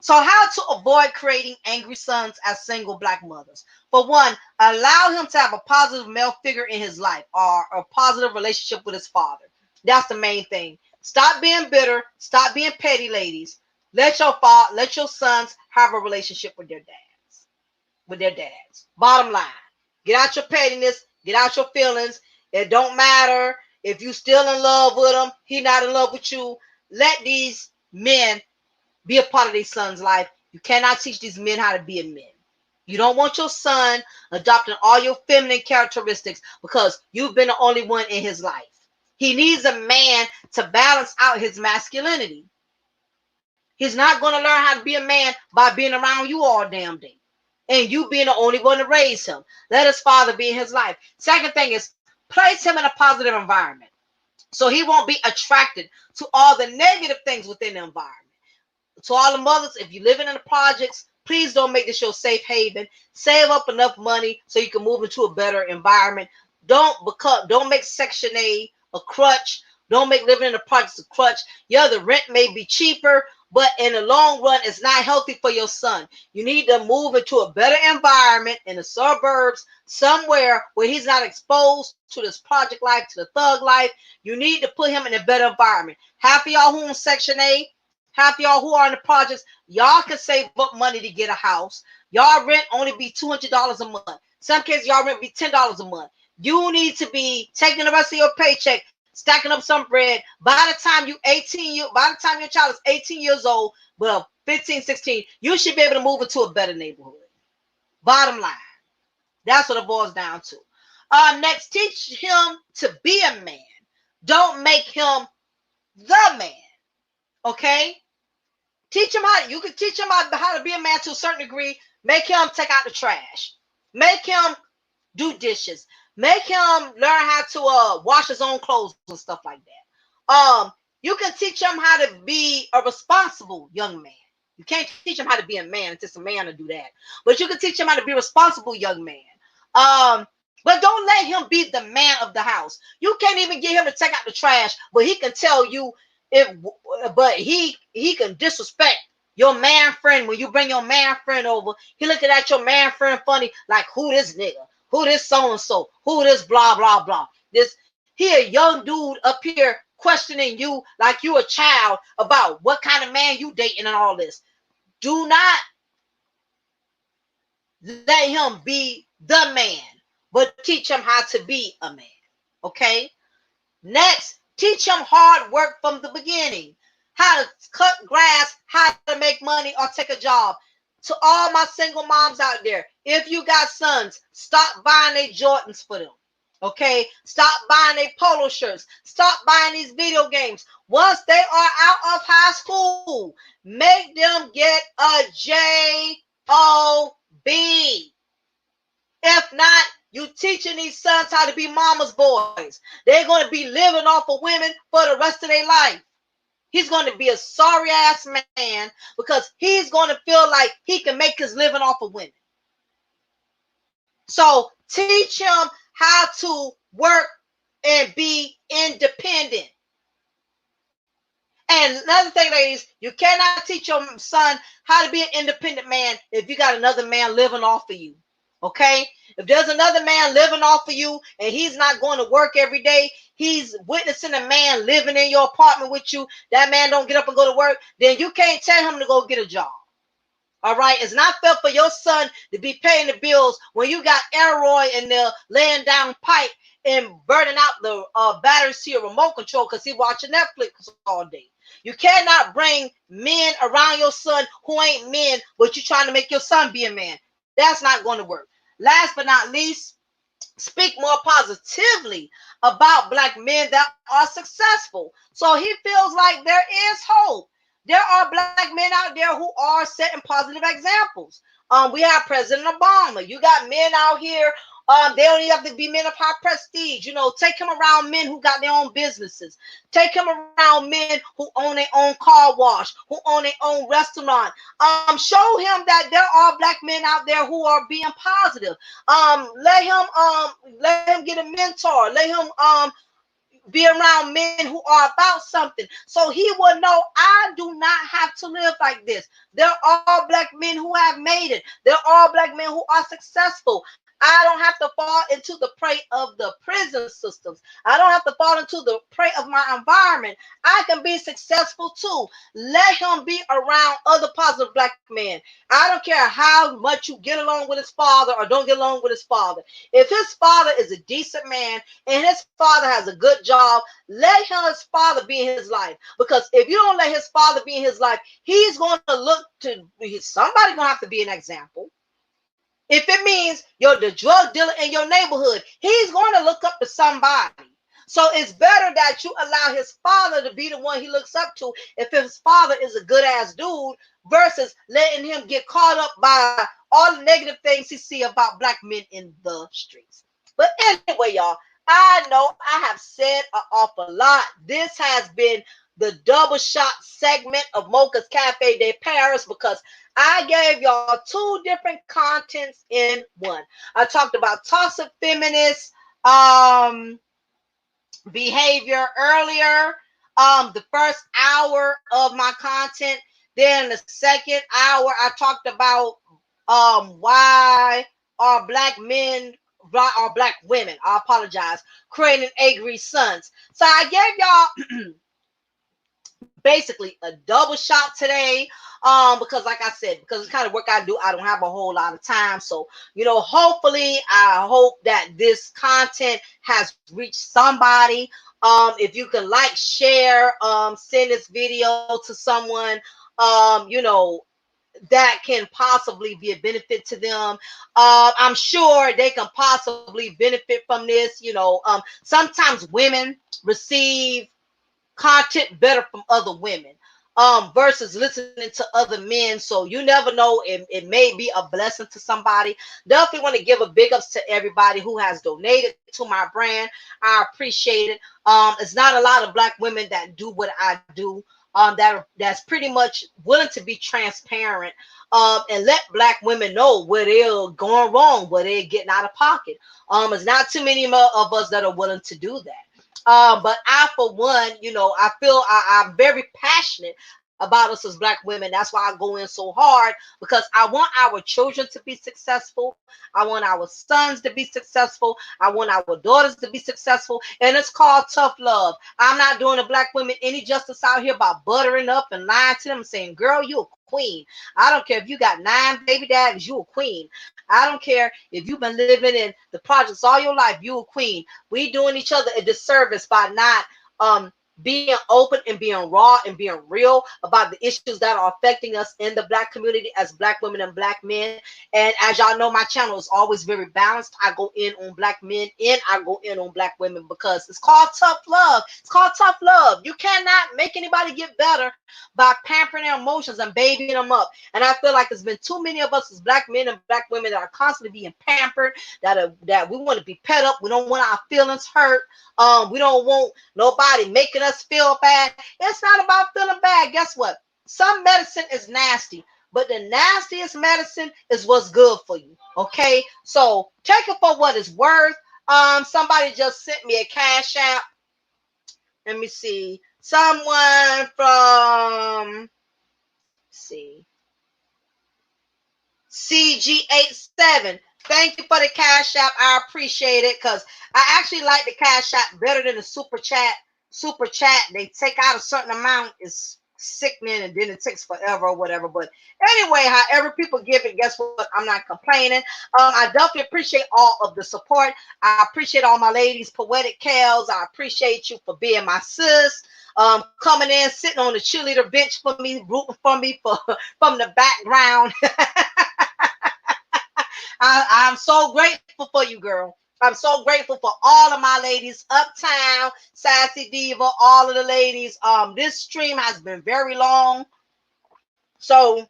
So how to avoid creating angry sons as single black mothers. For one, allow him to have a positive male figure in his life, or a positive relationship with his father. That's the main thing. Stop being bitter. Stop being petty, ladies. Let your sons have a relationship with their dads. Bottom line. Get out your pettiness. Get out your feelings. It don't matter if you still in love with him. He not in love with you. Let these men be a part of their son's life. You cannot teach these men how to be a man. You don't want your son adopting all your feminine characteristics because you've been the only one in his life. He needs a man to balance out his masculinity. He's not going to learn how to be a man by being around you all damn day and you being the only one to raise him. Let his father be in his life. Second thing is, place him in a positive environment so he won't be attracted to all the negative things within the environment. To all the mothers, if you're living in the projects, please don't make this your safe haven. Save up enough money so you can move into a better environment. Don't make Section A a crutch. Don't make living in the projects a crutch. Yeah, the rent may be cheaper, but in the long run, it's not healthy for your son. You need to move into a better environment in the suburbs, somewhere where he's not exposed to this project life, to the thug life. You need to put him in a better environment. Half of y'all who on Section A, half of y'all who are in the projects, y'all can save up money to get a house. Y'all rent only be $200 a month. Some cases, y'all rent be $10 a month. You need to be taking the rest of your paycheck, stacking up some bread. By the time your child is 18 years old, well, 15, 16, you should be able to move into a better neighborhood. Bottom line. That's what it boils down to. Next, teach him to be a man. Don't make him the man. Okay? You can teach him how to be a man to a certain degree. Make him take out the trash. Make him do dishes. Make him learn how to wash his own clothes and stuff like that. You can teach him how to be a responsible young man. You can't teach him how to be a man. It's just a man to do that. But you can teach him how to be a responsible young man. But don't let him be the man of the house. You can't even get him to take out the trash, but he can tell you he can disrespect your man friend when you bring your man friend over. He looking at your man friend funny, like, who this nigga? Who this so-and-so? Who this blah, blah, blah? He a young dude up here questioning you like you a child about what kind of man you dating and all this. Do not let him be the man, but teach him how to be a man. Okay? Next, Teach him hard work from the beginning. How to cut grass, how to make money or take a job. To all my single moms out there, if you got sons, stop buying their Jordans for them. Okay? Stop buying their polo shirts. Stop buying these video games. Once they are out of high school, make them get a job. If not, you teaching these sons how to be mama's boys. They're going to be living off of women for the rest of their life. He's going to be a sorry ass man because he's going to feel like he can make his living off of women. So teach him how to work and be independent. And another thing, ladies, you cannot teach your son how to be an independent man if you got another man living off of you. Okay? If there's another man living off of you and he's not going to work every day, he's witnessing a man living in your apartment with you, that man don't get up and go to work, then you can't tell him to go get a job. All right? It's not fair for your son to be paying the bills when you got Aeroy in there laying down pipe and burning out the batteries to your remote control because he's watching Netflix all day. You cannot bring men around your son who ain't men, but you're trying to make your son be a man. That's not going to work. Last but not least, speak more positively about Black men that are successful. So he feels like there is hope. There are Black men out there who are setting positive examples. We have President Obama. You got men out here. They don't even have to be men of high prestige. You know, take him around men who got their own businesses. Take him around men who own their own car wash, who own their own restaurant. Show him that there are Black men out there who are being positive. Let him get a mentor. Let him be around men who are about something, so he will know I do not have to live like this. There are Black men who have made it. There are Black men who are successful. I don't have to fall into the prey of the prison systems. I don't have to fall into the prey of my environment. I can be successful too. Let him be around other positive Black men. I don't care how much you get along with his father or don't get along with his father. If his father is a decent man and his father has a good job, let his father be in his life. Because if you don't let his father be in his life, he's going to look to somebody going to have to be an example. If it means you're the drug dealer in your neighborhood, he's going to look up to somebody. So it's better that you allow his father to be the one he looks up to if his father is a good ass dude versus letting him get caught up by all the negative things he see about Black men in the streets. But anyway, y'all, I know I have said an awful lot. This has been the double shot segment of Mocha's Cafe de Paris because I gave y'all two different contents in one. I talked about toxic feminist behavior earlier, the first hour of my content. Then the second hour, I talked about why are Black men, or Black women, I apologize, creating angry sons. So I gave y'all basically a double shot today, because like I said, because it's kind of work I do, I don't have a whole lot of time. So, you know, hopefully I hope that this content has reached somebody. If you can like, share, send this video to someone, you know, that can possibly be a benefit to them. I'm sure they can possibly benefit from this. You know, sometimes women receive content better from other women versus listening to other men. So you never know, it may be a blessing to somebody. Definitely want to give a big ups to everybody who has donated to my brand. I appreciate it. It's not a lot of Black women that do what I do, that's pretty much willing to be transparent, and let Black women know where they're going wrong, where they're getting out of pocket. It's not too many of us that are willing to do that. But I, for one, you know, I feel I'm very passionate about us as Black women. That's why I go in so hard, because I want our children to be successful. I want our sons to be successful. I want our daughters to be successful. And it's called tough love. I'm not doing the Black women any justice out here by buttering up and lying to them and saying, girl, you a queen. I don't care if you got 9 baby daddies, you a queen. I don't care if you've been living in the projects all your life, you a queen. We doing each other a disservice by not
being open and being raw and being real about the issues that are affecting us in the Black community as Black women and Black men. And as y'all know, my channel is always very balanced. I go in on Black men and I go in on Black women because it's called tough love. It's called tough love. You cannot make anybody get better by pampering their emotions and babying them up. And I feel like there's been too many of us as Black men and Black women that are constantly being pampered, that we want to be pet up. We don't want our feelings hurt. We don't want nobody making us feel bad. It's not about feeling bad. Guess what? Some medicine is nasty, but the nastiest medicine is what's good for you. Okay, so take it for what it's worth. Somebody just sent me a cash app. Let me see. Someone from, see, CG87. Thank you for the cash app. I appreciate it because I actually like the cash app better than the super chat. Super chat, they take out a certain amount, is sickening, and then it takes forever or whatever. But anyway, however people give it, guess what? I'm not complaining. I definitely appreciate all of the support. I appreciate all my ladies, poetic Kels. I appreciate you for being my sis. Coming in, sitting on the cheerleader bench for me, rooting for me from the background. I'm so grateful for you, girl. I'm so grateful for all of my ladies, Uptown, Sassy Diva, all of the ladies. This stream has been very long. So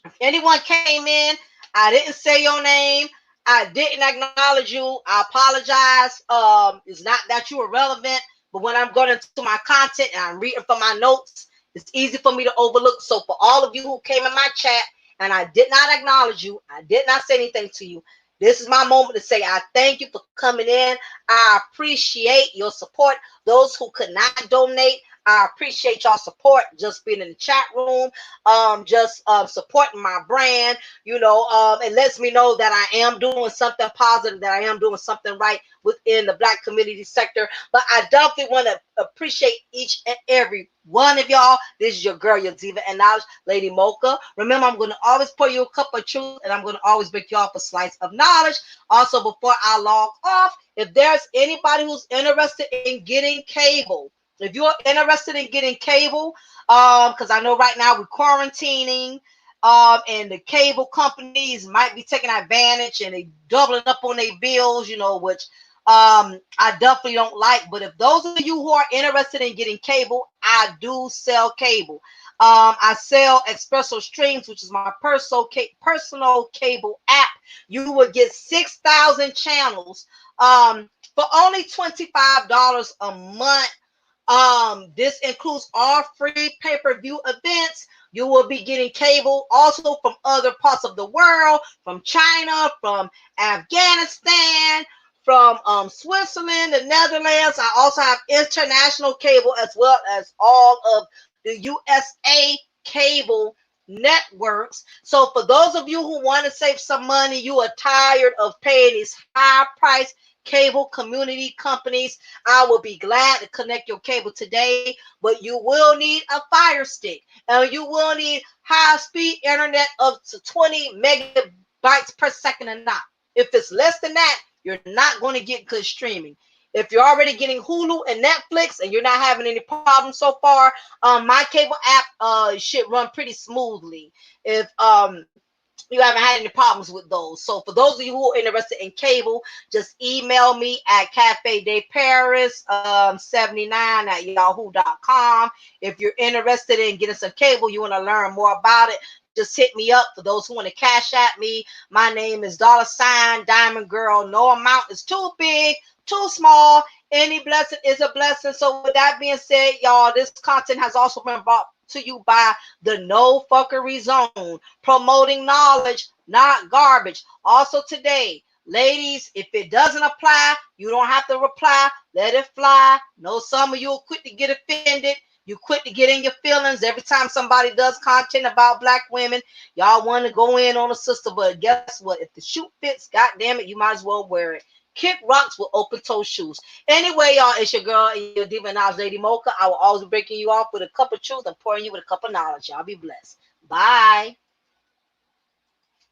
if anyone came in, I didn't say your name, I didn't acknowledge you, I apologize. It's not that you are relevant, but when I'm going into my content and I'm reading from my notes, it's easy for me to overlook. So for all of you who came in my chat and I did not acknowledge you, I did not say anything to you, this is my moment to say I thank you for coming in. I appreciate your support. Those who could not donate, I appreciate y'all support, just being in the chat room, just supporting my brand. It lets me know that I am doing something positive, that I am doing something right within the Black community sector. But I definitely want to appreciate each and every one of y'all. This is your girl, your diva and knowledge, Lady Mocha. Remember, I'm going to always pour you a cup of truth, and I'm going to always break you off a slice of knowledge. Also, before I log off, if there's anybody who's interested in getting cable, if you're interested in getting cable, because I know right now we're quarantining, and the cable companies might be taking advantage and they doubling up on their bills, which I definitely don't like. But if those of you who are interested in getting cable, I do sell cable. I sell Espresso Streams, which is my personal cable app. You will get 6,000 channels for only $25 a month. This includes all free pay-per-view events. You will be getting cable also from other parts of the world, from China, from Afghanistan, from Switzerland, the Netherlands. I also have international cable as well as all of the USA cable networks. So for those of you who want to save some money, you are tired of paying these high price cable community companies, I will be glad to connect your cable today, but you will need a Fire Stick, and you will need high-speed internet up to 20 megabytes per second and not. If it's less than that, you're not going to get good streaming. If you're already getting Hulu and Netflix and you're not having any problems so far, my cable app should run pretty smoothly. If you haven't had any problems with those. So for those of you who are interested in cable, just email me at cafedeparis79@yahoo.com. If you're interested in getting some cable, you want to learn more about it, just hit me up. For those who want to cash at me, my name is $Diamond Girl. No amount is too big, too small. Any blessing is a blessing. So with that being said, y'all, this content has also been brought to you by the No Fuckery Zone, promoting knowledge, not garbage. Also today, ladies, if it doesn't apply, you don't have to reply. Let it fly. Know some of you will quick to get offended. You quit to get in your feelings every time somebody does content about Black women. Y'all want to go in on a sister, but guess what? If the shoe fits, goddamn it, you might as well wear it. Kick rocks with open-toe shoes. Anyway, y'all, it's your girl and your diva knowledge, Lady Mocha. I will always be breaking you off with a cup of truth and pouring you with a cup of knowledge. Y'all be blessed. Bye.